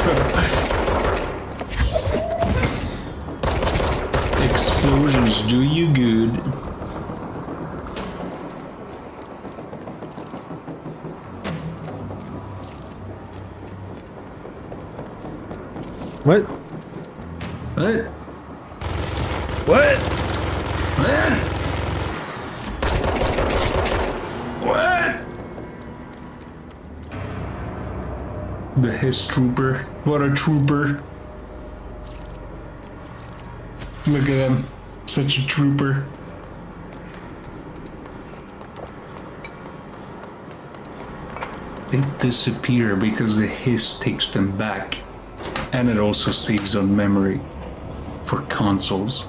Explosions do you good. What? What? What? What? The Hiss Trooper. What a trooper. Look at him. Such a trooper. They disappear because the Hiss takes them back. And it also saves on memory for consoles.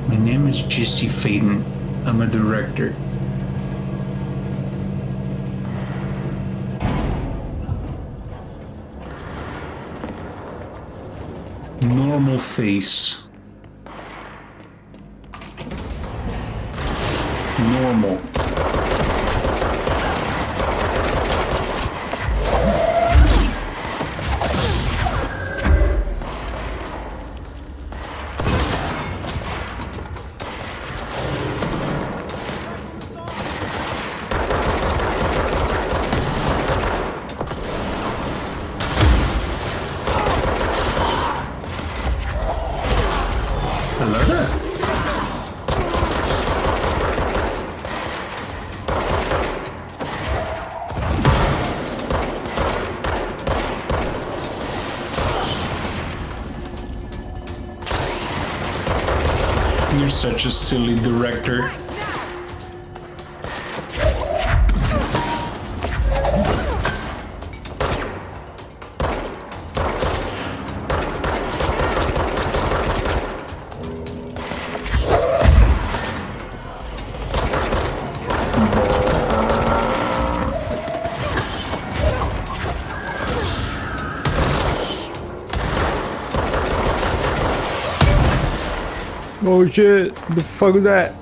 My name is Jesse Faden. I'm a director. Normal face. Normal. Hello there. You're such a silly director. Oh shit, what the fuck was that?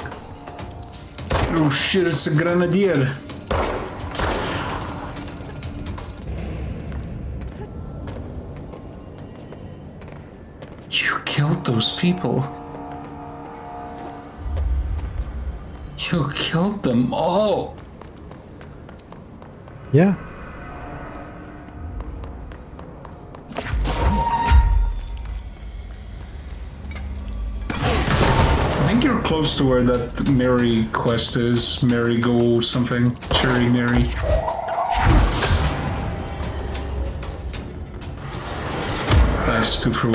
Oh shit, it's a grenadier. You killed those people. You killed them all. Yeah. I think you're close to where that Mary quest is. Mary go something. Cherry Mary. Nice, 2 for 1.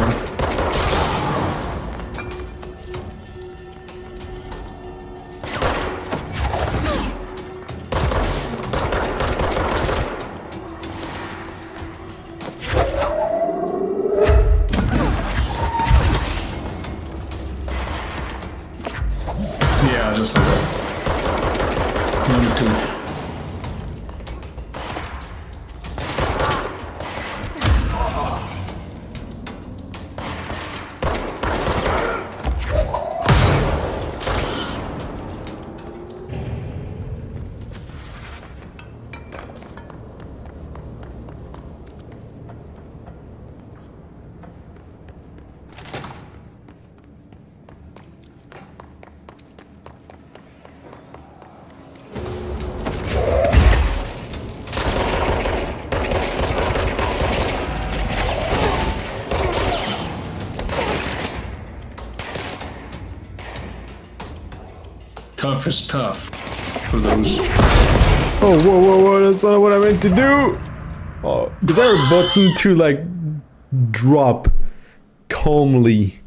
Yeah, just like that. Number 2. Tough is tough for those. Oh, whoa, that's not what I meant to do! Oh, is there a button to, like, drop calmly?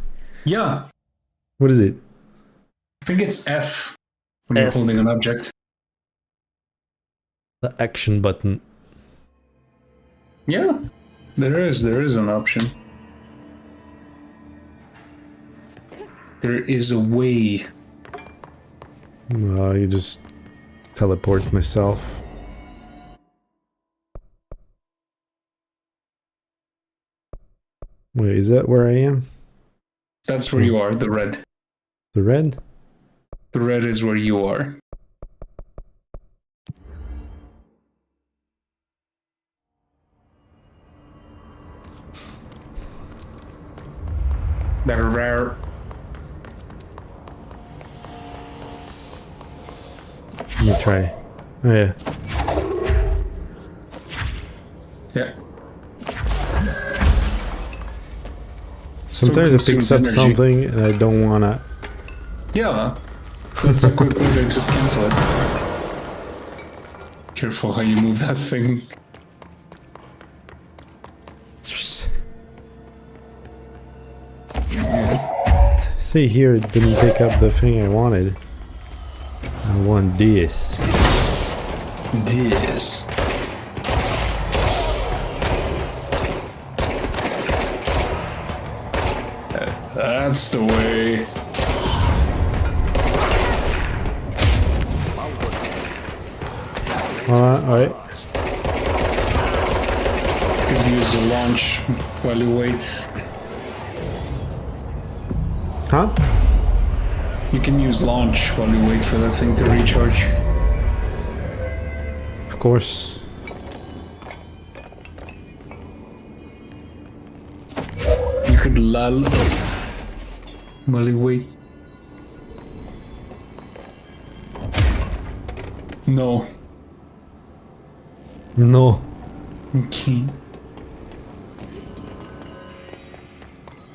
Yeah, What is it? I think it's F when you're F. holding an object. The action button. Yeah, there is an option. There is a way. You just teleport myself. Wait, is that where I am? That's where you are, the red. The red? The red is where you are. That are rare. Let me try. Oh yeah. Yeah. Sometimes it picks up something and I don't wanna. Yeah. That's a quick way to just cancel it. Careful how you move that thing. See here, it didn't pick up the thing I wanted. I want this. This. That's the way. Alright. Could use the launch while you wait. Huh? You can use launch while you wait for that thing to recharge. Of course. You could lull while you wait. No. No. Okay.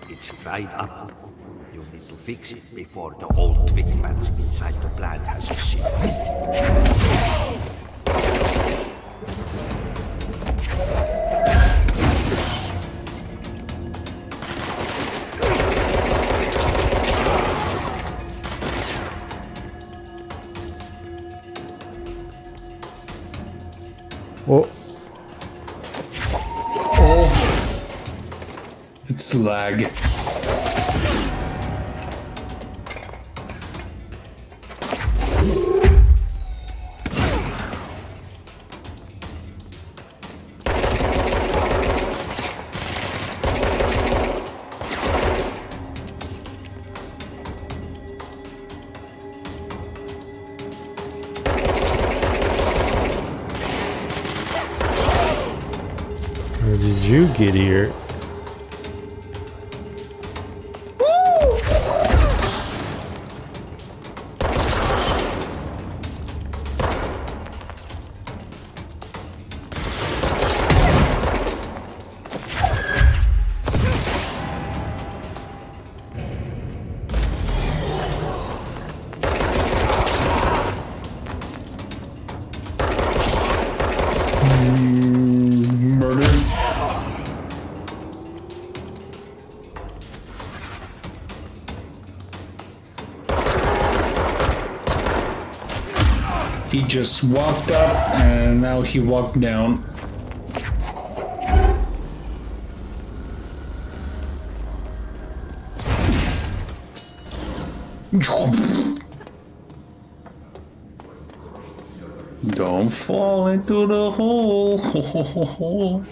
It's fried up. You need to fix it before the old twig fats inside the plant has a shift. Oh. Oh. It's lag. How did you get here? Murder. He just walked up and now he walked down. Don't fall into the hole. Ho, ho, ho, ho.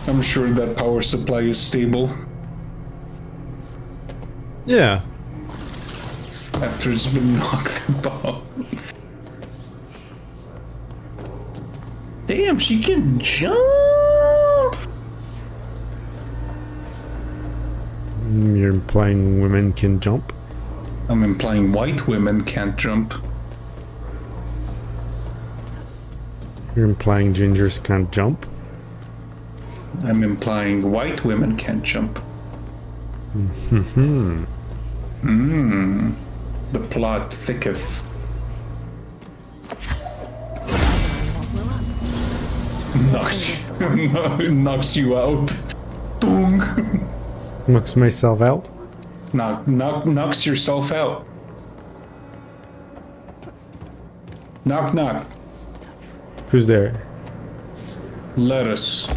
I'm sure that power supply is stable. Yeah. After it's been knocked about. Damn, she can jump! You're implying women can jump? I'm implying white women can't jump. You're implying gingers can't jump? I'm implying white women can't jump. Hmm. The plot thicketh. Knocks you out. Boom. Knocks myself out? Knocks yourself out. Knock, knock. Who's there? Lettuce.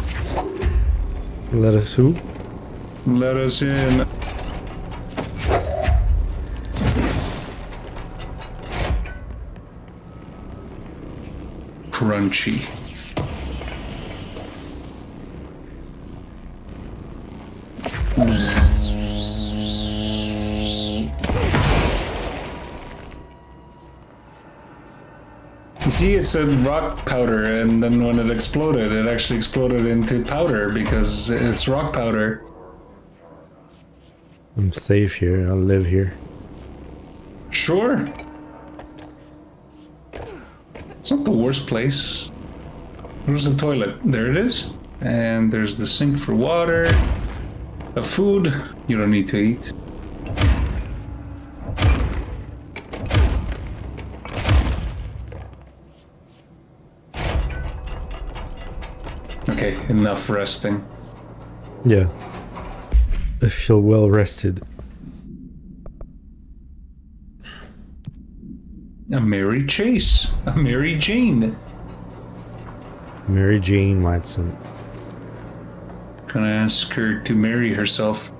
Let us who? Let us in. Crunchy. You see, it said rock powder, and then when it exploded, it actually exploded into powder because it's rock powder. I'm safe here. I'll live here. Sure. It's not the worst place. Where's the toilet? There it is. And there's the sink for water. The food you don't need to eat. Okay, enough resting. Yeah. I feel well rested. A Mary Chase. A Mary Jane. Mary Jane Watson. Gonna ask her to marry herself.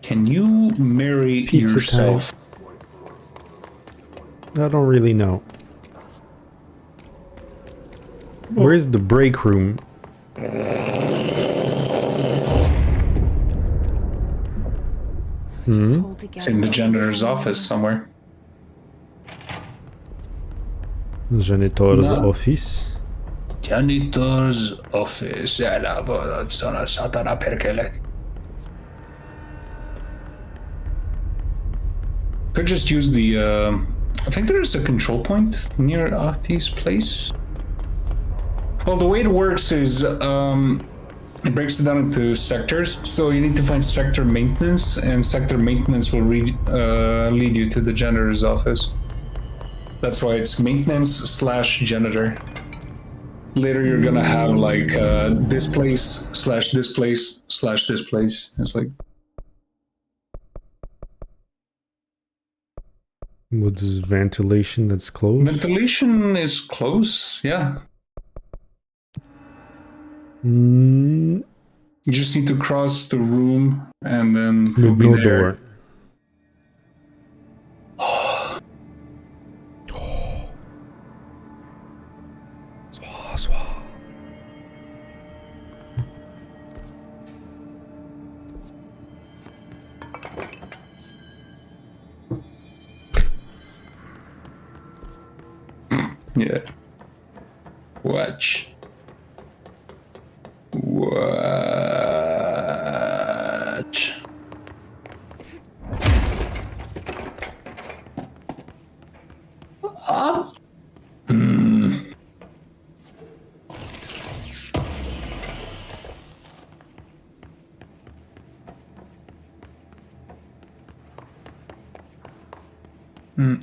Can you marry Pizza yourself? I don't really know. Where's the break room? It's in the janitor's office somewhere. Janitor's No. office. Janitor's office. Sono satana perché could just use the I think there's a control point near Ahti's place. Well, the way it works is it breaks it down into sectors. So you need to find sector maintenance, and sector maintenance will lead you to the janitor's office. That's why it's maintenance/janitor. Later you're gonna have like this place/this place/this place. It's like, What is ventilation that's closed? ventilation is close, yeah. Mm, You just need to cross the room and then you'll with be no there. door. Yeah. Watch. Watch.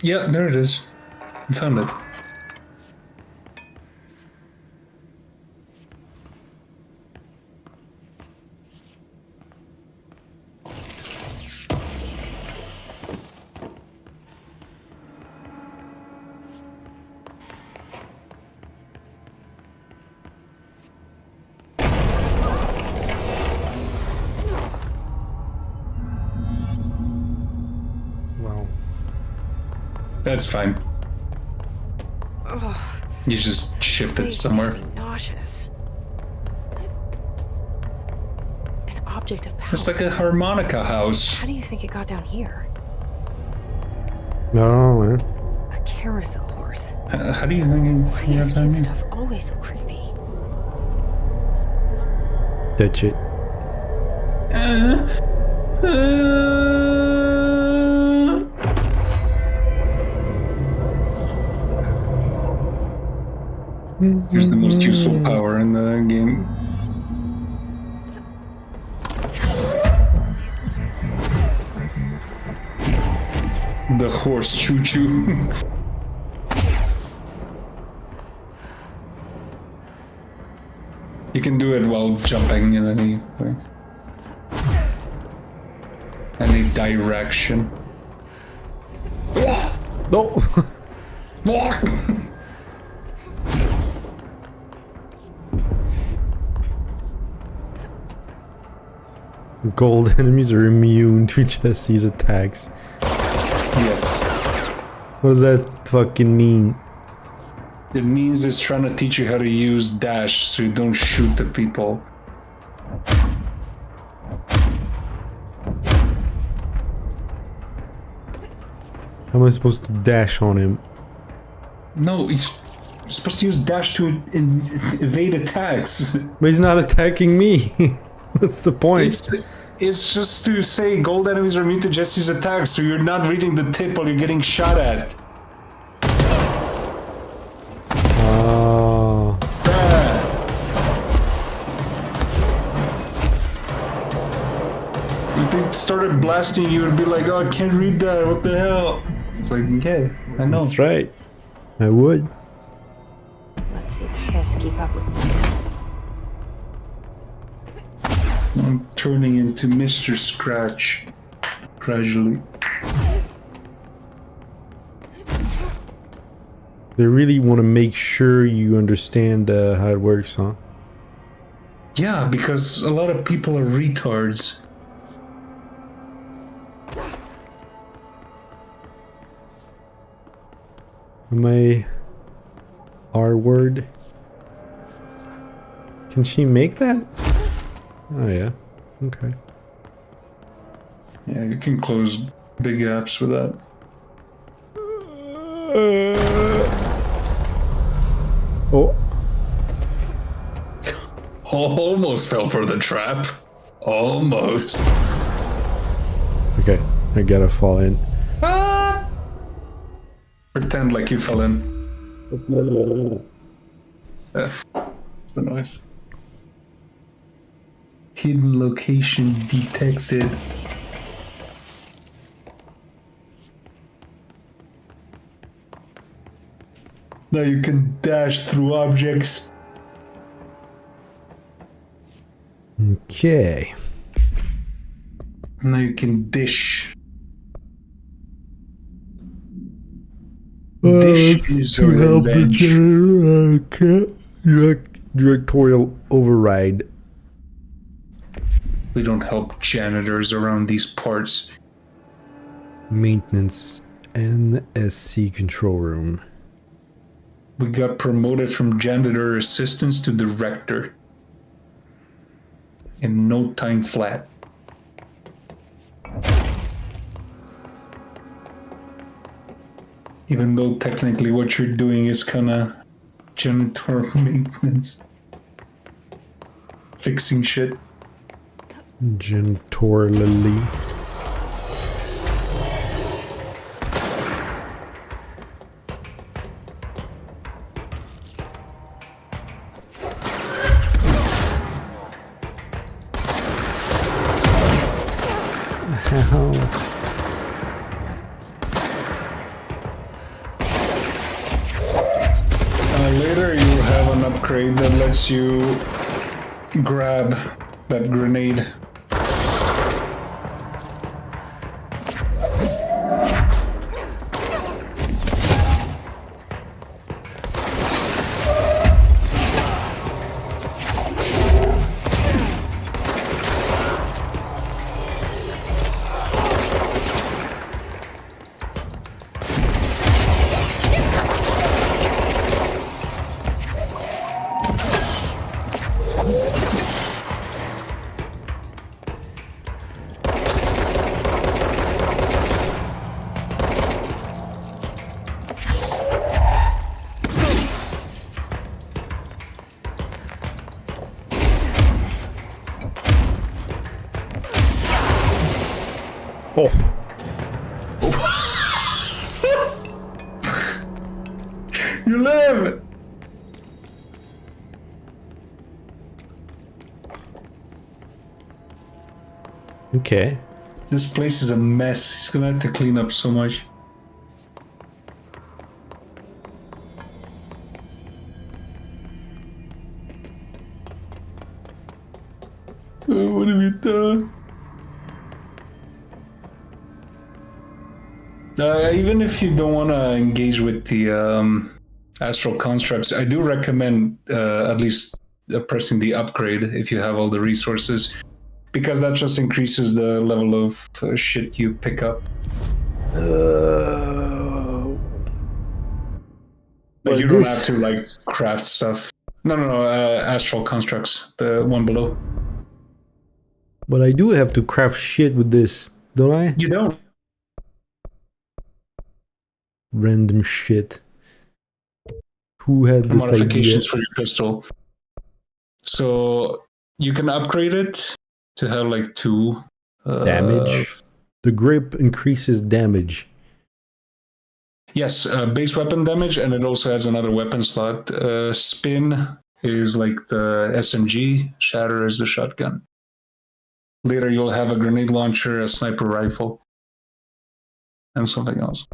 Yeah, there it is. I found it. Wow. That's fine. Ugh, You just shifted face somewhere. makes me nauseous. An object of power. It's like a harmonica house. How do you think it got down here? No, man. A carousel horse. How do you think Why you is have that? kid stuff always so creepy? That shit. Here's the most useful power in the game. The horse choo-choo. You can do it while jumping in any way. Any direction. No. Gold enemies are immune to Jesse's attacks. Yes. What does that fucking mean? It means it's trying to teach you how to use dash so you don't shoot the people. How am I supposed to dash on him? No, you're supposed to use dash to evade attacks. But he's not attacking me. That's the point. It's just to say gold enemies are immune to Jesse's attacks, so you're not reading the tip while you're getting shot at. Oh. If they started blasting you, it'd be like, oh, I can't read that, what the hell? It's like, okay, I know. That's right. I would. Let's see the hiss keep up with me. I'm turning into Mr. Scratch gradually. They really want to make sure you understand how it works, huh? Yeah, because a lot of people are retards. My R word. Can she make that? Oh yeah. Okay. Yeah, you can close big gaps with that. Oh. Almost fell for the trap. Almost. Okay, I gotta fall in. Ah! Pretend like you fell in. That's the noise. Hidden location detected. Now you can dash through objects. Okay. Now you can dish. Dish is to a help the revenge. directorial override. We don't help janitors around these parts. Maintenance NSC control room. We got promoted from janitor assistants to director. In no time flat. Even though technically what you're doing is kinda janitor maintenance. Fixing shit. Janitorially. elevator, you have an upgrade that lets you grab that grenade. Oh. You live! Okay. This place is a mess. He's gonna have to clean up so much. What have you done? Even if you don't want to engage with the astral constructs, I do recommend at least pressing the upgrade if you have all the resources, because that just increases the level of shit you pick up. Like you don't have to like craft stuff. No, astral constructs, the one below. But I do have to craft shit with this, don't I? You don't. Random shit. Who had this idea? Modifications for your pistol. So you can upgrade it to have like 2 damage. The grip increases damage. Yes, base weapon damage, and it also has another weapon slot. Spin is like the SMG, shatter is the shotgun. Later you'll have a grenade launcher, a sniper rifle, and something else.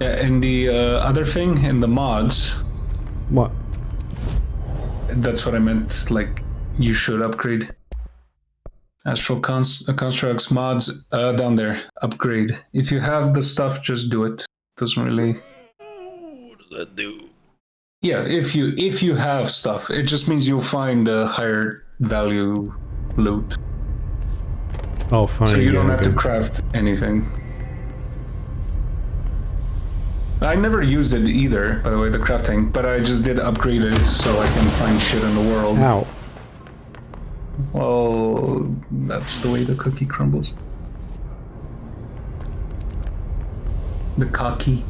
Yeah, and the other thing in the mods. What? That's what I meant. Like, you should upgrade. Astral Constructs mods down there. Upgrade. If you have the stuff, just do it. Doesn't really. What does that do? Yeah, if you have stuff, it just means you'll find a higher value loot. Oh, fine. So you don't have to craft anything. I never used it either, by the way, the crafting, but I just did upgrade it so I can find shit in the world. Ow. Well, that's the way the cookie crumbles. The cocky.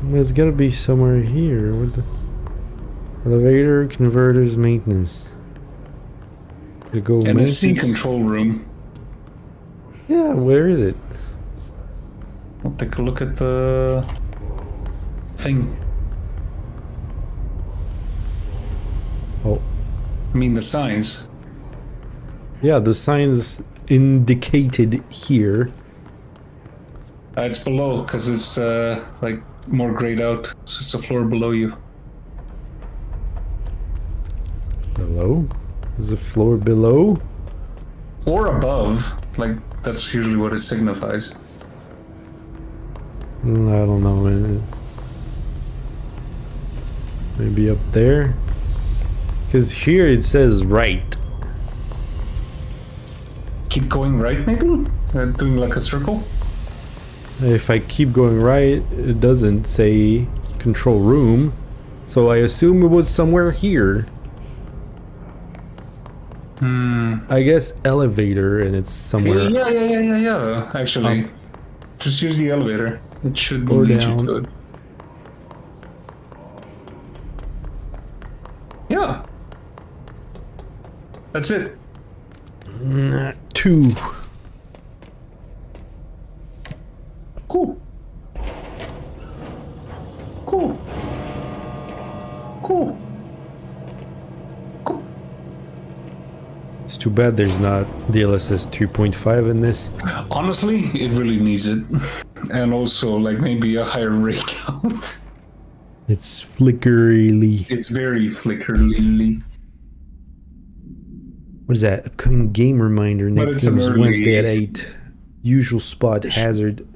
There's gotta be somewhere here. What the? Elevator, converters, maintenance. To go NSC control room. Yeah, where is it? I'll take a look at the thing. Oh. I mean the signs. Yeah, the signs indicated here. It's below, because it's like more grayed out, so it's a floor below you. Below? Is the floor below? Or above, like that's usually what it signifies. I don't know, man. Maybe up there? Because here it says right. Keep going right, maybe? Doing like a circle? If I keep going right, it doesn't say control room. So I assume it was somewhere here. I guess elevator, and it's somewhere. Yeah. Actually, just use the elevator. It should Go lead down. you to it. Yeah. That's it. 2. Cool. Cool. Cool. Cool. It's too bad there's not DLSS 3.5 in this. Honestly, it really needs it. And also, like, maybe a higher ray count. It's flickery. It's very flickery. What is that? Upcoming game reminder. But Next it's game an is early- Wednesday at 8. Usual spot. Hazard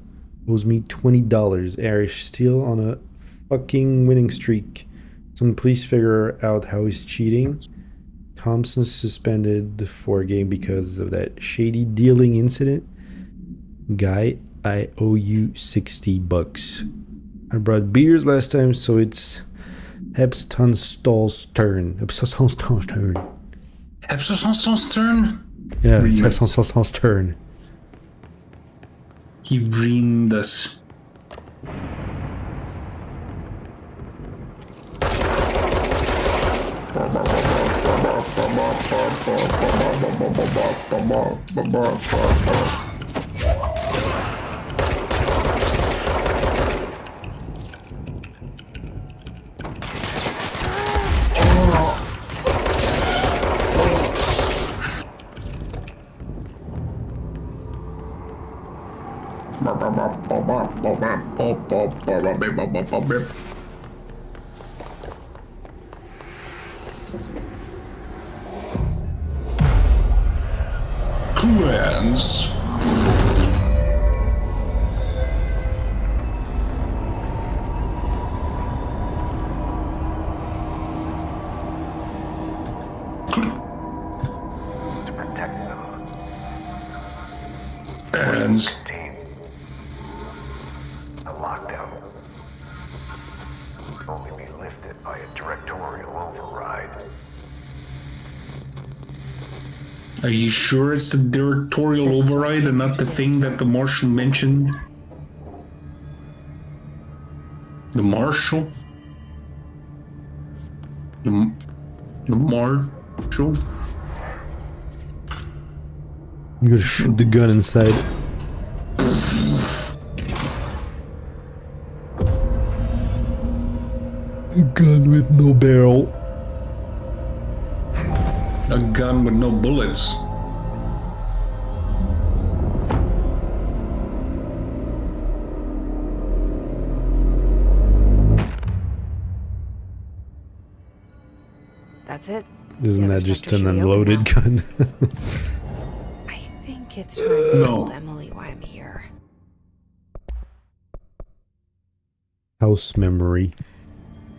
owes me $20. Irish still on a fucking winning streak. Someone please figure out how he's cheating. Thompson suspended for a game because of that shady dealing incident. Guy, I owe you $60. I brought beers last time, so it's Hepstonstall's turn. Hepstonstall's turn. Hepstonstall's turn? Yeah, it's Remus. Hepstonstall's turn. He reamed us. Cleanse. To protect them. Cleanse. Team. A lockdown would only be lifted by a directorial override. Are you sure it's the directorial override and not the thing that the Marshal mentioned? The Marshal? The Marshal? I'm gonna shoot the gun inside. A gun with no barrel. A gun with no bullets. That's it. Isn't The that other just sector an should be open unloaded now. gun? I think it's time I No. told Emily why I'm here. House memory.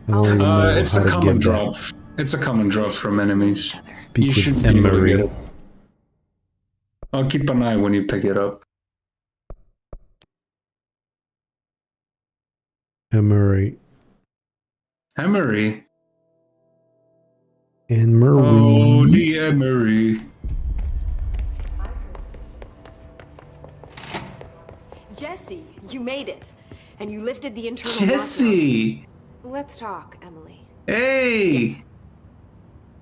I don't even know It's how a to common get drop. that. It's a common drop from enemies. Speak You with should be able to Emery. get it. I'll keep an eye when you pick it up. Emery. Emery. And Marie. Oh, the Emery. Jesse, you made it. And you lifted the internal Jesse! Let's talk, Emily. Hey!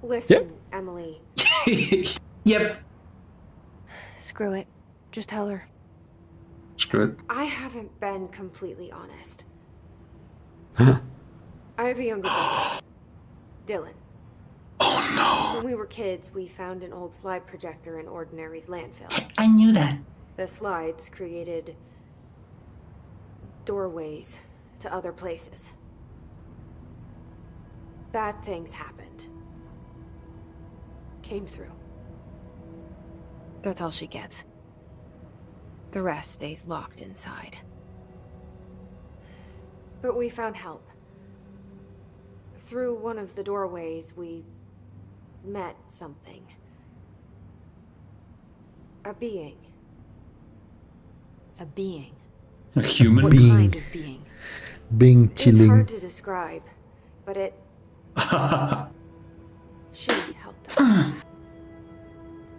Listen, Emily. Yep. Screw it. Just tell her. Screw it. I haven't been completely honest. Huh? I have a younger brother, Dylan. Oh no. When we were kids, we found an old slide projector in Ordinary's landfill. I knew that. The slides created doorways to other places. Bad things happened. Came through. That's all she gets. The rest stays locked inside. But we found help. Through one of the doorways, we met something. A being. A being. A human What being. kind of being? Being It's chilling. hard to describe, but she helped us.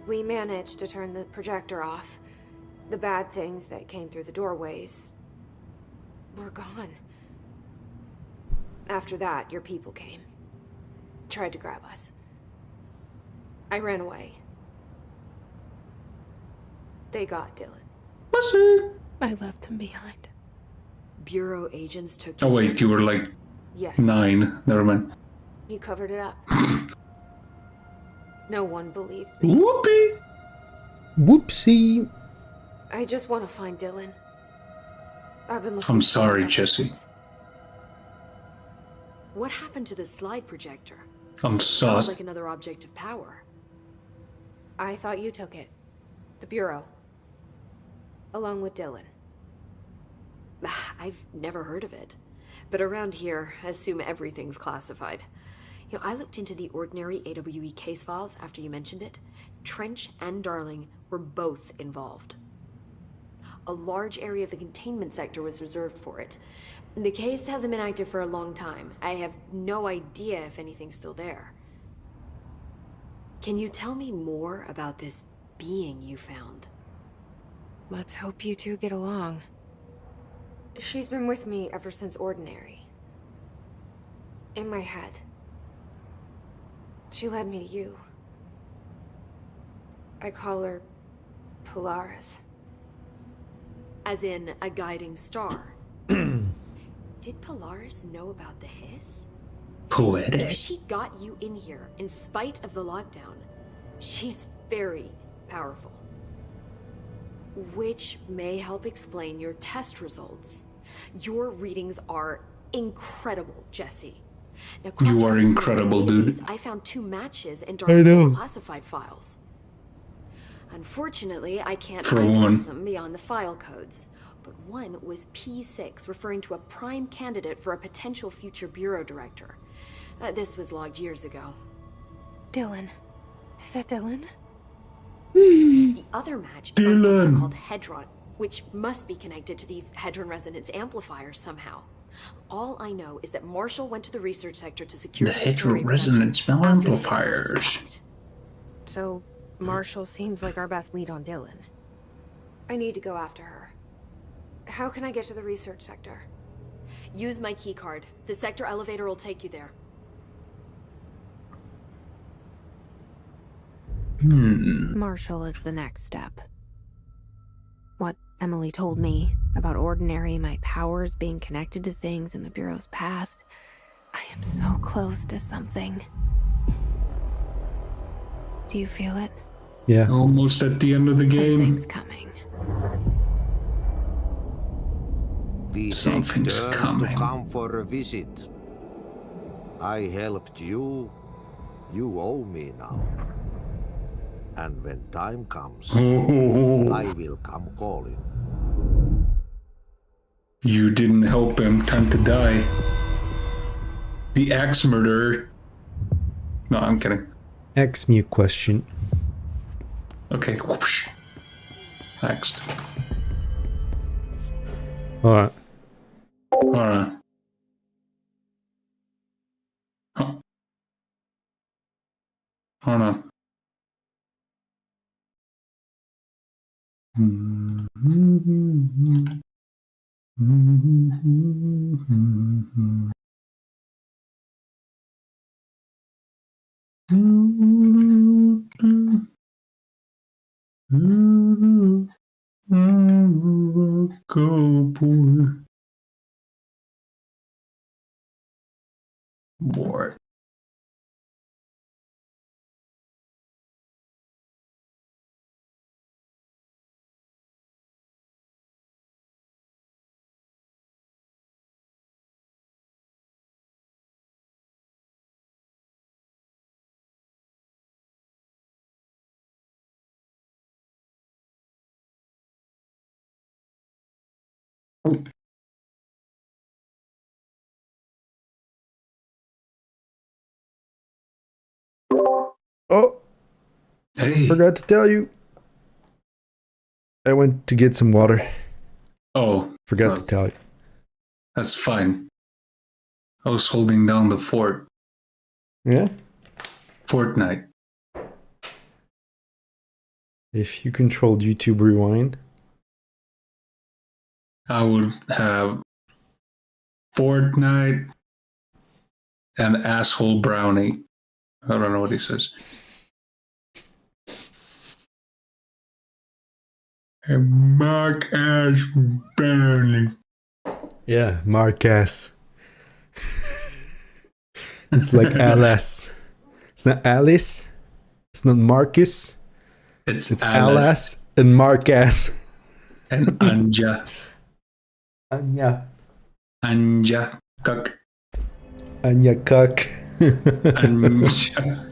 We managed to turn the projector off. The bad things that came through the doorways were gone. After that, your people came. Tried to grab us. I ran away. They got Dylan. I left him behind. Bureau agents took you. Oh wait, you were like Yes. 9. Never mind. You covered it up. No one believed me. Whoopee! Whoopsie. I just want to find Dylan. I've been looking I'm for sorry, him ever Jesse. since. What happened to the slide projector? I'm Sounds sauced. like another object of power. I thought you took it. The Bureau. Along with Dylan. I've never heard of it. But around here, I assume everything's classified. You know, I looked into the ordinary AWE case files after you mentioned it. Trench and Darling were both involved. A large area of the containment sector was reserved for it. The case hasn't been active for a long time. I have no idea if anything's still there. Can you tell me more about this being you found? Let's hope you two get along. She's been with me ever since Ordinary. In my head. She led me to you. I call her Polaris. As in a guiding star. Did Polaris know about the hiss? If Poetic. she got you in here in spite of the lockdown, she's very powerful. Which may help explain your test results. Your readings are incredible, Jesse. Now, You are cross-referencing incredible, the database, dude. I found 2 matches in know. Darwin's classified files. Unfortunately, I can't For a access woman. them beyond the file codes. But one was P6, referring to a prime candidate for a potential future bureau director. This was logged years ago. Dylan. Is that Dylan? The other match is on Dylan. something called Hedron, which must be connected to these Hedron resonance amplifiers somehow. All I know is that Marshall went to the research sector to secure The Victory Hedron resonance production after the Hiss first amplifiers. attacked. So, Marshall seems like our best lead on Dylan. I need to go after her. How can I get to the research sector? Use my key card. The sector elevator will take you there. Marshall is the next step. What Emily told me about Ordinary, my powers being connected to things in the Bureau's past. I am so close to something. Do you feel it? Yeah. Almost at the end of the game. Something's coming. We Something's take turns coming. to come for a visit. I helped you. You owe me now. And when time comes, Oh, I will come calling. you didn't help him. Time to die. The axe murderer. No, I'm kidding. Ask me a question. Okay. Whoosh. Next. Alright. Alright. Huh. Hold on. Go, boy. Boy. Oh, Hey. forgot to tell you. I went to get some water. Oh, Forgot well, to tell you. that's fine. I was holding down the fort. Yeah? Fortnite. If you controlled YouTube Rewind. I would have Fortnite and asshole brownie. I don't know what he says. And Mark Ash brownie. Yeah, Marcus. It's like Alice. It's not Alice. It's not Marcus. It's It's Alice Alas and Marcus. and Anja. Anya. Anja. Kuk. Anya Cuck. Anja.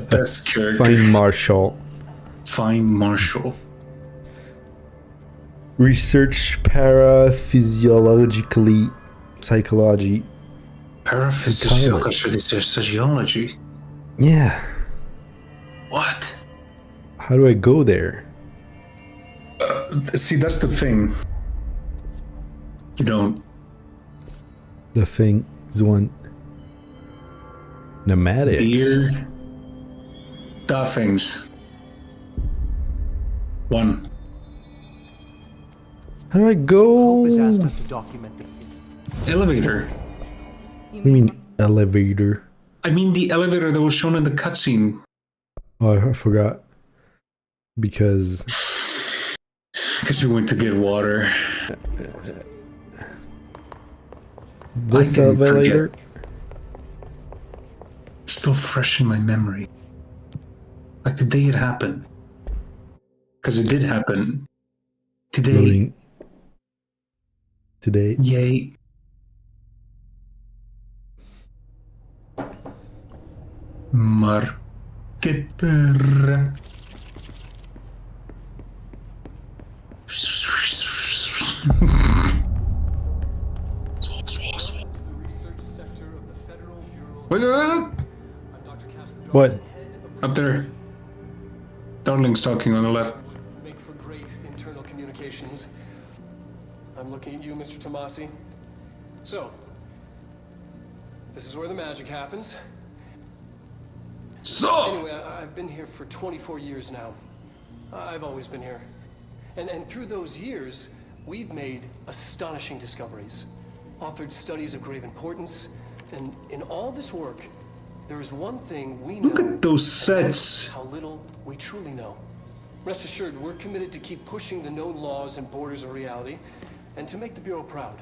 Best character. Fine Marshall. Fine Marshall. Research paraphysiologically psychology. Paraphysiology. Yeah. What? How do I go there? See, that's the thing. You don't. The thing is one. Pneumatics. Dear. The things. One. How do I go? Hope has asked us to document this. Elevator. What do you mean elevator? I mean the elevator that was shown in the cutscene. Oh, I forgot. Because you went to get water. this I didn't elevator. forget. Still fresh in my memory. Like the day it happened. Because it did happen. Today. Loading. Today. Yay. Marketer. Wait, What? up there. Darling's talking on the left. Make for great internal communications. I'm looking at you, Mr. Tomasi. So, this is where the magic happens. So! Anyway, I've been here for 24 years now. I've always been here. And through those years, we've made astonishing discoveries, authored studies of grave importance, and in all this work, there is one thing we know. Look at those sets. How little we truly know. Rest assured, we're committed to keep pushing the known laws and borders of reality, and to make the Bureau proud.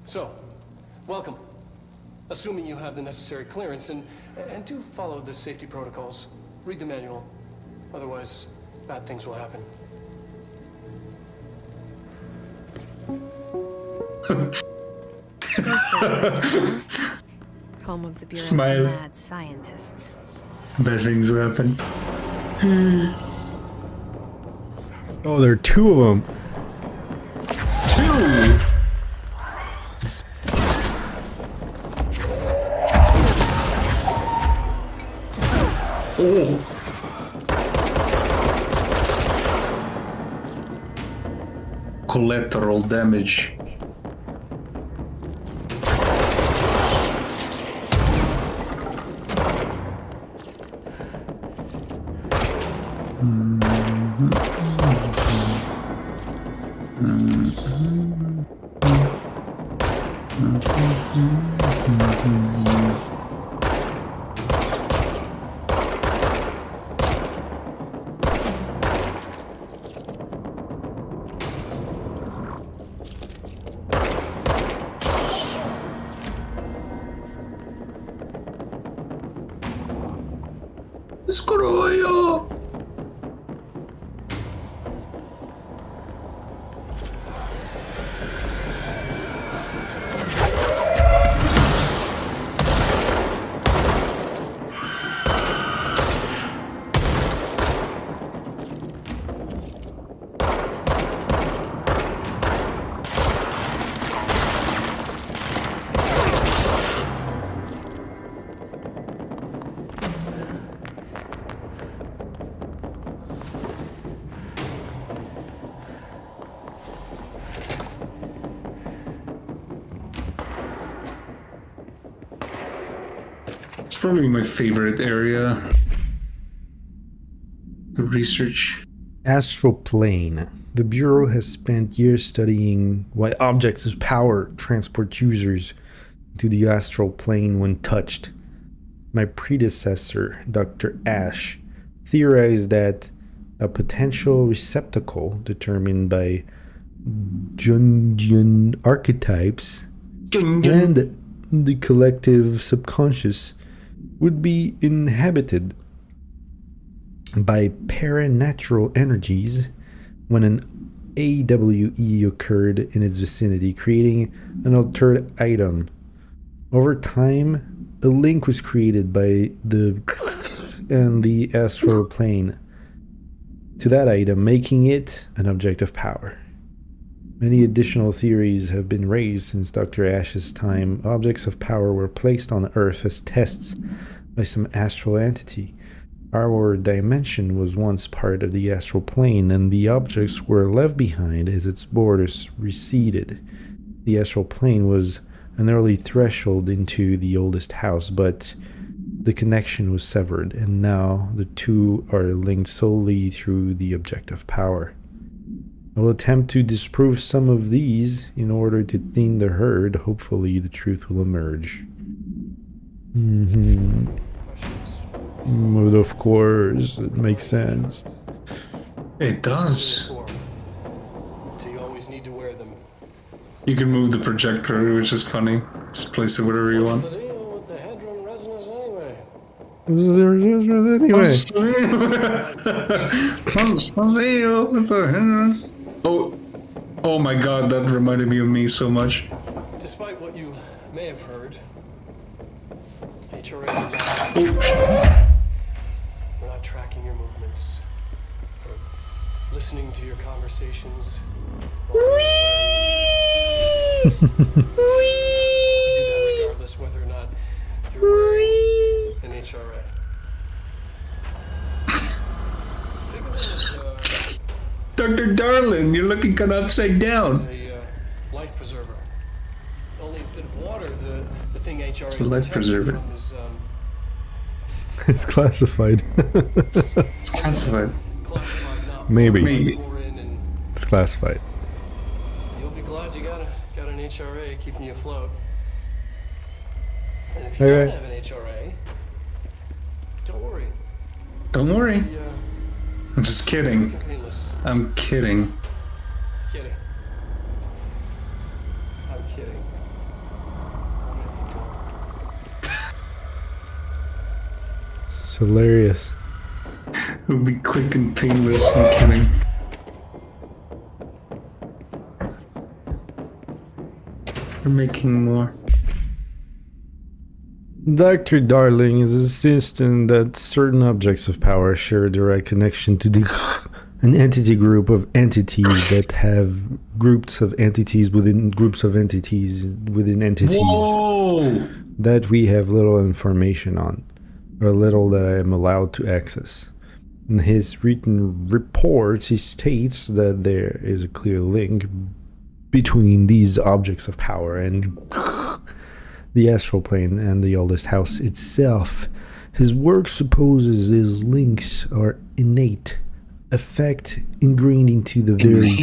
So, welcome. Assuming you have the necessary clearance, and do follow the safety protocols. Read the manual. Otherwise, bad things will happen. Home of the Bureau Smile. of Mad Scientists. Bad things will happen. Oh, there are two of them. Two! Oh! Collateral damage. Screw. It's probably my favorite area. The research. Astral plane. The Bureau has spent years studying why objects of power transport users to the astral plane when touched. My predecessor, Dr. Ash, theorized that a potential receptacle determined by Jungian archetypes and the collective subconscious would be inhabited by paranatural energies when an AWE occurred in its vicinity, creating an altered item. Over time, a link was created by the and the astral plane to that item, making it an object of power. Many additional theories have been raised since Dr. Ash's time. Objects of power were placed on Earth as tests by some astral entity. Our dimension was once part of the astral plane, and the objects were left behind as its borders receded. The astral plane was an early threshold into the oldest house, but the connection was severed, and now the two are linked solely through the object of power. I will attempt to disprove some of these in order to thin the herd. Hopefully the truth will emerge. But of course, it makes sense. It does. Do you always need to wear them? You can move the projector, which is funny. Just place it wherever you want. What's the deal with the headroom resonance anyway? Oh my god, that reminded me of me so much. Despite what you may have heard, HRA are not, we're not tracking your movements or listening to your conversations. We do that regardless whether or not you're wearing an HRA. Think of it as Dr. Darlin, you're looking kind of upside down. a life preserver. Only instead of water, the thing HRA It's a life preserver. is It's classified. It's classified. classified, not Maybe. Maybe. chlorine, and It's classified. you'll be glad you got an HRA keeping you afloat. And if you Okay. don't have an HRA, don't worry. Don't worry. We, I'm just kidding. can painless. I'm kidding. Kidding. I'm kidding. It's hilarious. It'll be quick and painless. I'm kidding. You're making more. Dr. Darling is insistent that certain objects of power share a direct connection to an entity group of entities that have groups of entities within groups of entities within entities. Whoa! That we have little information on, or little that I am allowed to access. In his written reports, he states that there is a clear link between these objects of power and the astral plane and the oldest house itself. His work supposes these links are innate, effect ingrained into the very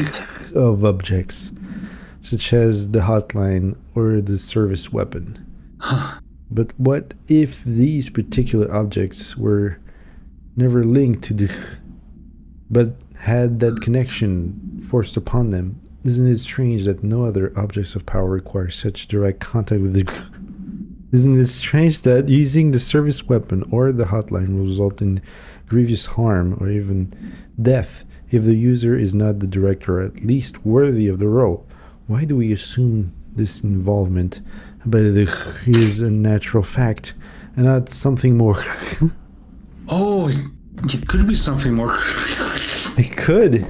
of objects, such as the hotline or the service weapon. But what if these particular objects were never linked to but had that connection forced upon them? Isn't it strange that no other objects of power require such direct contact with the Isn't it strange that using the service weapon or the hotline will result in grievous harm or even death if the user is not the director, or at least worthy of the role? Why do we assume this involvement by the is a natural fact and not something more? Oh, it could be something more. It could.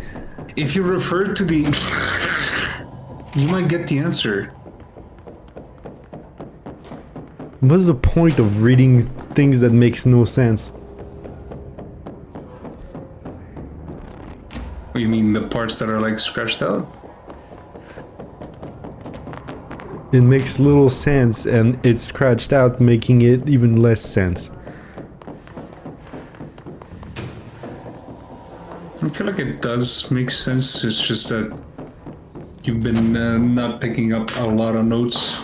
If you refer to the... You might get the answer. What's the point of reading things that makes no sense? What, you mean the parts that are like scratched out? It makes little sense and it's scratched out, making it even less sense. I feel like it does make sense. It's just that you've been not picking up a lot of notes.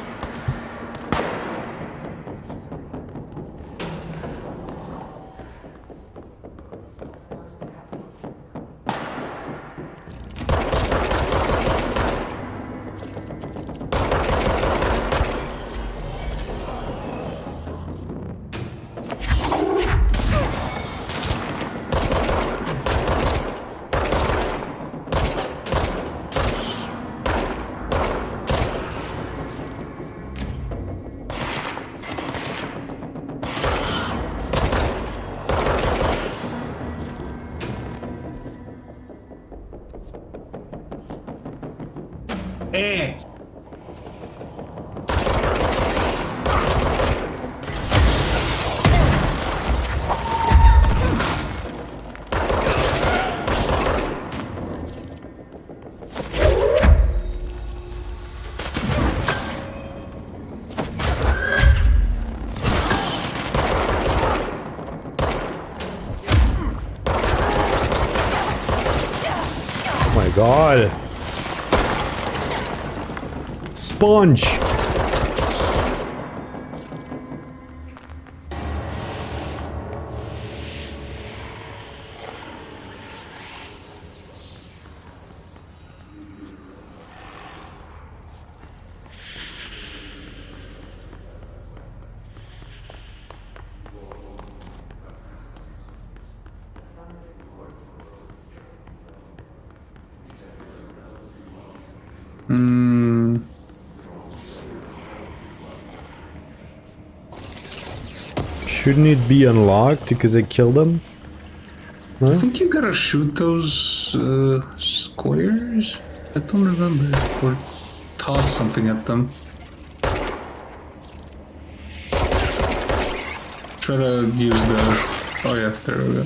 Eh! Oh my god. Sponge. Shouldn't it be unlocked because I killed them? I think you gotta shoot those squares? I don't remember. Or toss something at them. Try to use the... Oh yeah, there we go.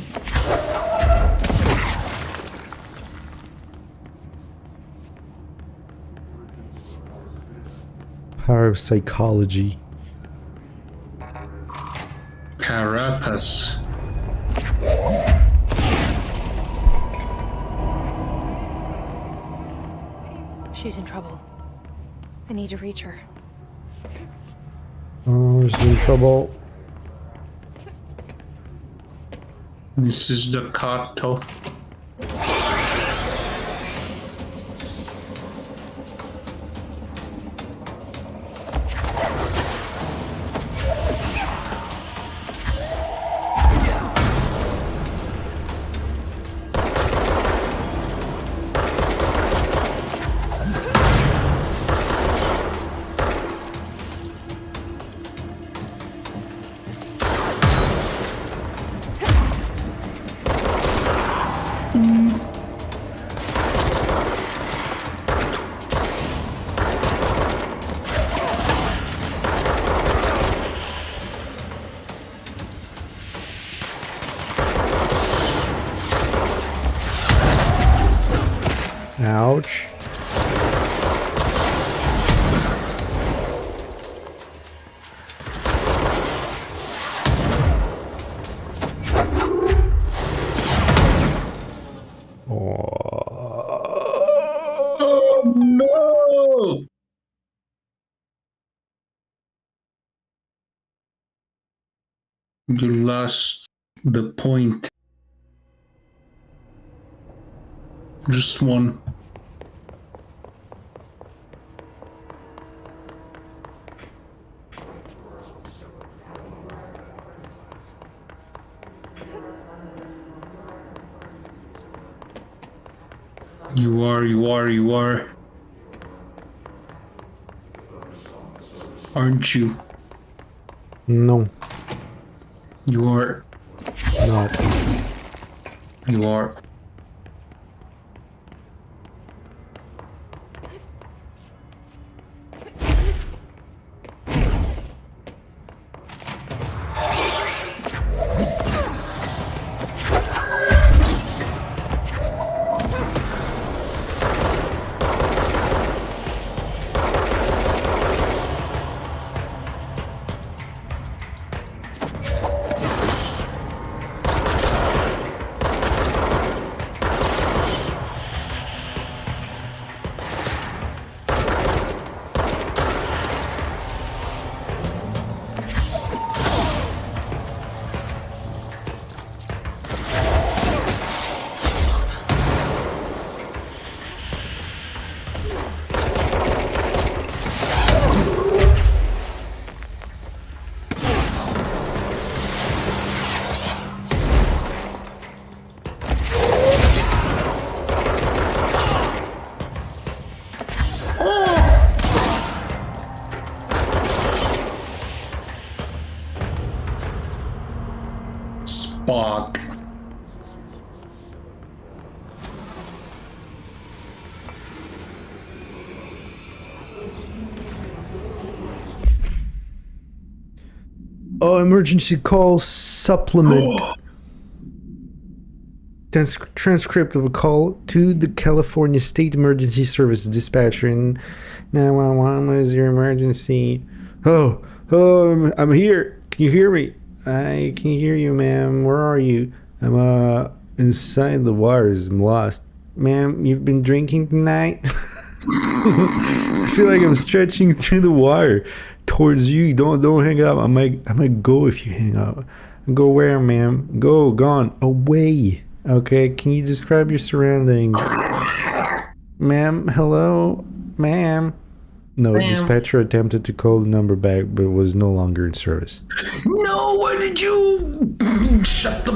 Parapsychology. Carapace. She's in trouble. I need to reach her. Oh, she's in trouble. This is the cartel. Ouch. Oh no! You lost the point. Just one. You are. Aren't you? No. You are. Not. You are. Oh, emergency call supplement. Transcript of a call to the California State Emergency Service dispatcher in 911. What is your emergency? Oh, I'm here. Can you hear me? I can hear you, ma'am. Where are you? I'm inside the wires. I'm lost. Ma'am, you've been drinking tonight? I feel like I'm stretching through the wire towards you. Don't hang up. I might go if you hang up. Go where, ma'am? Gone, away. Okay, can you describe your surroundings? Ma'am, hello? Ma'am? No, dispatcher attempted to call the number back, but was no longer in service. No, why did you shut the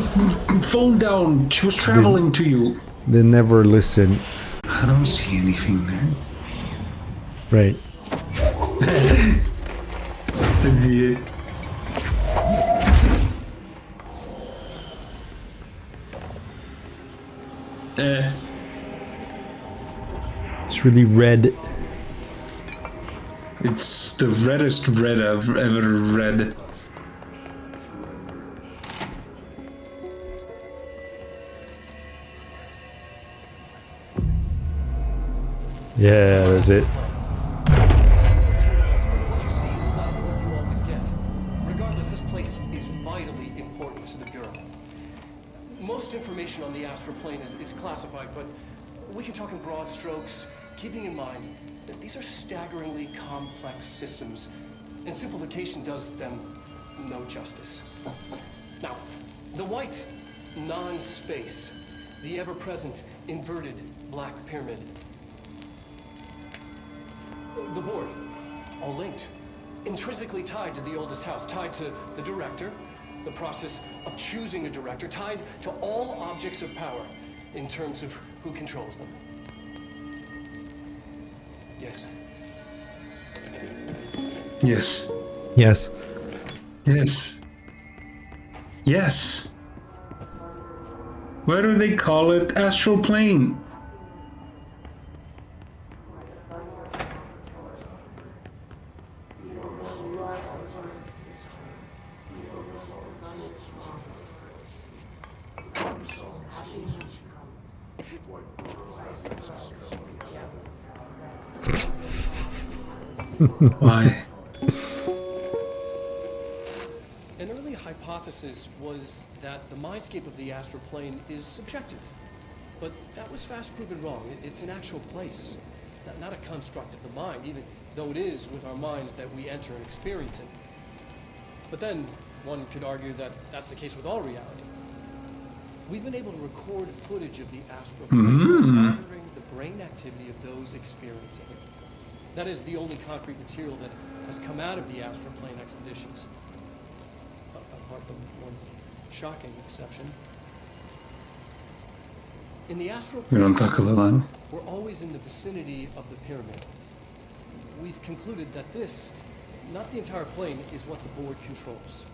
phone down? She was traveling to you. They never listen. I don't see anything there. Right. Yeah. It's really red. It's the reddest red I've ever read. Yeah, that's it. What you see is not what you always get. Regardless, this place is vitally important to the Bureau. Most information on the astral plane is classified, but we can talk in broad strokes, keeping in mind that these are staggeringly complex systems, and simplification does them no justice. Now, the white non-space, the ever-present inverted black pyramid, the board, all linked, intrinsically tied to the oldest house, tied to the director, the process of choosing a director, tied to all objects of power in terms of who controls them. Yes. Yes. Yes. Yes. Yes. Why do they call it astral plane? Why? An early hypothesis was that the mindscape of the astral plane is subjective. But that was fast proven wrong. It's an actual place, not a construct of the mind, even though it is with our minds that we enter and experience it. But then one could argue that that's the case with all reality. We've been able to record footage of the astral plane, monitoring the brain activity of those experiencing it. That is the only concrete material that has come out of the astral plane expeditions. Apart from one shocking exception. In the astral plane, We don't talk about that. we're always in the vicinity of the pyramid. We've concluded that this, not the entire plane, is what the board controls.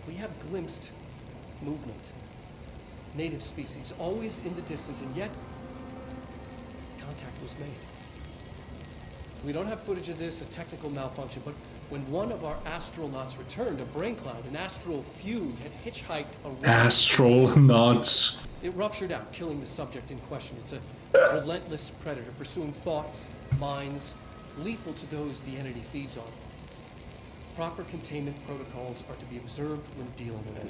We have glimpsed movement, native species, always in the distance, and yet contact was made. We don't have footage of this, a technical malfunction, but when one of our astronauts returned, a brain cloud, an astral fugue, had hitchhiked around. Astronauts. It ruptured out, killing the subject in question. It's a relentless predator, pursuing thoughts, minds, lethal to those the entity feeds on. Proper containment protocols are to be observed when dealing with it.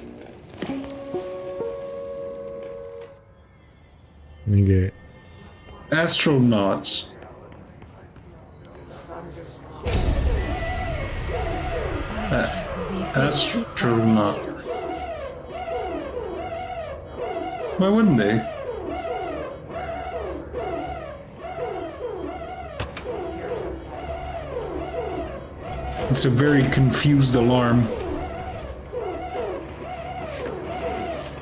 Okay. Astronauts. Astronaut. Why wouldn't they? It's a very confused alarm.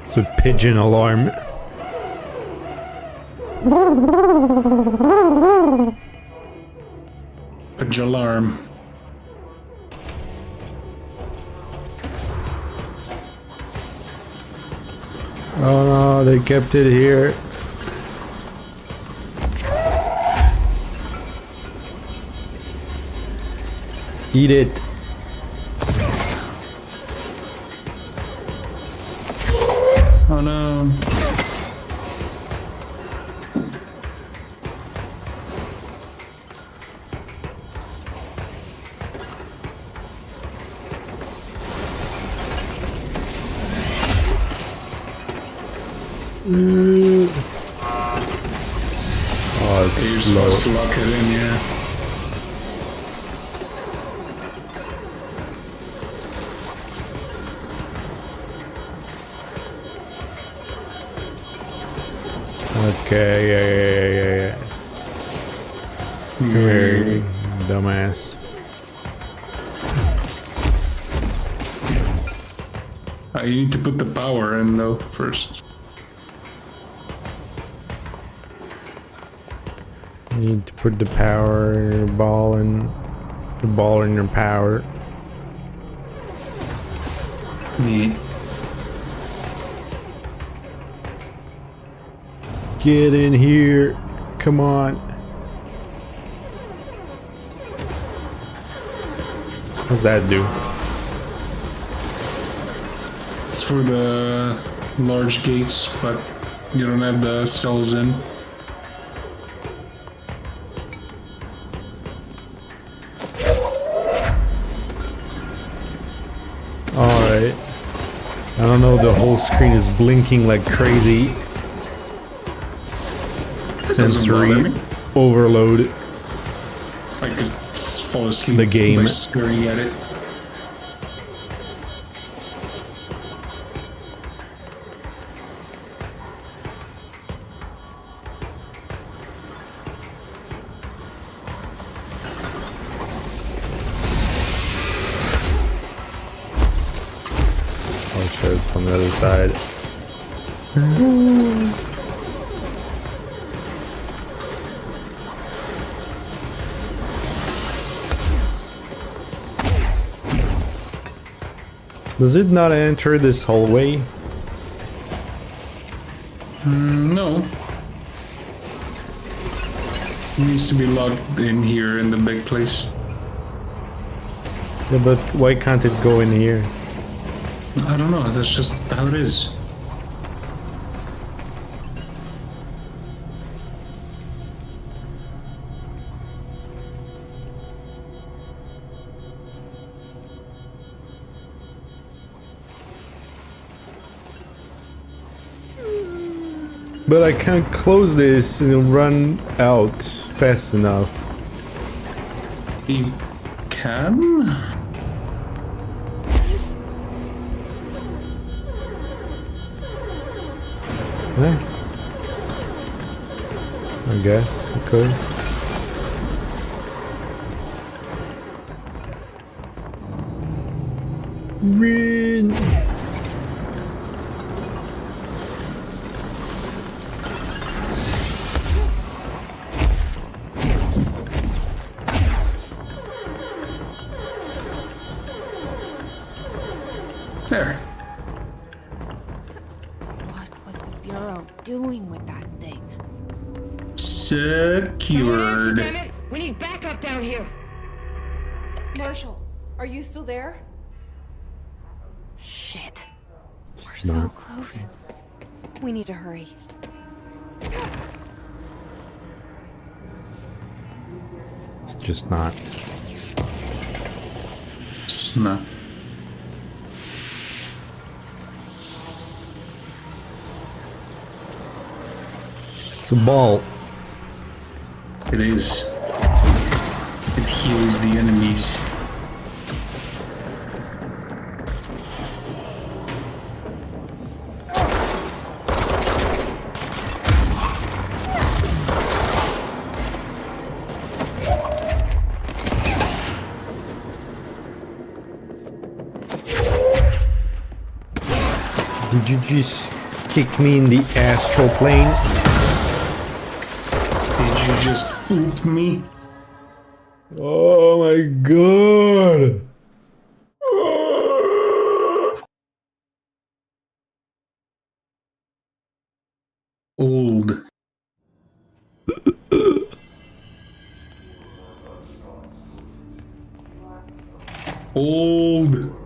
It's a pigeon alarm. Pigeon alarm. Oh no, they kept it here. Eat it. no. Oh, it's You're slow. supposed to lock it in, yeah. Okay, yeah. Come here, dumbass. You need to put the power in though first. You need to put the power in your ball and the ball in your power. Neat. Get in here. Come on. What's that do? It's for the large gates, but you don't have the cells in. Alright. I don't know, the whole screen is blinking like crazy. Sensory overload. I could fall asleep The game. by staring at it. I'll show it from the other side. Does it not enter this hallway? No. It needs to be logged in here in the big place. Yeah, but why can't it go in here? I don't know, that's just how it is. But I can't close this and run out fast enough. You can? Yeah. I guess I could. Run. There. What was the Bureau doing with that thing? Secured. Damn it! We need backup down here. Marshall, are you still there? Shit. We're so close. We need to hurry. It's just not. It's not. It's a ball. It is. It heals the enemies. Did you just kick me in the astral plane? Did you just oop me? Oh my god! Old. Old.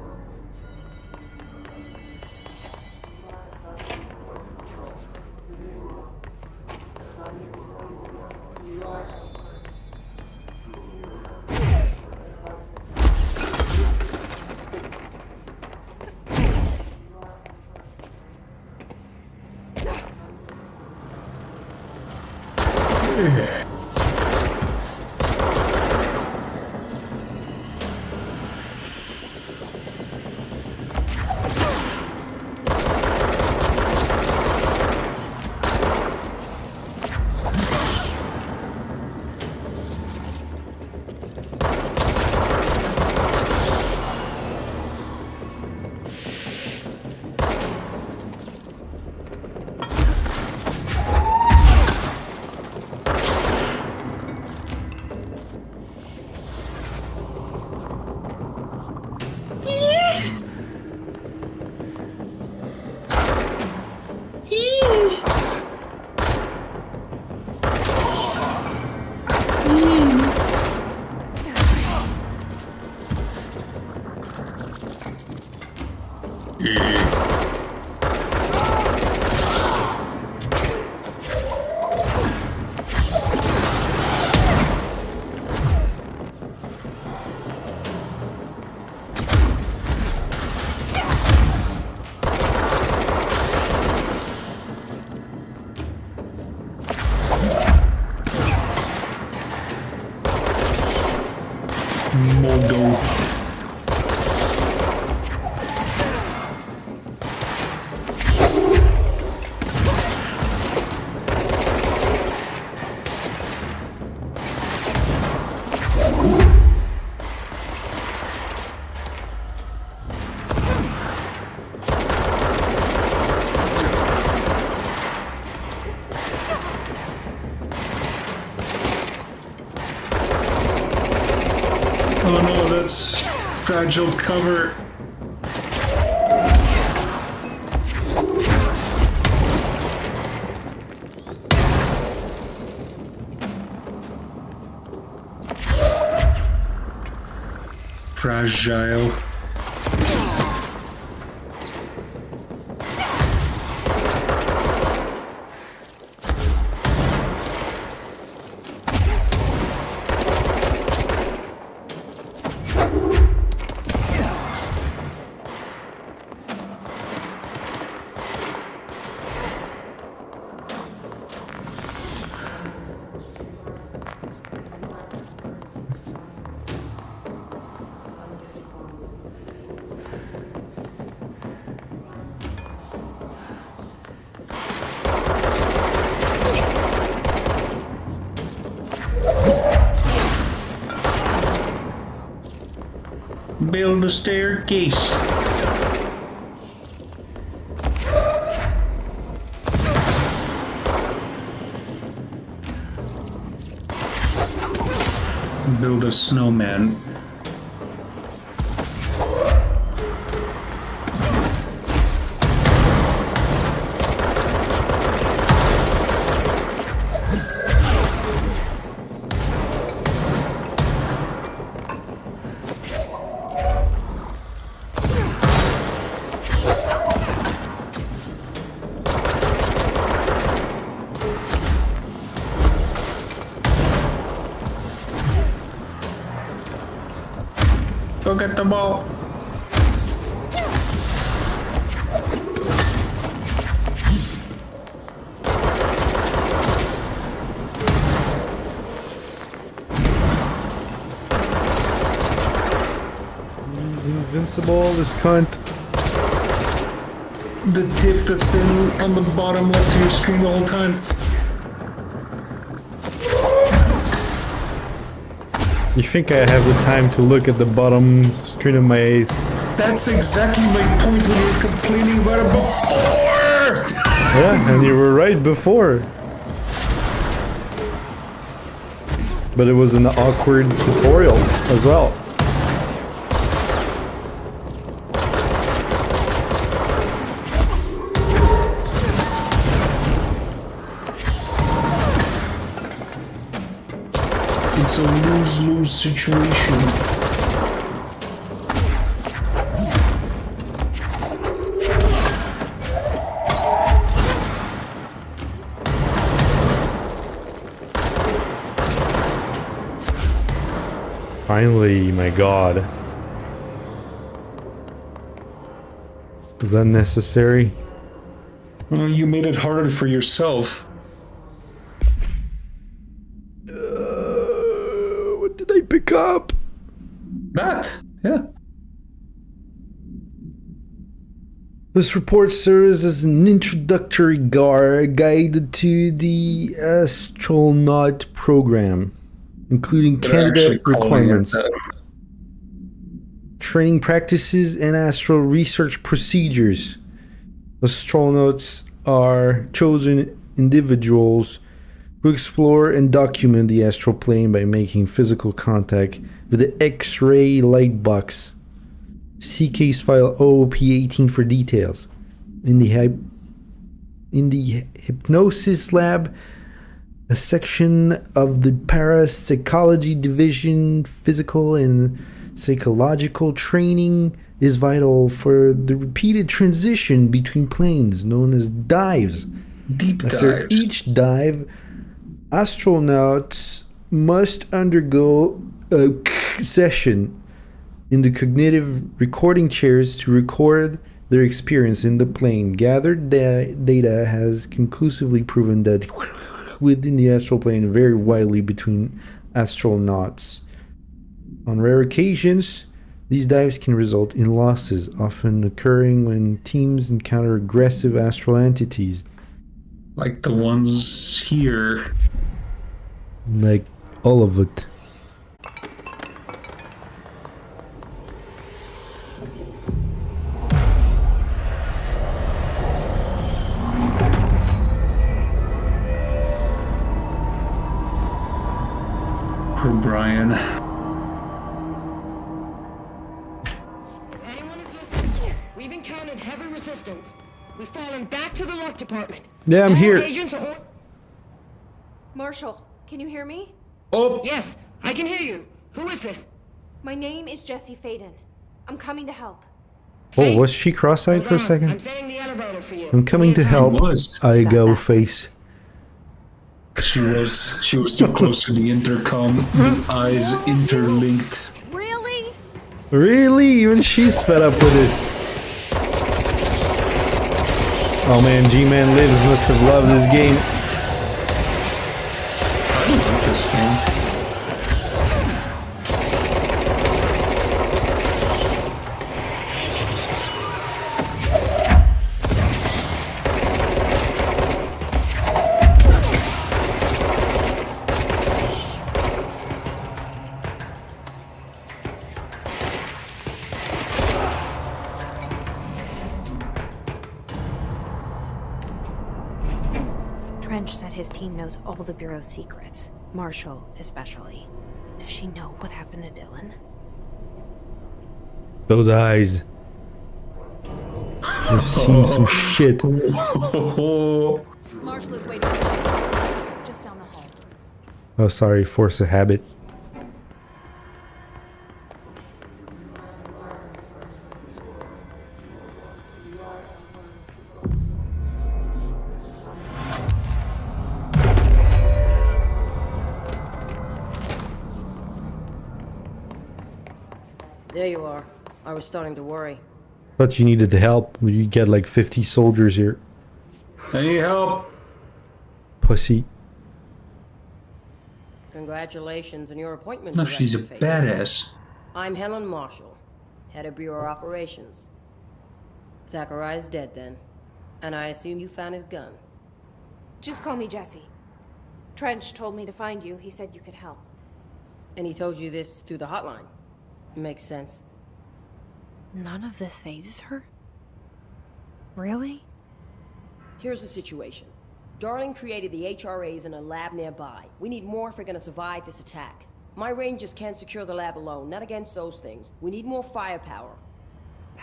Modo. Oh no, that's fragile cover. Fragile. Build a staircase. Build a snowman. Go get the ball. He's invincible, this cunt. The tip that's been on the bottom left of your screen the whole time. You think I have the time to look at the bottom screen of my ace? That's exactly my point when you were complaining about it before! Yeah, and you were right before. But it was an awkward tutorial as well. It's a lose-lose situation. Finally, my god. Was that necessary? Well, you made it harder for yourself. up! That, yeah. This report serves as an introductory guide to the astronaut program, including They're actually candidate calling it requirements, that. training practices, and astro research procedures. Astronauts are chosen individuals who explore and document the astral plane by making physical contact with the X-ray light box. See case file OOP18 for details. In the hypnosis lab, a section of the parapsychology division, physical and psychological training is vital for the repeated transition between planes, known as dives. Deep After dives. each dive, astronauts must undergo a session in the cognitive recording chairs to record their experience in the plane. Gathered data has conclusively proven that within the astral plane vary widely between astronauts. On rare occasions, these dives can result in losses, often occurring when teams encounter aggressive astral entities. Like the ones here. Like all of it. Poor Brian. Anyone is listening? We've encountered heavy resistance. We've fallen back to the lock department. Yeah, I'm All here. agents are... Marshall, can you hear me? Oh, Yes, I can hear you. Who is this? My name is Jesse Faden. I'm coming to help. Oh, was she cross-eyed for a I'm second? setting the elevator for you. I'm coming to help. was. I go face. She was too close to the intercom. The eyes interlinked. Really? Really? Even she's fed up with this. Oh man, G-Man Lives must have loved this game. I don't like this game. Trench said his team knows all the Bureau's secrets. Marshall, especially. Does she know what happened to Dylan? Those eyes. I've seen some shit. Oh, Marshall is waiting just down the hall. Oh, sorry, force of habit. There you are. I was starting to worry. Thought you needed help. You get like 50 soldiers here. I need help. Pussy. Congratulations on your appointment. No, she's a Director Faden. badass. I'm Helen Marshall, head of Bureau Operations. Zachariah's dead then, and I assume you found his gun. Just call me Jesse. Trench told me to find you. He said you could help. And he told you this through the hotline. Makes sense. None of this phases her? Really? Here's the situation. Darling created the HRAs in a lab nearby. We need more if we're gonna survive this attack. My rangers can't secure the lab alone, not against those things. We need more firepower.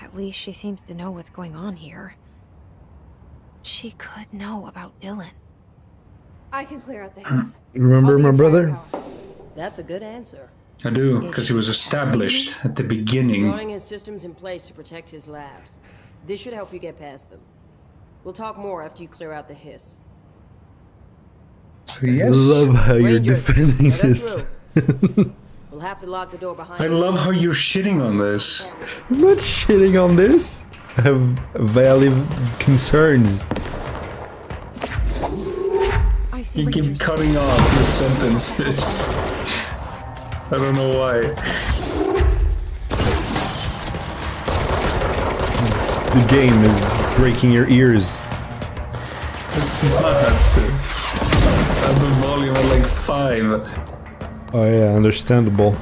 At least she seems to know what's going on here. She could know about Dylan. I can clear out the house. Remember I'll be my your brother? firepower. That's a good answer. I do, because he was established at the beginning. Darling has systems in place to protect his labs. This should help you get past them. We'll talk more after you clear out the hiss. So yes. I love how you're Rangers, defending let us this. We'll have to lock the door behind I you. love how you're shitting on this. I'm not shitting on this. I have valid concerns. I see You keep Rangers. cutting off mid sentences. I don't know why. The game is breaking your ears. It's not. I have the volume at like 5. Oh yeah, understandable.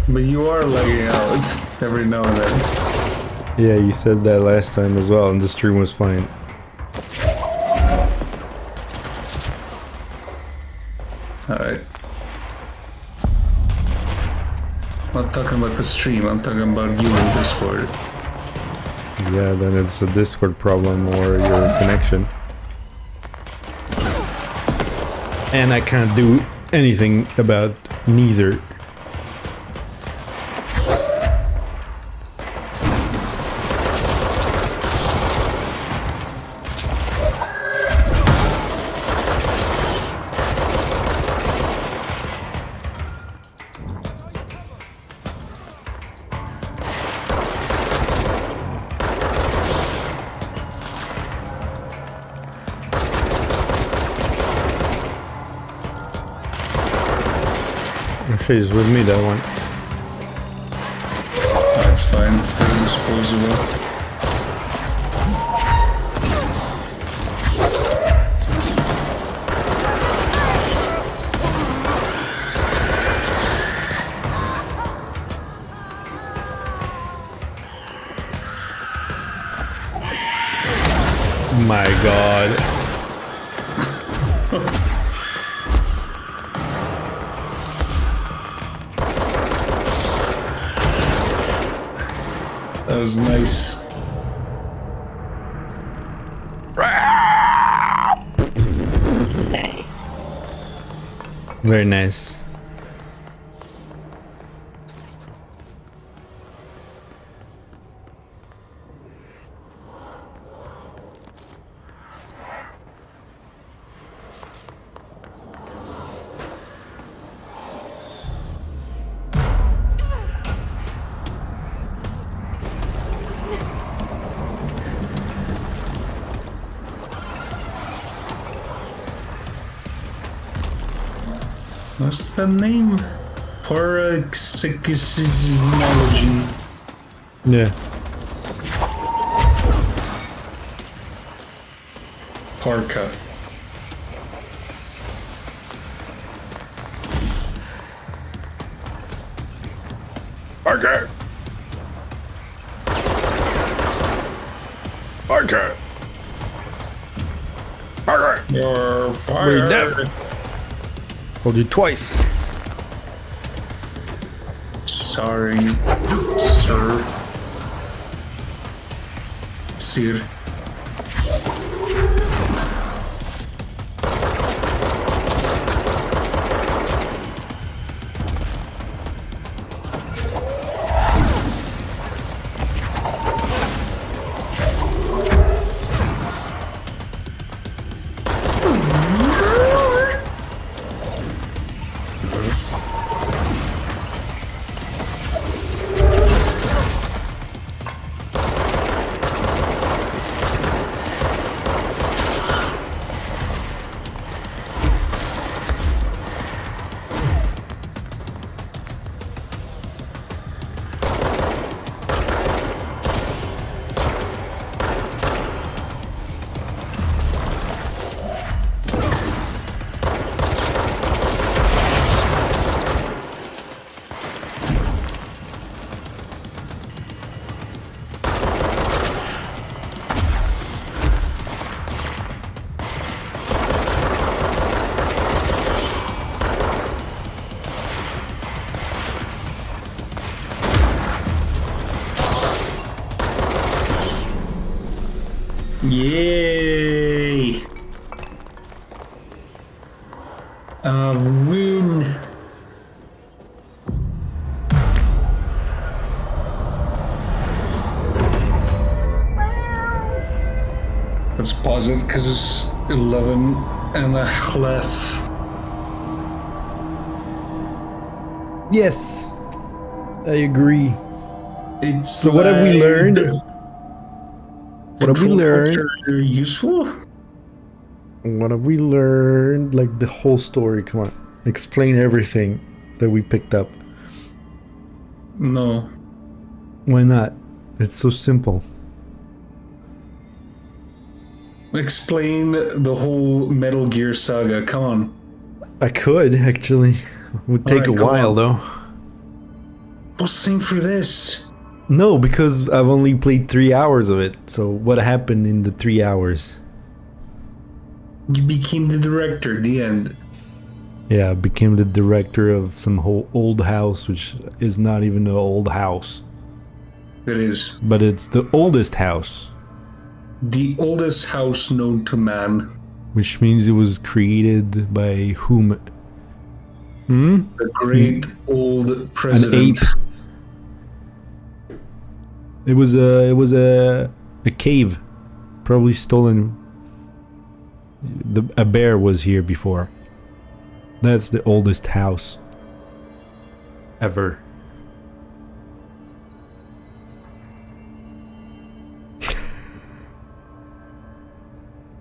But you are lagging out every now and then. Yeah, you said that last time as well, and the stream was fine. Alright. I'm not talking about the stream, I'm talking about you in Discord. Yeah, then it's a Discord problem or your connection. And I can't do anything about neither. She's with me, that one. That's fine. They're disposable. My God. That was nice. Very nice. What's the name? Paroxysmology. Yeah. Parka. Parker! Parker! Parker! You're Were fired. you deaf? Told you twice. Sorry, sir. Sir. Yay! Win! Let's pause it because it's 11 and a half. Yes, I agree. It's so what have we learned? What have we learned? Useful? What have we learned? Like the whole story, come on. explain everything that we picked up. No. Why not? It's so simple. Explain the whole Metal Gear saga. Come on. I could, actually. It would take Alright, a while, on. though. Well, same for this. No, because I've only played 3 hours of it. So what happened in the 3 hours? You became the director, the end. Yeah, I became the director of some whole old house, which is not even an old house. It is. But it's the oldest house. The oldest house known to man. Which means it was created by whom? Hmm? The great old president. An ape. It was a cave, probably stolen. A bear was here before. That's the oldest house ever.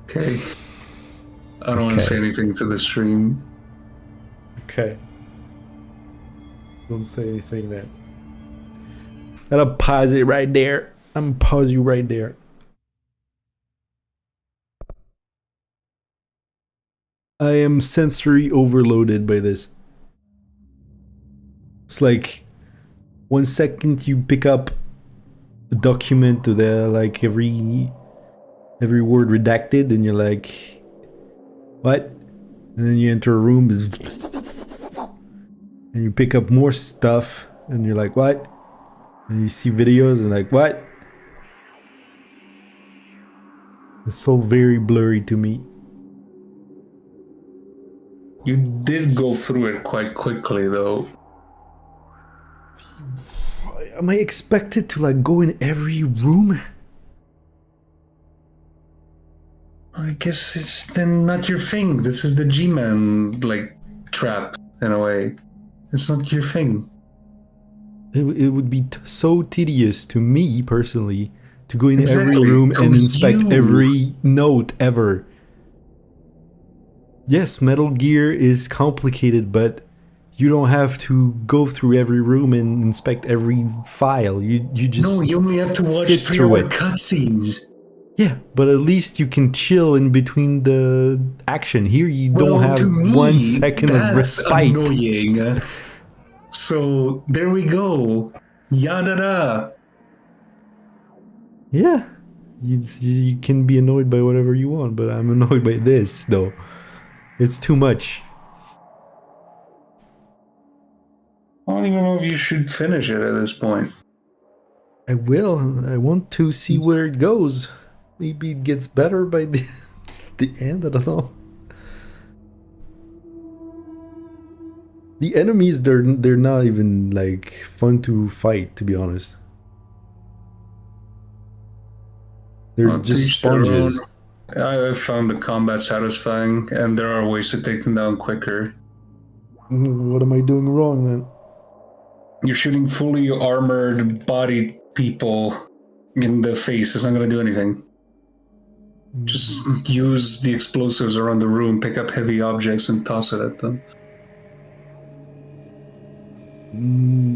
Okay. I don't want to say anything to the stream. Okay. Don't say anything then. Gotta pause it right there. I'm gonna pause you right there. I am sensory overloaded by this. It's like 1 second you pick up a document to the like every word redacted and you're like, what? And then you enter a room and you pick up more stuff and you're like, what? And you see videos and like, what? It's so very blurry to me. You did go through it quite quickly, though. Am I expected to like go in every room? I guess it's then not your thing. This is the G-Man, like, trap, in a way. It's not your thing. It would be so tedious to me personally to go in every Exactly. room and To inspect you. every note ever. Yes, Metal Gear is complicated, but you don't have to go through every room and inspect every file. You just No, you only have to watch sit 3 through hour it. cutscenes. Yeah, but at least you can chill in between the action. Here you Well, don't have to me, 1 second of that's respite. annoying. So, there we go. Yada-da. Yeah, you can be annoyed by whatever you want, but I'm annoyed by this, though. It's too much. I don't even know if you should finish it at this point. I will. I want to see where it goes. Maybe it gets better by the end. I don't know. The enemies, they're not even like fun to fight, to be honest. They're just Teach their sponges. own. I found the combat satisfying, and there are ways to take them down quicker. What am I doing wrong then? You're shooting fully armored, bodied people in the face. It's not going to do anything. Just use the explosives around the room, pick up heavy objects, and toss it at them.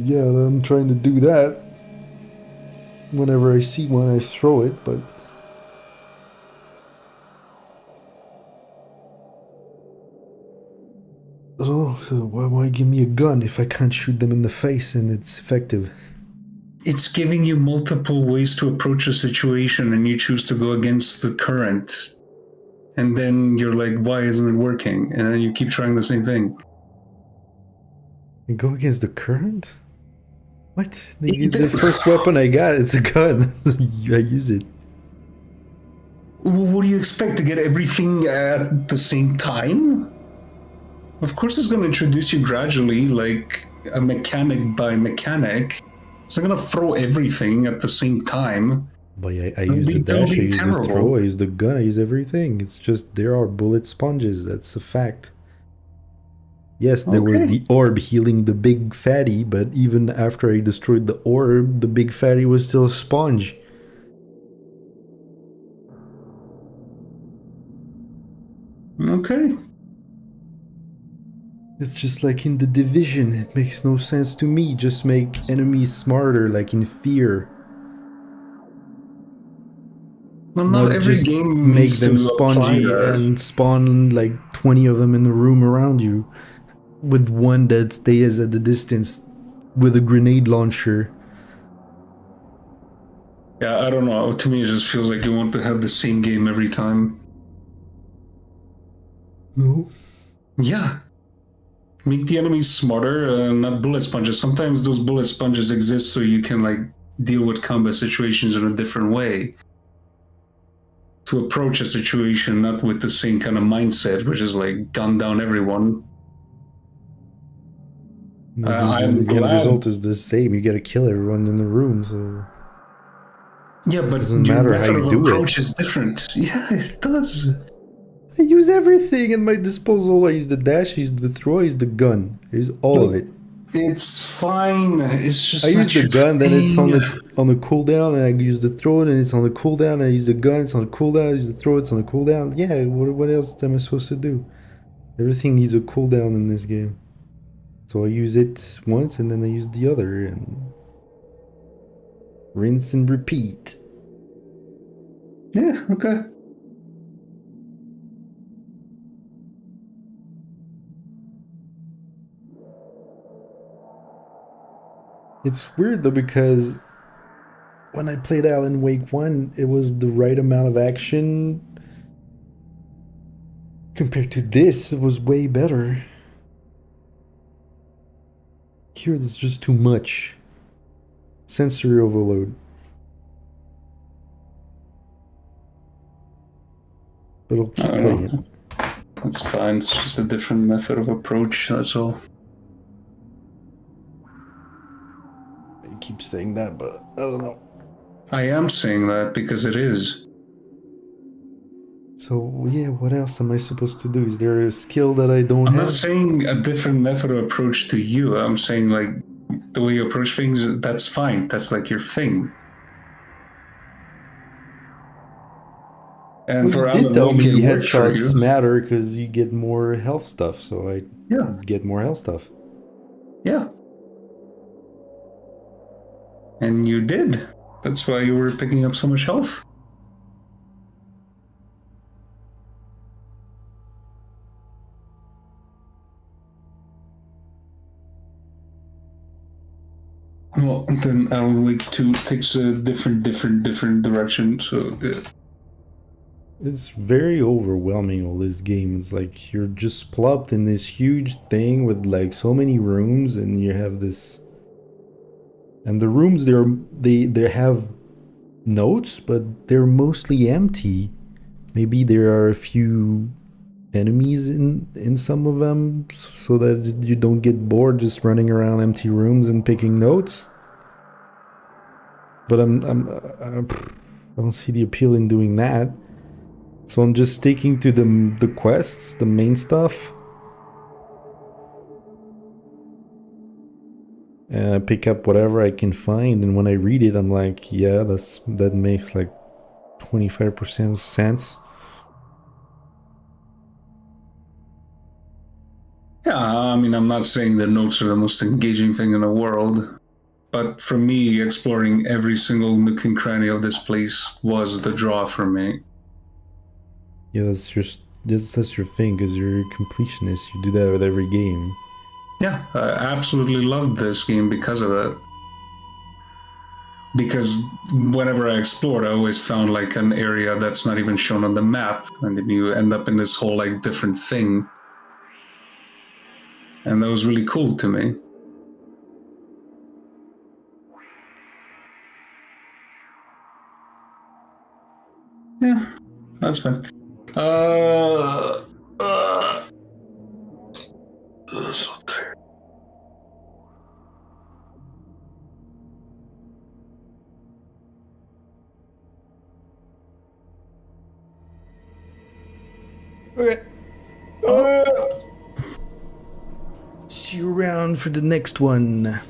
Yeah, I'm trying to do that. Whenever I see one, I throw it, but... I don't know, so why give me a gun if I can't shoot them in the face and it's effective? It's giving you multiple ways to approach a situation, and you choose to go against the current. And then you're like, why isn't it working? And then you keep trying the same thing. You go against the current? What? The first weapon I got, it's a gun. I use it. What do you expect, to get everything at the same time? Of course it's going to introduce you gradually, like a mechanic by mechanic. It's not going to throw everything at the same time. But I use the dash, I use the throw, I use the gun, I use everything. It's just there are bullet sponges, that's a fact. Yes, there was the orb healing the big fatty, but even after I destroyed the orb, the big fatty was still a sponge. Okay. It's just like in The Division. It makes no sense to me. Just make enemies smarter, like in Fear. Well, not Not every just game make needs them to apply spongy that. and spawn like 20 of them in the room around you. With one that stays at the distance with a grenade launcher. Yeah, I don't know. To me, it just feels like you want to have the same game every time. No. Yeah. Make the enemies smarter, not bullet sponges. Sometimes those bullet sponges exist so you can like deal with combat situations in a different way. To approach a situation not with the same kind of mindset, which is like gun down everyone. I'm The end glad. result is the same. You gotta kill everyone in the room, so Yeah, it but doesn't your matter how method you of do it. approach is different. Yeah, it does. I use everything at my disposal. I use the dash, I use the throw, I use the gun. I use all of it. It's fine. It's just I use not the your gun, then it's thing. on the cooldown, and I use the throw, and it's on the cooldown. I use the gun, it's on the cooldown. I use the throw, it's on the cooldown. Yeah, what else am I supposed to do? Everything needs a cooldown in this game. So I use it once, and then I use the other, and rinse and repeat. Yeah, okay. It's weird though, because when I played Alan Wake 1, it was the right amount of action. Compared to this, it was way better. Here, there's just too much. Sensory overload. But I'll keep playing it. That's fine. It's just a different method of approach, that's all. I keep saying that, but I don't know. I am saying that because it is. So, yeah, what else am I supposed to do? Is there a skill that I don't I'm have? not saying a different method of approach to you. I'm saying, like, the way you approach things, that's fine. That's like your thing. And Well, for you did Alan tell Wake, me it worked for headshots you. matter because you get more health stuff, so I get more health stuff. Yeah. And you did. That's why you were picking up so much health. Well, then Alan Wake 2 takes a different direction, so good. It's very overwhelming, all this game. It's like you're just plopped in this huge thing with like so many rooms, and you have this. And the rooms they have notes, but they're mostly empty. Maybe there are a few enemies in some of them, so that you don't get bored just running around empty rooms and picking notes. But I don't see the appeal in doing that. So I'm just sticking to the quests, the main stuff. And I pick up whatever I can find, and when I read it, I'm like, yeah, that makes like 25% sense. Yeah, I mean, I'm not saying that notes are the most engaging thing in the world, but for me, exploring every single nook and cranny of this place was the draw for me. Yeah, that's your thing, because you're a completionist. You do that with every game. Yeah, I absolutely loved this game because of that. Because whenever I explored, I always found like an area that's not even shown on the map, and then you end up in this whole like different thing. And that was really cool to me. Yeah, that's fine. So tired. Okay. See you around for the next one.